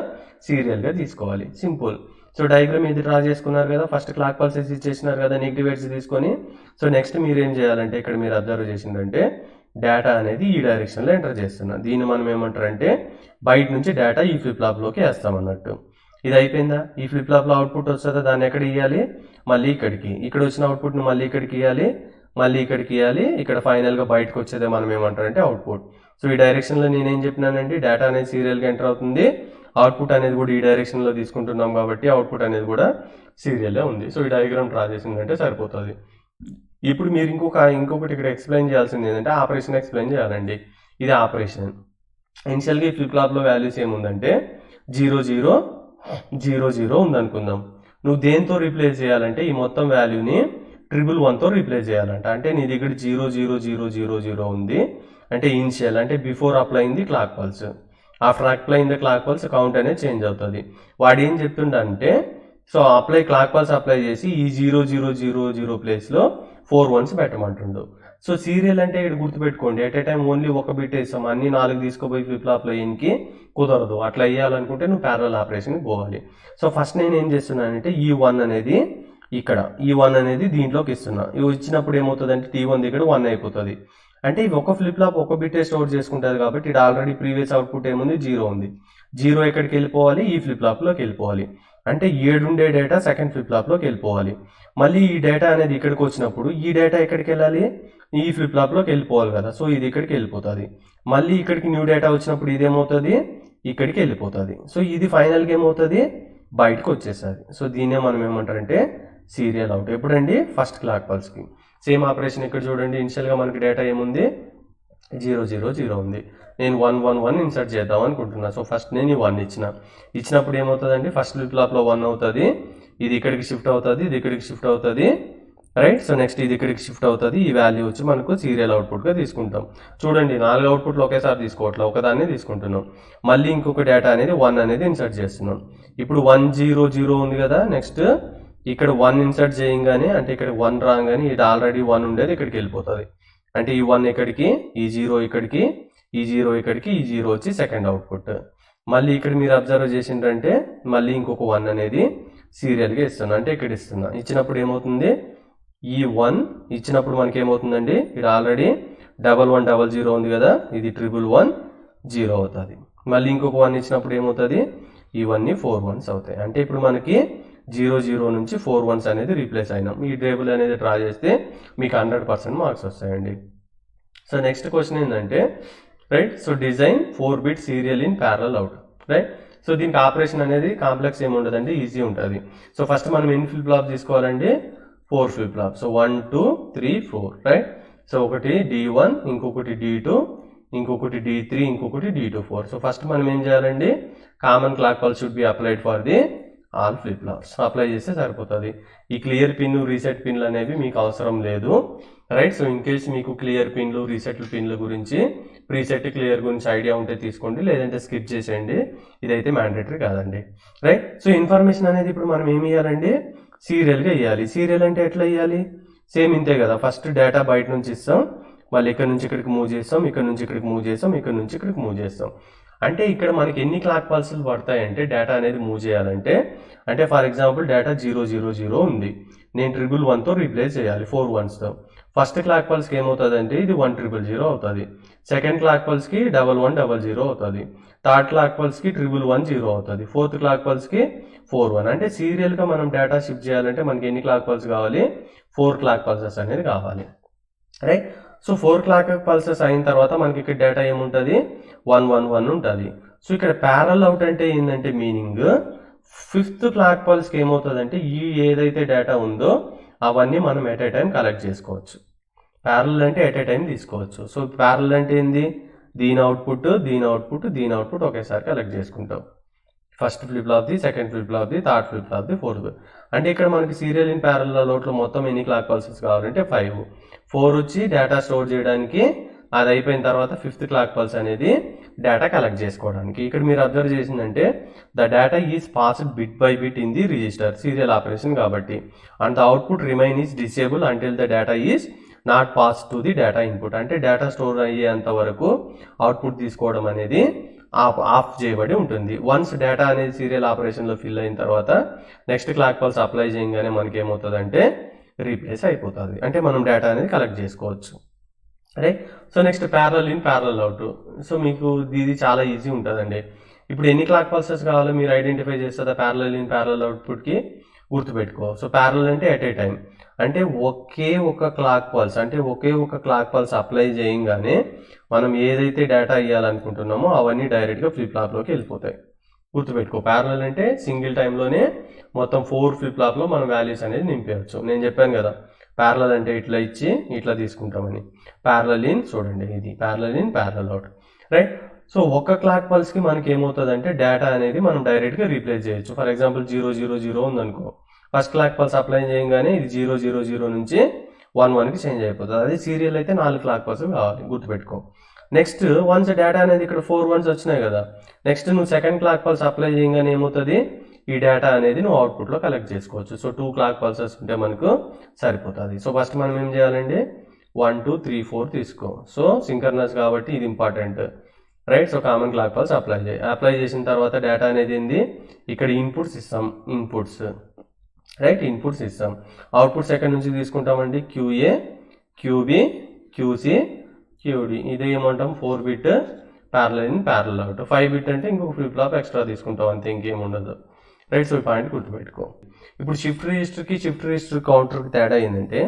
సీరియల్గా తీసుకోవాలి. సింపుల్. సో డయాగ్రామ్ ఇది డ్రా చేసుకున్నారు కదా, ఫస్ట్ క్లాక్ పల్సెస్ ఇచ్చేసినారు కదా నెగిటివ్ ఎడ్జ్ తీసుకొని. సో నెక్స్ట్ మీరు ఏం చేయాలంటే ఇక్కడ మీరు అబ్జర్వ్ చేసిందంటే డేటా అనేది ఈ డైరెక్షన్లో ఎంటర్ చేస్తున్నాం. దీన్ని మనం ఏమంటారంటే బయట నుంచి డేటా ఈ ఫ్లిప్ ఫ్లాప్లోకి వేస్తాం అన్నట్టు. ఇది అయిపోయిందా, ఈ ఫ్లిప్ ఫ్లాప్లో అవుట్పుట్ వస్తుందా, దాన్ని ఎక్కడ ఇవ్వాలి, మళ్ళీ ఇక్కడికి. ఇక్కడ వచ్చిన అవుట్పుట్ని మళ్ళీ ఇక్కడికి ఇవ్వాలి, మళ్ళీ ఇక్కడికి ఇవ్వాలి. ఇక్కడ ఫైనల్గా బయటకు వచ్చేదే మనం ఏమంటారంటే అవుట్పుట్. సో ఈ డైరెక్షన్లో నేనేం చెప్పినానంటే డేటా అనేది సీరియల్గా ఎంటర్ అవుతుంది, అవుట్పుట్ అనేది కూడా ఈ డైరెక్షన్లో తీసుకుంటున్నాం కాబట్టి అవుట్పుట్ అనేది కూడా సీరియలే ఉంది. సో ఈ డయాగ్రామ్ డ్రా చేసిందంటే సరిపోతుంది. ఇప్పుడు మీరు ఇంకొకటి ఇక్కడ ఎక్స్ప్లెయిన్ చేయాల్సింది ఏంటంటే ఆపరేషన్ ఎక్స్ప్లెయిన్ చేయాలండి. ఇది ఆపరేషన్. ఇనిషియల్గా ఈ ఫ్లిప్ ఫ్లాప్లో వాల్యూస్ ఏముందంటే 0 0 0 0 ఉందనుకుందాం. నువ్వు దేంతో రీప్లేస్ చేయాలంటే ఈ మొత్తం వాల్యూని 111తో రీప్లేస్ చేయాలంట. అంటే నీ దగ్గర 0 0 0 0 0 ఉంది అంటే ఇనిషియల్, అంటే before applying the clock pulse. After applying the clock pulse count అనేది చేంజ్ అవుతుంది. వాడు ఏం చెప్తుండంటే సో క్లాక్ పల్స్ అప్లై చేసి ఈ 0 0 0 0 ప్లేస్లో 4 1s పెట్టమంటుండు. సో సీరియల్ అంటే ఇక్కడ గుర్తుపెట్టుకోండి, ఎట్ ఏ టైం ఓన్లీ ఒక బిట్ వేస్తాం, అన్ని 4 తీసుకుపోయి ఫ్లిప్ ఫ్లాప్లో ఎన్కి కుదరదు. అట్లా వేయాలనుకుంటే నువ్వు ప్యారలల్ ఆపరేషన్కి పోవాలి. సో ఫస్ట్ నేను ఏం చేస్తున్నానంటే ఈ 1 అనేది ఇక్కడ, ఈ 1 అనేది దీంట్లోకి ఇస్తున్నా. ఇవి ఇచ్చినప్పుడు ఏమవుతుందంటే T1 దగ్గర 1 అయిపోతుంది. అంటే ఇవి ఒక ఫ్లిప్ ఫ్లాప్ ఒక బిట్టే స్టోర్ చేసుకుంటుంది కాబట్టి ఇది ఆల్రెడీ ప్రీవియస్ అవుట్పుట్ ఏముంది, 0 ఉంది. 0 ఎక్కడికి వెళ్ళిపోవాలి, ఈ ఫ్లిప్ ఫ్లాప్లోకి వెళ్ళిపోవాలి. అంటే 7 ఉండే డేటా సెకండ్ ఫ్లిప్ ఫ్లాప్లోకి వెళ్ళిపోవాలి. మళ్ళీ ఈ డేటా అనేది ఇక్కడికి వచ్చినప్పుడు ఈ డేటా ఎక్కడికి వెళ్ళాలి, ఈ ఫ్లిప్ ఫ్లాప్లోకి వెళ్ళిపోవాలి కదా. సో ఇది ఇక్కడికి వెళ్ళిపోతుంది. మళ్ళీ ఇక్కడికి న్యూ డేటా వచ్చినప్పుడు ఇదేమవుతుంది, ఇక్కడికి వెళ్ళిపోతుంది. సో ఇది ఫైనల్గా ఏమవుతుంది, బయటకు వచ్చేస్తుంది. సో దీన్నే మనం ఏమంటారంటే సీరియల్ అవుట్. ఎప్పుడండి, ఫస్ట్ క్లాక్ పల్స్కి. సేమ్ ఆపరేషన్ ఇక్కడ చూడండి, ఇనిషియల్గా మనకి డేటా ఏముంది, 0 0 0 ఉంది. నేను 1 1 1 ఇన్సర్ట్ చేద్దాం అనుకుంటున్నా. సో ఫస్ట్ నేను ఈ 1 ఇచ్చినప్పుడు ఏమవుతుందండి, ఫస్ట్ ఫ్లిప్ ఫ్లాప్లో 1 అవుతుంది, ఇది ఇక్కడికి షిఫ్ట్ అవుతుంది, ఇది ఇక్కడికి షిఫ్ట్ అవుతుంది, రైట్. సో నెక్స్ట్ ఇది ఇక్కడికి షిఫ్ట్ అవుతుంది. ఈ వాల్యూ వచ్చి మనకు సీరియల్ అవుట్పుట్గా తీసుకుంటాం. చూడండి 4 అవుట్పుట్లు ఒకేసారి తీసుకోవట్లేదు, ఒకదాన్ని తీసుకుంటున్నాం. మళ్ళీ ఇంకొక డేటా అనేది 1 అనేది ఇన్సర్ట్ చేస్తున్నాం. ఇప్పుడు 1 0 0 ఉంది కదా, నెక్స్ట్ ఇక్కడ 1 ఇన్సర్ట్ చేయగానే, అంటే ఇక్కడ 1 రాగానే ఇది ఆల్రెడీ 1 ఉండేది ఇక్కడికి వెళ్ళిపోతుంది. అంటే ఈ 1 ఇక్కడికి, ఈ 0 ఇక్కడికి, ఈ 0 ఇక్కడికి, ఈ 0 వచ్చి సెకండ్ అవుట్పుట్. మళ్ళీ ఇక్కడ మీరు అబ్జర్వ్ చేసిందంటే మళ్ళీ ఇంకొక 1 అనేది సీరియల్గా ఇస్తున్నా, అంటే ఇక్కడ ఇస్తున్నా. ఇచ్చినప్పుడు ఏమవుతుంది, ఈ 1 ఇచ్చినప్పుడు మనకి ఏమవుతుందండి, ఇక్కడ ఆల్రెడీ 1100 ఉంది కదా, ఇది 1110 అవుతుంది. మళ్ళీ ఇంకొక 1 ఇచ్చినప్పుడు ఏమవుతుంది, ఇవన్నీ 4 1s అవుతాయి. అంటే ఇప్పుడు మనకి 00 నుంచి 4 1s అనేది రీప్లేస్ అయినాం. ఈ టేబుల్ అనేది డ్రా చేస్తే మీకు 100% మార్క్స్ వస్తాయండి. సో నెక్స్ట్ క్వశ్చన్ ఏంటంటే, right, so design 4-bit serial in parallel out, right. So దీనికి ఆపరేషన్ అనేది కాంప్లెక్స్ ఏమి ఉండదండి, ఈజీ ఉంటుంది. సో ఫస్ట్ మనం ఎన్ని ఫ్లిప్ ఫ్లాప్ తీసుకోవాలండి, 4 flip flop. So 1 2 3 4, right. So ఒకటి D1, ఇంకొకటి D2, ఇంకొకటి D3, ఇంకొకటి D2 4. సో ఫస్ట్ మనం ఏం చేయాలండి, common clock pulse should be applied for the all flip flops. Apply చేస్తే సరిపోతుంది. ఈ క్లియర్ పిన్, రీసెట్ పిన్లు అనేవి మీకు అవసరం లేదు, రైట్. సో ఇన్ కేస్ మీకు క్లియర్ పిన్లు, రీసెట్ పిన్ల గురించి, ప్రీసెట్ క్లియర్ గురించి ఐడియా ఉంటే తీసుకోండి, లేదంటే స్కిప్ చేసేయండి. ఇదైతే మ్యాండేటరీ కాదండి, రైట్. సో ఇన్ఫర్మేషన్ అనేది ఇప్పుడు మనం ఏమి ఇవ్వాలండి, సీరియల్గా ఇవ్వాలి. సీరియల్ అంటే ఎట్లా ఇవ్వాలి, సేమ్ ఇంతే కదా. ఫస్ట్ డేటా బయట నుంచి ఇస్తాం, మళ్ళీ ఇక్కడ నుంచి ఇక్కడికి మూవ్ చేస్తాం, ఇక్కడ నుంచి ఇక్కడికి మూవ్ చేస్తాం, ఇక్కడ నుంచి ఇక్కడికి మూవ్ చేస్తాం. అంటే ఇక్కడ మనకి ఎన్ని క్లాక్ పల్సులు పడతాయంటే డేటా అనేది మూవ్ చేయాలంటే, అంటే ఫర్ ఎగ్జాంపుల్ డేటా 000 ఉంది, నేను 111తో రీప్లేస్ చేయాలి 4 1sతో. ఫస్ట్ క్లాక్ పల్స్కి ఏమవుతుందంటే ఇది 1000 అవుతుంది, సెకండ్ క్లాక్ పల్స్కి 1100 అవుతుంది, థర్డ్ క్లాక్ పల్స్కి 1110 అవుతుంది, ఫోర్త్ క్లాక్ పల్స్కి 41. అంటే సీరియల్గా మనం డేటా షిఫ్ట్ చేయాలంటే మనకి ఎన్ని క్లాక్ పల్స్ కావాలి, 4 క్లాక్ పల్సెస్ అనేది కావాలి, రైట్. సో 4 క్లాక్ పల్సెస్ అయిన తర్వాత మనకి ఇక్కడ డేటా ఏముంటుంది, 111 ఉంటుంది. సో ఇక్కడ ప్యారల్ అవుట్ అంటే ఏంటంటే మీనింగ్, 5th క్లాక్ పల్స్కి ఏమవుతుందంటే ఈ ఏదైతే డేటా ఉందో అవన్నీ మనం ఎట్ ఏ టైం కలెక్ట్ చేసుకోవచ్చు. ప్యారల్ అంటే ఎట్ ఏ టైం తీసుకోవచ్చు. సో ప్యారల్ అంటే ఏంది, దీని అవుట్పుట్, దీని అవుట్పుట్, దీని అవుట్పుట్ ఒకేసారి కలెక్ట్ చేసుకుంటాం. ఫస్ట్ ఫ్లిప్ ఫ్లాప్ది, సెకండ్ ఫ్లిప్ ఫ్లాప్ది, థర్డ్ ఫ్లిప్ ఫ్లాప్ది, ఫోర్త్. అంటే ఇక్కడ మనకి సీరియల్ ఇన్ ప్యారలల్ అవుట్లో మొత్తం ఎన్ని క్లాక్ పల్సెస్ కావాలంటే 5. 4 వచ్చి డేటా స్టోర్ చేయడానికి, అది అయిపోయిన తర్వాత 5th క్లాక్ పల్స్ అనేది డేటా కలెక్ట్ చేసుకోవడానికి. ఇక్కడ మీరు అబ్జర్వ్ చేసిందంటే the data is passed bit by bit in the register, serial operation కాబట్టి, and the output remain is disable until the data is not pass to the data input. అంటే data store అయ్యేంత వరకు output తీసుకోవడం అనేది off చేయబడి ఉంటుంది. Once data అనేది serial ఆపరేషన్లో ఫిల్ అయిన తర్వాత నెక్స్ట్ క్లాక్ పల్స్ అప్లై చేయగానే మనకి ఏమవుతుందంటే రీప్లేస్ అయిపోతుంది, అంటే మనం డేటా అనేది కలెక్ట్ చేసుకోవచ్చు, right. So next parallel in parallel out. So మీకు ఇది చాలా ఈజీ ఉంటుందండి. ఇప్పుడు ఎన్ని క్లాక్ పల్సెస్ కావాలో మీరు ఐడెంటిఫై చేస్తుందా ప్యారలల్ ఇన్ ప్యారలల్ అవుట్పుట్కి, గుర్తుపెట్టుకో. సో ప్యారలల్ అంటే ఎట్ ఏ టైం, అంటే ఒకే ఒక క్లాక్ పల్స్, అంటే ఒకే ఒక క్లాక్ పల్స్ అప్లై చేయగానే మనం ఏదైతే డేటా ఇవ్వాలనుకుంటున్నామో అవన్నీ డైరెక్ట్గా ఫ్లిప్ ఫ్లాప్లోకి వెళ్ళిపోతాయి. గుర్తుపెట్టుకో, ప్యారలల్ అంటే సింగిల్ టైంలోనే మొత్తం 4 ఫ్లిప్ ఫ్లాప్లో మనం వాల్యూస్ అనేది నింపేయచ్చు. నేను చెప్పాను కదా ప్యారలల్ అంటే ఇట్లా ఇచ్చి ఇట్లా తీసుకుంటామని. ప్యారలల్ ఇన్ చూడండి, ఇది parallel in parallel out, right. So ఒక క్లాక్ పల్స్కి మనకి ఏమవుతుంది అంటే డేటా అనేది మనం డైరెక్ట్గా రీప్లేస్ చేయొచ్చు. ఫర్ ఎగ్జాంపుల్ 000 ఉందనుకో, ఫస్ట్ క్లాక్ పల్స్ అప్లై చేయగానే ఇది 000 నుంచి 11కి చేంజ్ అయిపోతుంది. అదే సీరియల్ అయితే 4 క్లాక్ పల్స్ కావాలి, గుర్తుపెట్టుకో. నెక్స్ట్ వన్స్ డేటా అనేది ఇక్కడ 4 1s వచ్చినాయి కదా, నెక్స్ట్ నువ్వు సెకండ్ క్లాక్ పల్స్ అప్లై చేయగానే ఏమవుతుంది, ఈ డేటా అనేది నువ్వు అవుట్పుట్లో కలెక్ట్ చేసుకోవచ్చు. సో 2 క్లాక్ పల్సెస్ ఉంటే మనకు సరిపోతుంది. సో ఫస్ట్ మనం ఏం చేయాలండి, 1 2 3 4 తీసుకో. సో సింక్రనస్ కాబట్టి ఇది important, right. So common clock pulse apply చేసిన తర్వాత డేటా అనేది ఏంది, ఇక్కడ ఇన్పుట్స్ ఇస్తాం, ఇన్పుట్స్, రైట్, ఇన్పుట్స్ ఇస్తాం. అవుట్పుట్స్ ఎక్కడి నుంచి తీసుకుంటామండి, QA, QB, QC, QD. ఇది ఏమంటాం 4 bit parallel in parallel out. 5 bit అంటే ఇంకొక ఫ్లిప్ ఫ్లాప్ ఎక్స్ట్రా తీసుకుంటాం, అంతే, ఇంకేం ఉండదు, రైట్. సో ఈ పాయింట్ గుర్తుపెట్టుకో. ఇప్పుడు షిఫ్ట్ రిజిస్టర్ కౌంటర్కి తేడా ఏంటంటే,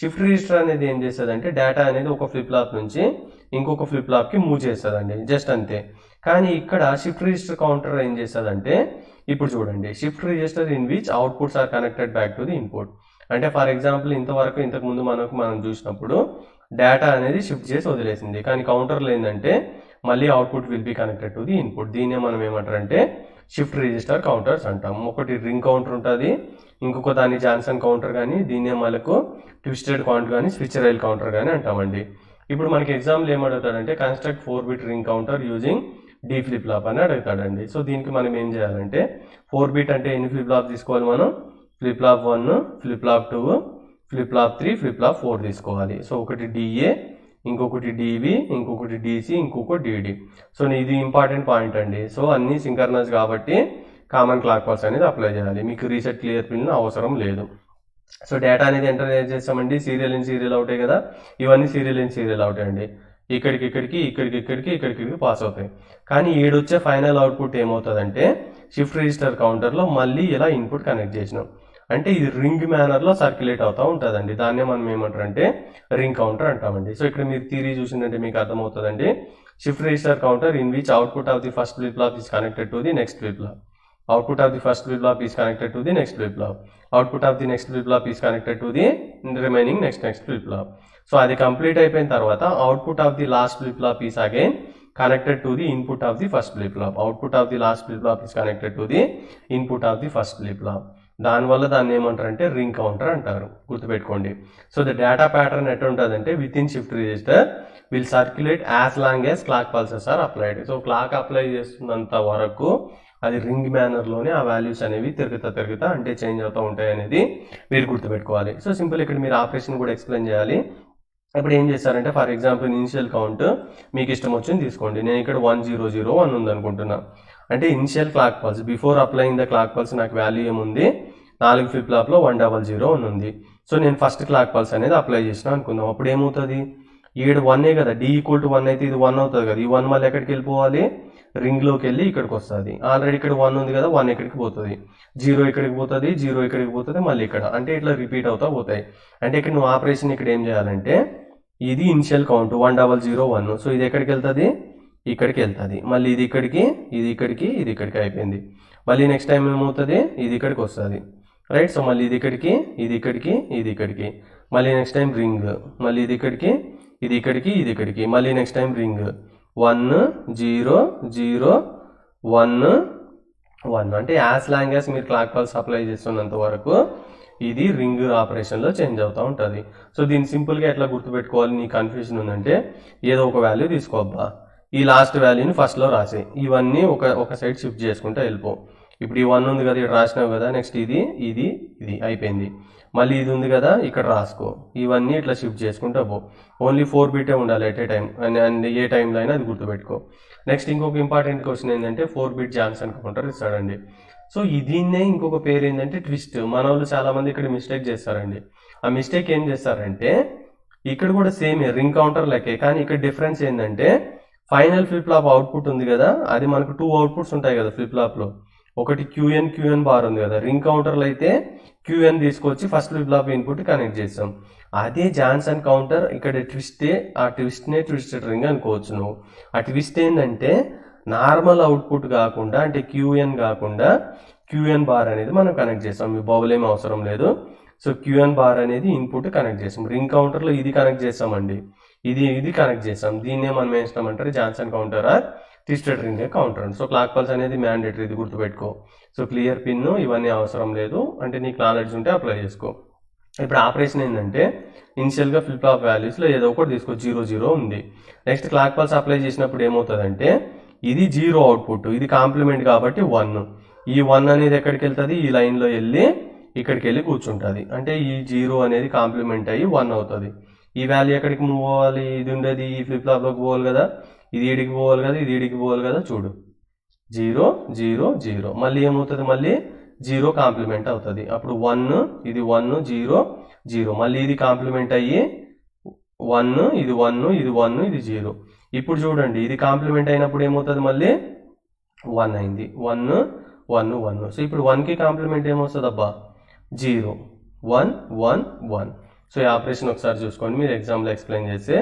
షిఫ్ట్ రిజిస్టర్ అనేది ఏం చేస్తుందంటే డేటా అనేది ఒక ఫ్లిప్ ఫ్లాప్ నుంచి ఇంకొక ఫ్లిప్ ఫ్లాప్కి మూవ్ చేస్తుందండి, జస్ట్ అంతే. కానీ ఇక్కడ షిఫ్ట్ రిజిస్టర్ కౌంటర్ ఏం చేస్తుందంటే, ఇప్పుడు చూడండి, shift register in which outputs are connected back to the input. అంటే ఫర్ ఎగ్జాంపుల్ ఇంతకుముందు మనం చూసినప్పుడు డేటా అనేది షిఫ్ట్ చేసి వదిలేసింది, కానీ కౌంటర్లో ఏంటంటే మళ్ళీ output will be connected to the input. దీన్నే మనం ఏమంటారంటే షిఫ్ట్ రిజిస్టర్ కౌంటర్స్ అంటాం. ఒకటి రింగ్ కౌంటర్ ఉంటుంది, ఇంకొక దాన్ని జాన్సన్ కౌంటర్ కానీ, దీన్నే మనకు ట్విస్టెడ్ కౌంటర్ కానీ, స్విచ్ రైల్ కౌంటర్ కానీ అంటామండి. ఇప్పుడు మనకి ఎగ్జాంపుల్ ఏమడుగుతాడంటే construct 4 bit ring counter using D flip flop అని అడుగుతాడండి. సో దీనికి మనం ఏం చేయాలంటే 4 బిట్ అంటే ఎన్ని ఫ్లిప్ ఫ్లాప్ తీసుకోవాలి మనం, flip flop 1, flip flop 2, flip flop 3, flip flop 4 తీసుకోవాలి. సో ఒకటి DA, ఇంకొకటి DB, ఇంకొకటి DC, ఇంకొకటి DD. సో ఇది ఇంపార్టెంట్ పాయింట్ అండి. సో అన్నీ సింక్రనస్ కాబట్టి కామన్ క్లాక్ పల్స్ అనేది అప్లై చేయాలి, మీకు రీసెట్ క్లియర్ పిన్ అవసరం లేదు. సో డేటా అనేది ఎంటర్ చేస్తామండి, సీరియల్ ఇన్ సీరియల్ అవుతాయి కదా, ఇవన్నీ సీరియల్ ఇన్ సీరియల్ అవుతాయండి. ఇక్కడికి పాస్ అవుతాయి. కానీ ఈడొచ్చే ఫైనల్ అవుట్పుట్ ఏమవుతుందంటే షిఫ్ట్ రిజిస్టర్ కౌంటర్లో మళ్ళీ ఇలా ఇన్పుట్ కనెక్ట్ చేసినాం అంటే ఇది రింగ్ మేనర్లో సర్క్యులేట్ అవుతూ ఉంటుందండి. దాన్నే మనం ఏమంటారంటే రింగ్ కౌంటర్ అంటామండి. సో ఇక్కడ మీరు థియరీ చూసిందంటే మీకు అర్థమవుతుందండి. Shift register counter in which output of the first flip flop is connected to the next flip flop. Output of the first flip flop is connected to the next flip flop. Output of the next flip flop is connected to the remaining next flip flop. So అది complete అయిపోయిన తర్వాత output of the last flip flop is again connected to the input of the first flip flop. Output of the last flip flop is connected to the input of the first flip flop. దానివల్ల దాన్ని ఏమంటారంటే ring counter అంటారు, గుర్తుపెట్టుకోండి. So the data pattern ఎట్లా ఉంటుందంటే with in shift register will circulate as long as clock pulses are applied. So clock apply చేస్తున్నంత వరకు అది రింగ్ మేనర్లోనే ఆ వాల్యూస్ అనేవి తిరుగుతా అంటే చేంజ్ అవుతూ ఉంటాయి అనేది మీరు గుర్తుపెట్టుకోవాలి. సో సింపుల్ ఇక్కడ మీరు ఆపరేషన్ కూడా ఎక్స్ప్లెయిన్ చేయాలి. ఇప్పుడు ఏం చేస్తారంటే ఫర్ ఎగ్జాంపుల్ ఇనిషియల్ కౌంట్ మీకు ఇష్టం వచ్చింది తీసుకోండి. నేను ఇక్కడ 1001 ఉంది అనుకుంటున్నా. అంటే initial clock pulse before applying the clock pulse నాకు వాల్యూ ఏముంది 4 ఫ్లిప్ ఫ్లాప్లో 100 ఉంది. సో నేను ఫస్ట్ క్లాక్ పల్స్ అనేది అప్లై చేసిన అనుకుందాం. అప్పుడు ఏమవుతుంది, ఈడ 1 కదా, D = 1 అయితే ఇది 1 అవుతుంది కదా. ఈ 1 మళ్ళీ ఎక్కడికి వెళ్ళిపోవాలి, రింగ్లోకి వెళ్ళి ఇక్కడికి వస్తుంది. ఆల్రెడీ ఇక్కడ 1 ఉంది కదా, 1 ఎక్కడికి పోతుంది, 0 ఇక్కడికి పోతుంది, 0 ఇక్కడికి పోతుంది, మళ్ళీ ఇక్కడ. అంటే ఇట్లా రిపీట్ అవుతా పోతాయి. అంటే ఇక్కడ నువ్వు ఆపరేషన్ ఇక్కడ ఏం చేయాలంటే ఇది ఇనిషియల్ కౌంట్ 1001. సో ఇది ఎక్కడికి వెళ్తుంది, ఇక్కడికి వెళ్తుంది. మళ్ళీ ఇది ఇక్కడికి, ఇది ఇక్కడికి, ఇది ఇక్కడికి అయిపోయింది. మళ్ళీ నెక్స్ట్ టైం ఏమవుతుంది, ఇది ఇక్కడికి వస్తుంది, రైట్. సో మళ్ళీ ఇది ఇక్కడికి, ఇది ఇక్కడికి, ఇది ఇక్కడికి. మళ్ళీ నెక్స్ట్ టైం రింగ్, మళ్ళీ ఇది ఇక్కడికి, ఇది ఇక్కడికి, ఇది ఇక్కడికి. మళ్ళీ నెక్స్ట్ టైం రింగ్ 1 0 0 1 1. అంటే యాజ్ లాంగ్ యాజ్ మీరు క్లాక్ పల్స్ అప్లై చేస్తున్నంత వరకు ఇది రింగ్ ఆపరేషన్లో చేంజ్ అవుతూ ఉంటుంది. సో దీన్ని సింపుల్గా ఎట్లా గుర్తుపెట్టుకోవాలి, నీ కన్ఫ్యూజన్ ఉందంటే ఏదో ఒక వాల్యూ తీసుకోబ్బా, ఈ లాస్ట్ వాల్యూని ఫస్ట్లో రాసే, ఇవన్నీ ఒక సైడ్ షిఫ్ట్ చేసుకుంటూ వెళ్ళిపో. ఇప్పుడు ఈ 1 ఉంది కదా, ఇక్కడ రాసినావు కదా, నెక్స్ట్ ఇది ఇది ఇది అయిపోయింది. మళ్ళీ ఇది ఉంది కదా, ఇక్కడ రాసుకో. ఇవన్నీ ఇట్లా షిఫ్ట్ చేసుకుంటూ పో. ఓన్లీ 4 బిటే ఉండాలి ఎట్ ఏ టైం, అండ్ ఏ టైంలో అయినా అది గుర్తుపెట్టుకో. నెక్స్ట్ ఇంకొక ఇంపార్టెంట్ క్వశ్చన్ ఏంటంటే 4 బిట్ జాన్సన్ కౌంటర్ ఇస్తాడండి. సో దీన్నే ఇంకొక పేరు ఏంటంటే ట్విస్ట్. మన వాళ్ళు చాలా మంది ఇక్కడ మిస్టేక్ చేస్తారండి. ఆ మిస్టేక్ ఏం చేస్తారంటే ఇక్కడ కూడా సేమే రింగ్ కౌంటర్ లెక్కే, కానీ ఇక్కడ డిఫరెన్స్ ఏంటంటే ఫైనల్ ఫ్లిప్ ఫ్లాప్ అవుట్పుట్ ఉంది కదా, అది మనకు 2 అవుట్పుట్స్ ఉంటాయి కదా ఫ్లిప్ ఫ్లాప్లో. ఒకటి QN బార్ ఉంది కదా, రింగ్ కౌంటర్లో అయితే QN తీసుకొచ్చి first flip flop input connect చేస్తాం. అదే జాన్సన్ కౌంటర్ ఇక్కడ ట్విస్టే, ఆ ట్విస్ట్నే ట్విస్టెడ్ రింగ్ అనుకోవచ్చు నువ్వు. ఆ ట్విస్ట్ ఏంటంటే నార్మల్ అవుట్పుట్ కాకుండా, అంటే QN కాకుండా QN బార్ అనేది మనం కనెక్ట్ చేస్తాం. మీ బౌల్ ఏం అవసరం లేదు. సో QN బార్ అనేది ఇన్పుట్ కనెక్ట్ చేస్తాం. రింగ్ కౌంటర్లో ఇది కనెక్ట్ చేస్తామండి, ఇది కనెక్ట్ చేస్తాం. దీన్నే మనం ఏం చేస్తామంటారు Johnson counter or twisted ring counter. So clock pulse అనేది మ్యాండేటరీ, ఇది గుర్తుపెట్టుకో. సో క్లియర్ పిన్ ఇవన్నీ అవసరం లేదు, అంటే నీకు నాలెడ్జ్ ఉంటే అప్లై చేసుకో. ఇప్పుడు ఆపరేషన్ ఏంటంటే ఇనిషియల్గా ఫ్లిప్ ఫ్లాప్ వాల్యూస్లో ఏదో ఒకటి తీసుకో. 0 0 ఉంది. నెక్స్ట్ క్లాక్ పల్స్ అప్లై చేసినప్పుడు ఏమవుతుందంటే ఇది 0 అవుట్పుట్, ఇది కాంప్లిమెంట్ కాబట్టి 1. ఈ 1 అనేది ఎక్కడికి వెళ్తుంది, ఈ లైన్లో వెళ్ళి ఇక్కడికి వెళ్ళి కూర్చుంటుంది. అంటే ఈ 0 అనేది కాంప్లిమెంట్ అయ్యి 1 అవుతుంది. ఈ వాల్యూ ఎక్కడికి మూవ్ అవ్వాలి, ఇది ఉండేది ఈ ఫ్లిప్ ఫ్లాప్లోకి పోవాలి కదా, ఇది ఈడికి పోవాలి కదా, ఇది ఈడికి పోవాలి కదా. చూడు 0 0 0. మళ్ళీ ఏమవుతుంది, మళ్ళీ 0 కాంప్లిమెంట్ అవుతుంది. అప్పుడు 1, ఇది 1 0 0. మళ్ళీ ఇది కాంప్లిమెంట్ అయ్యి 1, ఇది 1, ఇది 1, ఇది 0. ఇప్పుడు చూడండి ఇది కాంప్లిమెంట్ అయినప్పుడు ఏమవుతుంది, మళ్ళీ 1 అయింది. 1 1 1. సో ఇప్పుడు 1కి కాంప్లిమెంట్ ఏమొస్తుంది అబ్బా, 0 1 1 1. సో ఈ ఆపరేషన్ ఒకసారి చూసుకోండి, మీరు ఎగ్జామ్లో ఎక్స్ప్లెయిన్ చేస్తే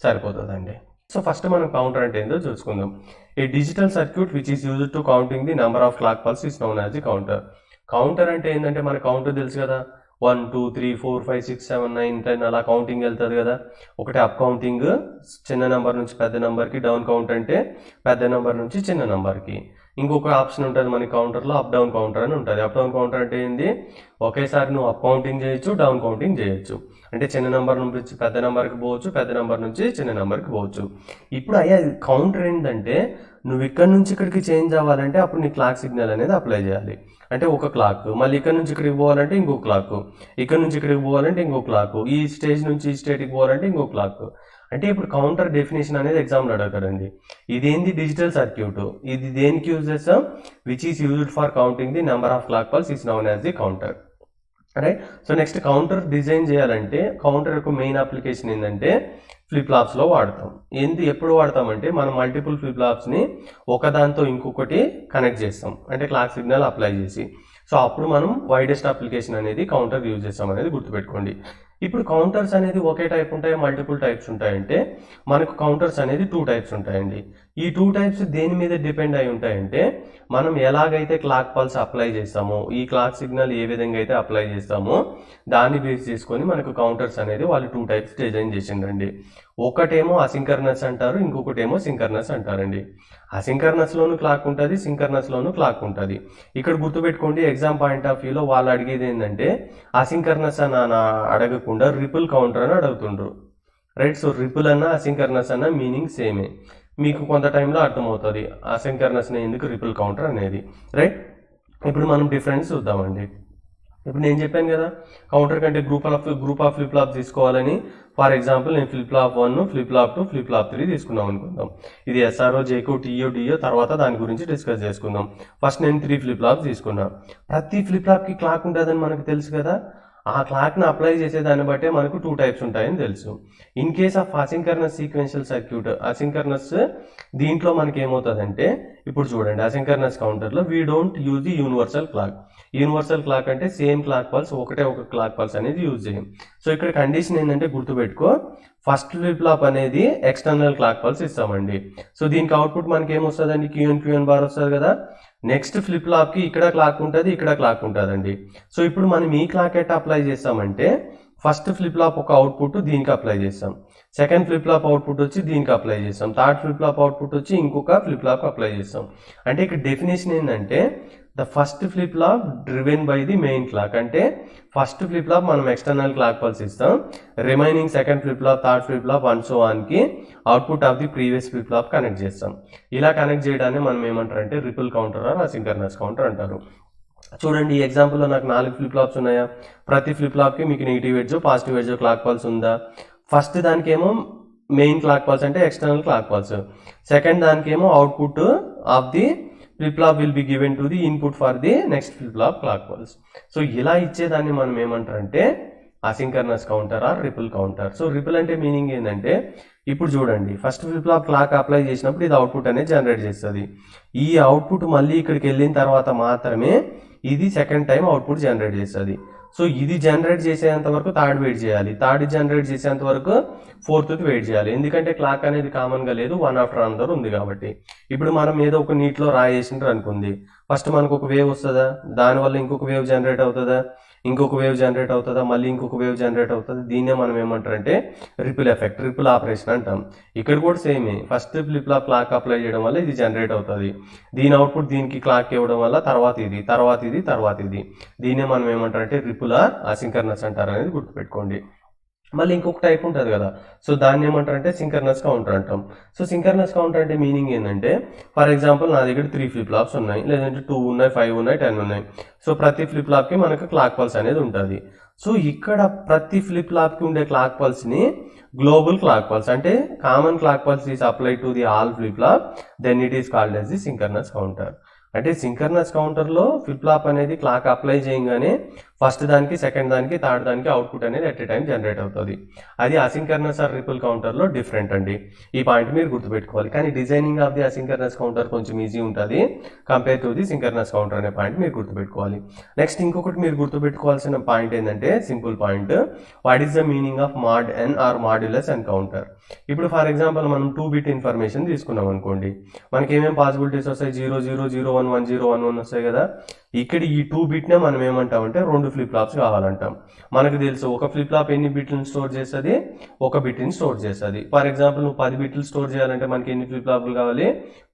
సరిపోతుందండి. సో ఫస్ట్ మనం కౌంటర్ అంటే ఏంటో చూసుకుందాం. A digital circuit which is used to counting the number of clock pulse is known as the counter. Counter అంటే ఏంటంటే మన కౌంటర్ తెలుసు కదా, 1 2 3 4 5 6 7 9 10 అలా కౌంటింగ్ వెళ్తుంది కదా. ఒకటి అప్ కౌంటింగ్ చిన్న నెంబర్ నుంచి పెద్ద నెంబర్కి, డౌన్ కౌంట్ అంటే పెద్ద నెంబర్ నుంచి చిన్న నెంబర్కి. ఇంకొక ఆప్షన్ ఉంటుంది మన కౌంటర్లో, అప్ డౌన్ కౌంటర్ అని ఉంటుంది. అప్ డౌన్ కౌంటర్ అంటే ఏంది, ఒకేసారి నువ్వు అప్ కౌంటింగ్ చేయొచ్చు, డౌన్ కౌంటింగ్ చేయొచ్చు. అంటే చిన్న నెంబర్ నుంచి పెద్ద నెంబర్కి పోవచ్చు, పెద్ద నెంబర్ నుంచి చిన్న నెంబర్కి పోవచ్చు. ఇప్పుడు అయ్యా కౌంటర్ ఏంటంటే నువ్వు ఇక్కడ నుంచి ఇక్కడికి చేంజ్ అవ్వాలంటే అప్పుడు నీ క్లాక్ సిగ్నల్ అనేది అప్లై చేయాలి. అంటే ఒక క్లాక్, మళ్ళీ ఇక్కడ నుంచి ఇక్కడికి పోవాలంటే ఇంకో క్లాక్, ఇక్కడ నుంచి ఇక్కడికి పోవాలంటే ఇంకో క్లాక్, ఈ స్టేజ్ నుంచి ఈ స్టేట్కి పోవాలంటే ఇంకో క్లాక్. అంటే ఇప్పుడు కౌంటర్ డెఫినేషన్ అనేది ఎగ్జామ్లో అడగరండి. ఇదేంది డిజిటల్ సర్క్యూట్, ఇది దేనికి యూజ్ చేస్తాం, which is used for counting the number of clock pulse is known as the counter. Right. So next counter design చేయాలంటే కౌంటర్ యొక్క మెయిన్ అప్లికేషన్ ఏంటంటే ఫ్లిప్ ఫ్లాప్స్లో వాడతాం. ఎప్పుడు వాడతామంటే మనం మల్టిపుల్ ఫ్లిప్ ఫ్లాప్స్ని ఒకదాంతో ఇంకొకటి కనెక్ట్ చేస్తాం, అంటే క్లాక్ సిగ్నల్ అప్లై చేసి. సో అప్పుడు మనం వైడెస్ట్ అప్లికేషన్ అనేది కౌంటర్ యూజ్ చేస్తాం అనేది గుర్తుపెట్టుకోండి. ఇప్పుడు కౌంటర్స్ అనేది ఒకే టైప్ ఉంటాయి, మల్టిపుల్ టైప్స్ ఉంటాయంటే మనకు కౌంటర్స్ అనేది 2 టైప్స్ ఉంటాయండి. ఈ 2 టైప్స్ దేని మీద డిపెండ్ అయి ఉంటాయంటే మనం ఎలాగైతే క్లాక్ పల్స్ అప్లై చేస్తామో, ఈ క్లాక్ సిగ్నల్ ఏ విధంగా అయితే అప్లై చేస్తామో దాన్ని బేస్ చేసుకొని మనకు కౌంటర్స్ అనేది వాళ్ళు 2 టైప్స్ డిజైన్ చేసిండండి. ఒకటేమో అసింకర్నస్ అంటారు, ఇంకొకటేమో సింకర్నస్ అంటారండి. అసింకర్నస్లోను క్లాక్ ఉంటుంది, సింకర్నస్లోను క్లాక్ ఉంటుంది. ఇక్కడ గుర్తుపెట్టుకోండి, ఎగ్జామ్ పాయింట్ ఆఫ్ వ్యూలో వాళ్ళు అడిగేది ఏంటంటే అసింకర్నస్ అని అడగకుండా రిపుల్ కౌంటర్ అని అడుగుతుండ్రు, రైట్. సో రిపుల్ అన్న అసింకర్నస్ అన్న మీనింగ్ సేమే, మీకు కొంత టైంలో అర్థమవుతుంది అసింకర్నస్ ఎందుకు రిపుల్ కౌంటర్ అనేది, రైట్. ఇప్పుడు మనం డిఫరెన్స్ చూద్దామండి. ఇప్పుడు నేను చెప్పాను కదా కౌంటర్ కంటే గ్రూప్ ఆఫ్ ఫ్లిప్ ఫ్లాప్ తీసుకోవాలని. ఫర్ ఎగ్జాంపుల్ నేను flip flop 1, flip flop 2, flip flop 3 తీసుకున్నాం అనుకుందాం. ఇది ఎస్ఆర్ఓ, జేకో, టీఓ, డిఓ, తర్వాత దాని గురించి డిస్కస్ చేసుకుందాం. ఫస్ట్ నేను 3 ఫ్లిప్ ఫ్లాప్స్ తీసుకున్నా. ప్రతి ఫ్లిప్ ఫ్లాప్కి క్లాక్ ఉంటుందని మనకు తెలుసు కదా. ఆ క్లాక్ని అప్లై చేసేదాన్ని బట్టే మనకు 2 టైప్స్ ఉంటాయని తెలుసు. In case of asynchronous sequential circuit, asynchronous దీంట్లో మనకి ఏమవుతుందంటే ఇప్పుడు చూడండి, అసింకర్నస్ కౌంటర్లో we don't use the universal clock. Universal clock అంటే సేమ్ క్లాక్ పల్స్, ఒక క్లాక్ పల్స్ అనేది యూజ్ చేయం. సో ఇక్కడ కండిషన్ ఏంటంటే గుర్తుపెట్టుకో, ఫస్ట్ ఫ్లిప్ ఫ్లాప్ అనేది ఎక్స్టర్నల్ క్లాక్ పల్స్ ఇస్తామండి. సో దీనికి అవుట్పుట్ మనకి ఏమొస్తుందండి, క్యూఎన్ బార్ వస్తుంది కదా. నెక్స్ట్ ఫ్లిప్ ఫ్లాప్కి ఇక్కడ క్లాక్ ఉంటుంది, ఇక్కడ క్లాక్ ఉంటుందండి. సో ఇప్పుడు మనం ఈ క్లాక్ ఎట్లా అప్లై చేస్తామంటే ఫస్ట్ ఫ్లిప్ ఫ్లాప్ ఒక అవుట్పుట్ దీనికి అప్లై చేస్తాం, సెకండ్ ఫ్లిప్ ఫ్లాప్ అవుట్పుట్ వచ్చి దీనికి అప్లై చేస్తాం, థర్డ్ ఫ్లిప్ ఫ్లాప్ అవుట్పుట్ వచ్చి ఇంకొక ఫ్లిప్ ఫ్లాప్ అప్లై చేస్తాం. అంటే ఇక్కడ డెఫినేషన్ ఏంటంటే the first flip flop driven by the main clock. అంటే ఫస్ట్ ఫ్లిప్ ఫ్లాప్ మనం ఎక్స్టర్నల్ క్లాక్ పల్స్ ఇస్తాం, remaining second flip flop, third flip flop and so ఆన్కి output of the previous flip flop connect చేస్తాం. ఇలా connect చేయడాన్ని మనం ఏమంటారంటే ripple counter or asynchronous counter అంటారు. చూడండి, ఈ ఎగ్జాంపుల్లో నాకు 4 ఫ్లిప్ ఫ్లాప్స్ ఉన్నాయా, ప్రతి ఫ్లిప్ ఫ్లాప్కి మీకు నెగిటివ్ ఎడ్జో పాజిటివ్ ఎడ్జో క్లాక్ పల్స్ ఉందా. ఫస్ట్ దానికేమో మెయిన్ క్లాక్ పల్స్ అంటే ఎక్స్టర్నల్ క్లాక్ పల్స్, సెకండ్ దానికేమో output of the flip flop will be given to the input for the next flip flop clock pulse. So ఇలా ఇచ్చేదాన్ని మనం ఏమంటారంటే asynchronous counter or ripple counter. So ripple అంటే meaning ఏంటంటే ఇప్పుడు చూడండి, first flip flop clock apply చేసినప్పుడు ఇది అవుట్పుట్ అనేది జనరేట్ చేస్తుంది. ఈ అవుట్పుట్ మళ్ళీ ఇక్కడికి వెళ్ళిన తర్వాత మాత్రమే ఇది సెకండ్ టైం అవుట్పుట్ జనరేట్ చేస్తుంది. సో ఇది జనరేట్ చేసేంత వరకు థర్డ్ వెయిట్ చేయాలి, థర్డ్ జనరేట్ చేసేంత వరకు ఫోర్త్ వెయిట్ చేయాలి. ఎందుకంటే క్లాక్ అనేది కామన్గా లేదు, వన్ ఆఫ్టర్ అనదర్ ఉంది కాబట్టి. ఇప్పుడు మనం ఏదో ఒక నీటిలో రాయేసింటారు అనుకుంది, ఫస్ట్ మనకు ఒక వేవ్ వస్తుందా, దానివల్ల ఇంకొక వేవ్ జనరేట్ అవుతుందా, ఇంకొక వేవ్ జనరేట్ అవుతుందా, మళ్ళీ ఇంకొక వేవ్ జనరేట్ అవుతుంది. దీన్నే మనం ఏమంటారంటే రిపుల్ ఎఫెక్ట్, రిపుల్ ఆపరేషన్ అంటాం. ఇక్కడ కూడా సేమే, first flip flop clock apply చేయడం వల్ల ఇది జనరేట్ అవుతుంది, దీని అవుట్పుట్ దీనికి క్లాక్ ఇవ్వడం వల్ల తర్వాత ఇది, తర్వాత ఇది, తర్వాత ఇది. దీన్నే మనం ఏమంటారంటే రిపుల్ ఆర్ అసింకర్నస్ అంటారు అనేది గుర్తుపెట్టుకోండి. మళ్ళీ ఇంకొక టైప్ ఉంటుంది కదా, సో దాన్ని ఏమంటారంటే సింకర్నస్ కౌంటర్ అంటాం. సో సింకర్నస్ కౌంటర్ అంటే మీనింగ్ ఏంటంటే ఫర్ ఎగ్జాంపుల్ నా దగ్గర 3 ఫ్లిప్ ఫ్లాప్స్ ఉన్నాయి, లేదంటే 2 ఉన్నాయి, 5 ఉన్నాయి, 10 ఉన్నాయి. సో ప్రతి ఫ్లిప్ ఫ్లాప్కి మనకు క్లాక్ పల్స్ అనేది ఉంటుంది. సో ఇక్కడ ప్రతి ఫ్లిప్ ఫ్లాప్కి ఉండే క్లాక్ పల్స్ని గ్లోబల్ క్లాక్ పల్స్ అంటే common clock pulse is apply to the all flip flop, then it is called as the synchronous counter. అంటే సింకర్నస్ కౌంటర్లో ఫ్లిప్ ఫ్లాప్ అనేది క్లాక్ అప్లై చేయగానే ఫస్ట్ దానికి, సెకండ్ దానికి, థర్డ్ దానికి అవుట్పుట్ అనేది ఎట్ ఏ టైం జనరేట్ అవుతుంది. అది అసింకర్నస్ ఆర్ రిపుల్ కౌంటర్లో డిఫరెంట్ అండి. ఈ పాయింట్ మీరు గుర్తుపెట్టుకోవాలి. కానీ designing of the asynchronous counter కొంచెం ఈజీ ఉంటుంది compare to the synchronous counter అనే పాయింట్ మీరు గుర్తుపెట్టుకోవాలి. నెక్స్ట్ ఇంకొకటి మీరు గుర్తుపెట్టుకోవాల్సిన పాయింట్ ఏంటంటే simple point, what is the meaning of mod N or modulus N counter. ఇప్పుడు ఫర్ ఎగ్జాంపుల్ మనం 2 బిట్ ఇన్ఫర్మేషన్ తీసుకున్నాం అనుకోండి, మనకి ఏమేమి పాసిబిలిటీస్ వస్తాయి, 0 0 0 1 1 0 1 1 వస్తాయి కదా. ఇక్కడ ఈ 2 బిట్నే మనం ఏమంటామంటే 2 ఫ్లిప్ ఫ్లాప్స్ కావాలంటాం. మనకు తెలుసు ఒక ఫ్లిప్ ఫ్లాప్ ఎన్ని బిట్లను స్టోర్ చేస్తుంది, 1 బిట్ని స్టోర్ చేస్తుంది. ఫర్ ఎగ్జాంపుల్ నువ్వు 10 బిట్లు స్టోర్ చేయాలంటే మనకి ఎన్ని ఫ్లిప్ ఫ్లాప్లు కావాలి,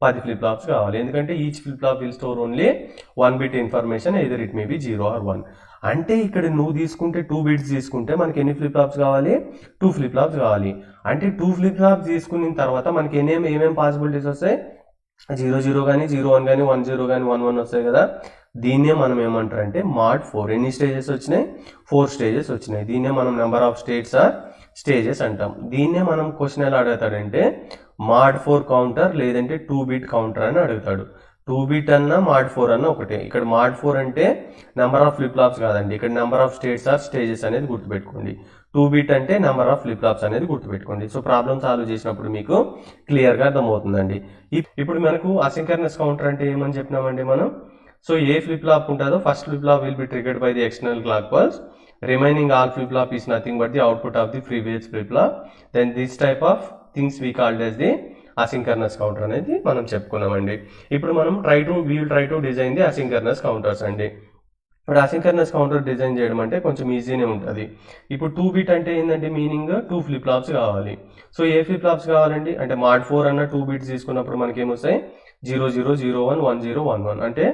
10 ఫ్లిప్ ఫ్లాప్స్ కావాలి. ఎందుకంటే each flip flop will store only 1 bit information, either it may be 0 or 1. అంటే ఇక్కడ నువ్వు తీసుకుంటే 2 బిట్స్ తీసుకుంటే మనకి ఎన్ని ఫ్లిప్ ఫ్లాప్స్ కావాలి, 2 ఫ్లిప్ ఫ్లాప్స్ కావాలి. అంటే 2 ఫ్లిప్ ఫ్లాప్స్ తీసుకున్న తర్వాత మనకి ఏమేమి పాసిబిలిటీస్ వస్తాయి, 0 0 కానీ, 0 1 కానీ, 1 0 కానీ, 1 1 వస్తాయి కదా. దీన్నే మనం ఏమంటారంటే మాడ్ 4. ఎన్ని స్టేజెస్ వచ్చినాయి, 4 స్టేజెస్ వచ్చినాయి. దీన్నే మనం number of states or stages అంటాం. దీన్నే మనం క్వశ్చన్ ఎలా అడుగుతాడంటే మాడ్ 4 కౌంటర్ లేదంటే 2 బిట్ కౌంటర్ అని అడుగుతాడు. 2 బిట్ అన్నా mod 4 అన్నా ఒకటే. ఇక్కడ mod 4 అంటే నెంబర్ ఆఫ్ ఫ్లిప్ ఫ్లాప్స్ కాదండి, ఇక్కడ number of states or stages అనేది గుర్తుపెట్టుకోండి. 2 బిట్ అంటే నెంబర్ ఆఫ్ ఫ్లిప్ ఫ్లాప్స్ అనేది గుర్తుపెట్టుకోండి. సో ప్రాబ్లమ్ సాల్వ్ చేసినప్పుడు మీకు క్లియర్గా అర్థమవుతుందండి. ఇప్పుడు మనకు అసింక్రోనస్ కౌంటర్ అంటే ఏమని చెప్పినామండి మనం. సో ఏ ఫ్లిప్ ఫ్లాప్ ఉంటుందో first flip flop will be triggered by the external clock pulse, remaining all flip flop is nothing but the output of the previous flip flop. Then this type of things we called as the asynchronous counter అనేది మనం చెప్పుకున్నామండి. ఇప్పుడు మనం try to design the asynchronous counters అండి. ఇప్పుడు asynchronous counter design చేయడం అంటే కొంచెం ఈజీనే ఉంటుంది. ఇప్పుడు 2 బిట్ అంటే ఏంటంటే మీనింగ్ 2 ఫ్లిప్ ఫ్లాప్స్ కావాలి. సో ఏ ఫ్లిప్ ఫ్లాప్స్ కావాలండి అంటే mod 4 అన్న 2 బిట్స్ తీసుకున్నప్పుడు మనకి ఏమొస్తాయి 0001 1011 అంటే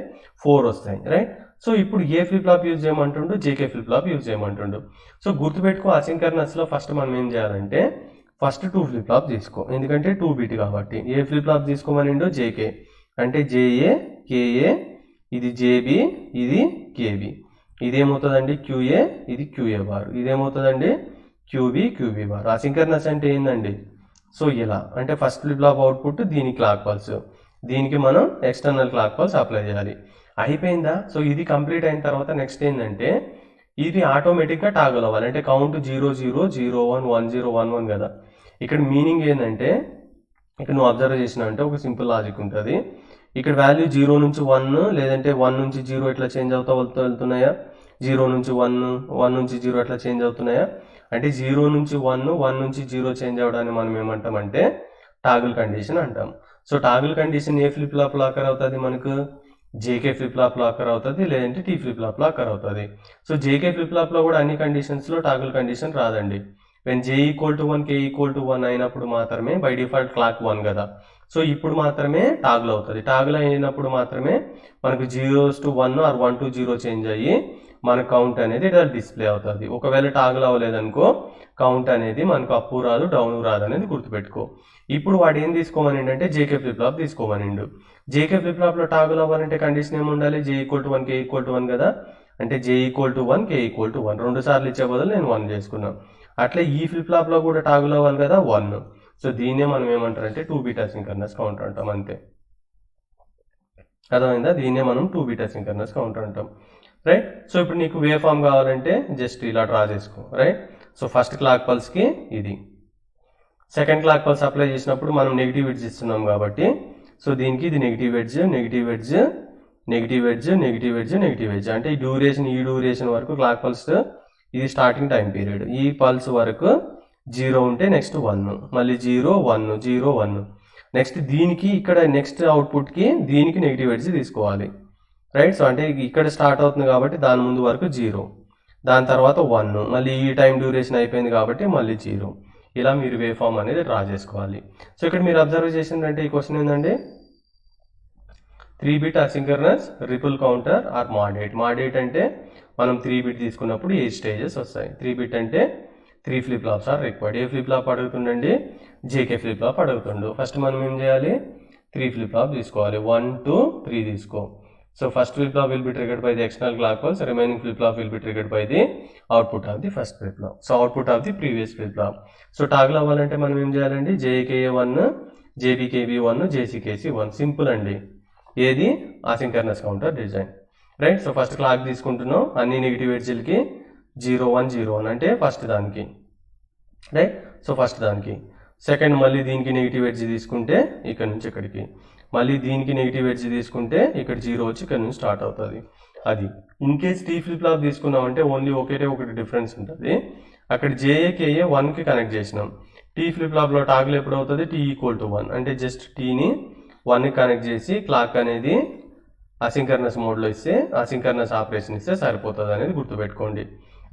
4 వస్తాయి, రైట్. సో ఇప్పుడు ఏ ఫ్లిప్ ఫ్లాప్ యూజ్ చేయమంటుండు, జేకే ఫ్లిప్ ఫ్లాప్ యూజ్ చేయమంటుండు. సో గుర్తుపెట్టుకో అసింక్రోనస్ లో ఫస్ట్ మనం ఏం చేయాలంటే ఫస్ట్ 2 ఫ్లిప్ ఫ్లాప్ తీసుకో, ఎందుకంటే 2 బిట్ కాబట్టి. ఏ ఫ్లిప్ ఫ్లాప్ తీసుకోమనిండో జేకే అంటే జేఏ కేఏ, ఇది జేబి ఇది కేబి, ఇదేమవుతుందండి క్యూఏ ఇది క్యూఏ బార్, ఇదేమవుతుందండి క్యూబీ బార్. అసింక్రోనస్ అంటే ఏందండి సో ఇలా అంటే ఫస్ట్ ఫ్లిప్ ఫ్లాప్ అవుట్పుట్ దీని క్లాక్ పల్స్, దీనికి మనం ఎక్స్టర్నల్ క్లాక్ పల్స్ అప్లై చేయాలి. అయిపోయిందా. సో ఇది కంప్లీట్ అయిన తర్వాత నెక్స్ట్ ఏంటంటే ఇది ఆటోమేటిక్గా టాగల్ అవ్వాలి. అంటే కౌంట్ 0001 1011 కదా. ఇక్కడ మీనింగ్ ఏంటంటే ఇక్కడ నువ్వు అబ్జర్వ్ చేసినా అంటే ఒక సింపుల్ లాజిక్ ఉంటుంది. ఇక్కడ వాల్యూ 0 నుంచి 1 లేదంటే 1 నుంచి 0 ఇట్లా చేంజ్ అవుతూ వెళ్తున్నాయా, 0 నుంచి 1 1 నుంచి 0 అట్లా చేంజ్ అవుతున్నాయా. అంటే 0 నుంచి 1 1 నుంచి 0 చేంజ్ అవడాన్ని మనం ఏమంటామంటే టాగుల్ కండిషన్ అంటాం. సో టాగుల్ కండిషన్ ఏ ఫ్లిప్ ఫ్లాప్ లో అకర్ అవుతుంది మనకు, జేకే ఫ్లిప్ ఫ్లాప్ లో అకర్ అవుతుంది, లేదంటే టీ ఫ్లిప్ ఫ్లాప్ లో అకర్ అవుతుంది. సో జేకే ఫ్లిప్ ఫ్లాప్ లో కూడా అన్ని కండిషన్స్ లో టాగుల్ కండిషన్ రాదండి. When J equal to 1 K equal to 1 అయినప్పుడు మాత్రమే బై డిఫాల్ట్ క్లాక్ 1 కదా. సో ఇప్పుడు మాత్రమే టాగుల్ అవుతుంది. టాగుల్ అయినప్పుడు మాత్రమే మనకు 0s to 1 are 1 to 0 change అయ్యి మన కౌంట్ అనేది ఇట్లా డిస్ప్లే అవుతుంది. ఒకవేళ టాగుల్ అవ్వలేదనుకో కౌంట్ అనేది మనకు అప్పు రాదు డౌన్ రాదు అనేది గుర్తుపెట్టుకో. ఇప్పుడు వాడు ఏం తీసుకోమనిండు అంటే జేకే ఫ్లిప్ ఫ్లాప్ తీసుకోమనిండు. జేకే ఫ్లిప్ ఫ్లాప్ లో టాగుల్ అవ్వాలంటే కండిషన్ ఏమి ఉండాలి, J equal to 1 K equal to 1 కదా. అంటే J equal to 1 K equal to 1 రెండు సార్లు ఇచ్చే బదులు నేను 1 చేసుకున్నాను. అట్లా ఈ ఫ్లిప్ ఫ్లాప్ లో కూడా టాగుల్ అవ్వాలి కదా 1. సో దీన్నే మనం ఏమంటారు అంటే 2 బిట్ అసింక్రోనస్ కౌంటర్ అంటాం అంతే. అర్థమైందా, దీన్నే మనం 2 బిట్ అసింక్రోనస్ కౌంటర్ అంటాం, రైట్. సో ఇప్పుడు నీకు వే ఫామ్ కావాలంటే జస్ట్ ఇలా డ్రా చేసుకో, right. So first clock pulse కి ఇది, సెకండ్ క్లాక్ పల్స్ అప్లై చేసినప్పుడు మనం నెగిటివ్ ఎడ్జ్ ఇస్తున్నాం కాబట్టి సో దీనికి ఇది negative edge negative edge negative edge negative edge negative edge. అంటే ఈ డ్యూరేషన్ వరకు క్లాక్ పల్స్ ఇది స్టార్టింగ్ టైం పీరియడ్. ఈ పల్స్ వరకు 0 ఉంటే నెక్స్ట్ 1, మళ్ళీ 0 1 0 1. నెక్స్ట్ దీనికి ఇక్కడ నెక్స్ట్ అవుట్పుట్కి దీనికి నెగిటివ్ ఎడ్జ్ తీసుకోవాలి, రైట్. సో అంటే ఇక్కడ స్టార్ట్ అవుతుంది కాబట్టి దాని ముందు వరకు 0, దాని తర్వాత 1, మళ్ళీ ఈ టైం డ్యూరేషన్ అయిపోయింది కాబట్టి మళ్ళీ 0. ఇలా మీరు వే ఫామ్ అనేది డ్రా చేసుకోవాలి. సో ఇక్కడ మీరు అబ్జర్వ్ చేసిందంటే ఈ క్వశ్చన్ ఏంటంటే 3 bit asynchronous ripple counter or mod 8. mod 8 అంటే మనం 3 బిట్ తీసుకున్నప్పుడు 8 స్టేజెస్ వస్తాయి. 3 బిట్ అంటే 3 ఫ్లిప్ ఫ్లాప్స్ ఆర్ రిక్వైర్డ్. ఏ ఫ్లిప్ ఫ్లాప్ అడుగుతుండండి, జేకే ఫ్లిప్ ఫ్లాప్ అడుగుతుండు. ఫస్ట్ మనం ఏం చేయాలి 3 ఫ్లిప్ ఫ్లాప్ తీసుకోవాలి. 1 2 3 తీసుకో. So first flip flop will be triggered by the external clock pulse, remaining flip flop will be triggered by the output of the first flip flop. So output of the previous flip flop. So toggle అవ్వాలంటే మనం ఏం చేయాలండి, జేకేఏ 1 జేబీకేబీ 1 జేసీకేసీ 1. Simple అండి, ఏది asynchronous counter design, right. So first clock తీసుకుంటున్నాం అన్ని negative ఎడ్జ్లకి 0 1 0 1 అంటే first దానికి, రైట్. సో ఫస్ట్ దానికి. సెకండ్ మళ్ళీ దీనికి నెగిటివ్ ఎడ్జ్ తీసుకుంటే ఇక్కడ నుంచి ఇక్కడికి, మళ్ళీ దీనికి నెగిటివ్ ఎడ్జ్ తీసుకుంటే ఇక్కడ 0 వచ్చి ఇక్కడ నుంచి స్టార్ట్ అవుతుంది. అది in case T flip flop తీసుకున్నామంటే ఓన్లీ ఒకటి డిఫరెన్స్ ఉంటుంది. అక్కడ జేఏకేఏ 1కి కనెక్ట్ చేసినాం. టీ ఫ్లిప్ ఫ్లాప్లో టాగుల్ ఎప్పుడు అవుతుంది, టీ ఈక్వల్ టు 1 అంటే జస్ట్ టీని 1కి కనెక్ట్ చేసి క్లాక్ అనేది అసింక్రోనస్ మోడ్లో ఇస్తే అసింక్రోనస్ ఆపరేషన్ ఇస్తే సరిపోతుంది అనేది గుర్తుపెట్టుకోండి,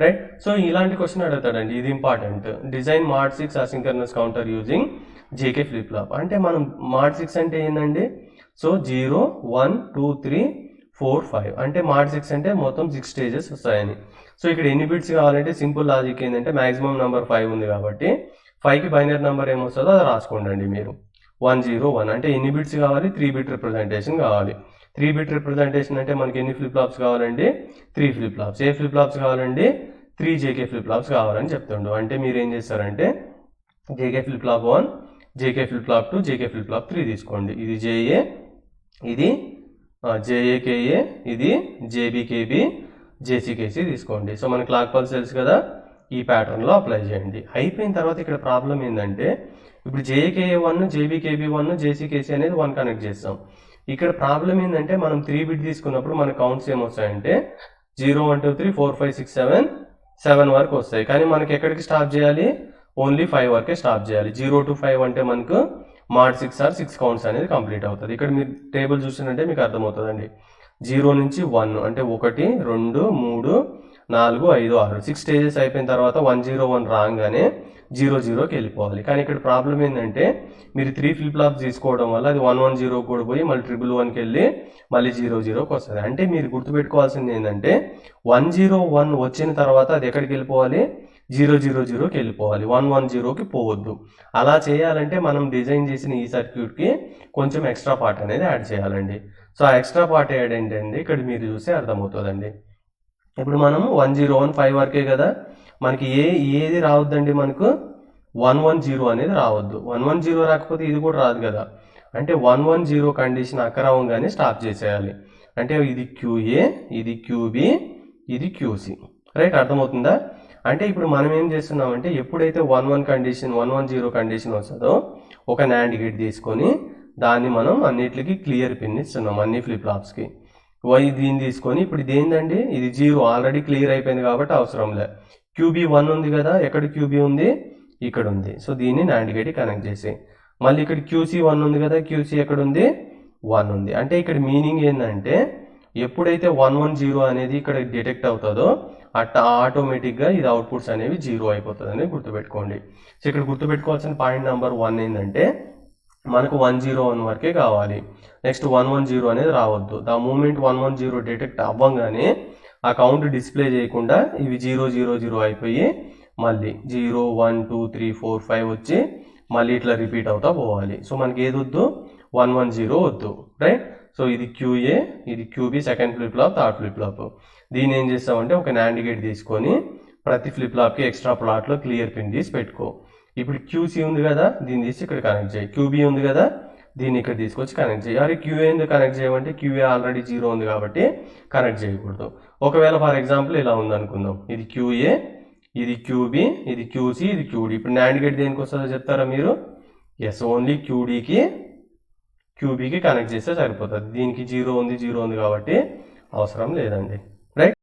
రైట్. సో ఇలాంటి క్వశ్చన్ అడుగుతాడండి, ఇది important. Design mod 6 asynchronous counter using JK flip flop. అంటే మనం mod 6 అంటే ఏంటండి, సో 0 1 2 3 4 5 అంటే mod 6 అంటే మొత్తం 6 స్టేజెస్ వస్తాయని. సో ఇక్కడ ఎన్ని బిట్స్ కావాలంటే సింపుల్ లాజిక్ ఏంటంటే మాక్సిమం నెంబర్ 5 ఉంది కాబట్టి 5కి బైనరీ నెంబర్ ఏమొస్తుందో అది రాసుకోండి మీరు. 1 0 1 అంటే ఎన్ని బిట్స్ కావాలి, 3 బిట్ రిప్రజెంటేషన్ కావాలి. 3 బిట్ రిప్రజెంటేషన్ అంటే మనకి ఎన్ని ఫ్లిప్ ఫ్లాప్స్ కావాలండి, 3 ఫ్లిప్ ఫ్లాప్స్. ఏ ఫ్లిప్ ఫ్లాప్స్ కావాలండి, 3 జేకే ఫ్లిప్ ఫ్లాప్స్ కావాలని చెప్తుండు. అంటే మీరు ఏం చేస్తారంటే JK flip flop 1 JK flip flop 2 JK flip flop 3 తీసుకోండి. ఇది జేఏ ఇది జేఏకేఏ, ఇది జేబీకేబీ, జేసీకేసీ తీసుకోండి. సో మన క్లాక్ పల్స్ తెలుసు కదా, ఈ ప్యాటర్న్లో అప్లై చేయండి. అయిపోయిన తర్వాత ఇక్కడ ప్రాబ్లం ఏంటంటే ఇప్పుడు జేఏకేఏ 1, జేబీకేబీ 1, జేసీకేసీ అనేది 1 కనెక్ట్ చేస్తాం. ఇక్కడ ప్రాబ్లం ఏంటంటే మనం 3 బిట్ తీసుకున్నప్పుడు మన కౌంట్స్ ఏమొస్తాయంటే 0 1 2 3 4 5 6 7 వరకు వస్తాయి. కానీ మనకి ఎక్కడికి స్టాప్ చేయాలి, ఓన్లీ 5 వరకే స్టాప్ చేయాలి. 0 to 5 అంటే మనకు mod 6 or 6 కౌంట్స్ అనేది కంప్లీట్ అవుతుంది. ఇక్కడ మీరు టేబుల్ చూసినట్టే మీకు అర్థమవుతుందండి. 0 నుంచి 1 అంటే 1 2 3 4 5 6 6 స్టేజెస్ అయిపోయిన తర్వాత 101 రాగానే 00కి వెళ్ళిపోవాలి. కానీ ఇక్కడ ప్రాబ్లం ఏంటంటే మీరు 3 ఫ్లిప్ ఫ్లాప్స్ తీసుకోవడం వల్ల అది 110 కూడా పోయి మళ్ళీ 111కి వెళ్ళి మళ్ళీ 00కి వస్తుంది. అంటే మీరు గుర్తుపెట్టుకోవాల్సింది ఏంటంటే 101 వచ్చిన తర్వాత అది ఎక్కడికి వెళ్ళిపోవాలి, 000కి వెళ్ళిపోవాలి, 110కి పోవద్దు. అలా చేయాలంటే మనం డిజైన్ చేసిన ఈ సర్క్యూట్కి కొంచెం ఎక్స్ట్రా పార్ట్ అనేది యాడ్ చేయాలండి. సో ఆ ఎక్స్ట్రా పార్ట్ యాడ్ ఏంటంటే ఇక్కడ మీరు చూస్తే అర్థమవుతుందండి. ఇప్పుడు మనం 101 5 వరకే కదా, మనకి ఏది రావద్దండి, మనకు 110 అనేది రావద్దు. 110 రాకపోతే ఇది కూడా రాదు కదా. అంటే 110 కండిషన్ అక్కరవంగానే స్టాప్ చేసేయాలి. అంటే ఇది క్యూఏ, ఇది క్యూబీ, ఇది క్యూసీ. రైట్, అర్థమవుతుందా? అంటే ఇప్పుడు మనం ఏం చేస్తున్నామంటే ఎప్పుడైతే 110 కండిషన్ వస్తుందో ఒక NAND గేట్ తీసుకొని దాన్ని మనం అన్నిటికి క్లియర్ పిన్ ఇస్తున్నాం, అన్ని ఫ్లిప్ ఫ్లాప్స్కి. దీన్ని తీసుకొని ఇప్పుడు ఇది ఏంటండి, ఇది 0 ఆల్రెడీ క్లియర్ అయిపోయింది కాబట్టి అవసరం లే. క్యూబీ 1 ఉంది కదా, ఎక్కడ క్యూబీ ఉంది, ఇక్కడ ఉంది. సో దీన్ని NAND గేట్కి కనెక్ట్ చేసి మళ్ళీ ఇక్కడ క్యూసీ 1 ఉంది కదా, క్యూసీ ఎక్కడ ఉంది, 1 ఉంది. అంటే ఇక్కడ మీనింగ్ ఏంటంటే ఎప్పుడైతే 110 అనేది ఇక్కడ డిటెక్ట్ అవుతుందో ఆటోమేటిక్గా ఇది అవుట్పుట్స్ అనేవి 0 అయిపోతుంది అని గుర్తుపెట్టుకోండి. సో ఇక్కడ గుర్తుపెట్టుకోవాల్సిన పాయింట్ నెంబర్ 1 ఏంటంటే మనకు 101 వరకే కావాలి, నెక్స్ట్ 110 అనేది రావద్దు. ద మూమెంట్ 110 డిటెక్ట్ అవ్వగానే ఆ కౌంట్ డిస్ప్లే చేయకుండా ఇవి 000 అయిపోయి మళ్ళీ 0 1 2 3 4 5 వచ్చి మళ్ళీ ఇట్లా రిపీట్ అవుతా పోవాలి. సో మనకి ఏది వద్దు, 110 వద్దు. రైట్, సో ఇది క్యూఏ, ఇది Q B, second flip flop, third flip flop. దీన్ని ఏం చేస్తామంటే ఒక NAND గేట్ తీసుకొని ప్రతి ఫ్లిప్ ఫ్లాప్కి ఎక్స్ట్రా ప్లాట్లో క్లియర్ పిన్ తీసి పెట్టుకో. ఇప్పుడు క్యూసీ ఉంది కదా, దీన్ని తీసి ఇక్కడ కనెక్ట్ చేయి. క్యూబీ ఉంది కదా, దీన్ని ఇక్కడ తీసుకొచ్చి కనెక్ట్ చేయి. అరే క్యూఏ ఎందుకు కనెక్ట్ చేయమంటే క్యూఏ ఆల్రెడీ 0 ఉంది కాబట్టి కనెక్ట్ చేయకూడదు. ఒకవేళ ఫర్ ఎగ్జాంపుల్ ఇలా ఉంది అనుకుందాం, ఇది క్యూఏ, ఇది క్యూబీ, ఇది క్యూసీ, ఇది క్యూడీ. ఇప్పుడు NAND గేట్ దేనికి వస్తుందో చెప్తారా మీరు? ఎస్, ఓన్లీ క్యూబీకి కనెక్ట్ చేస్తే సరిపోతుంది. దీనికి 0 ఉంది కాబట్టి అవసరం లేదండి. రైట్.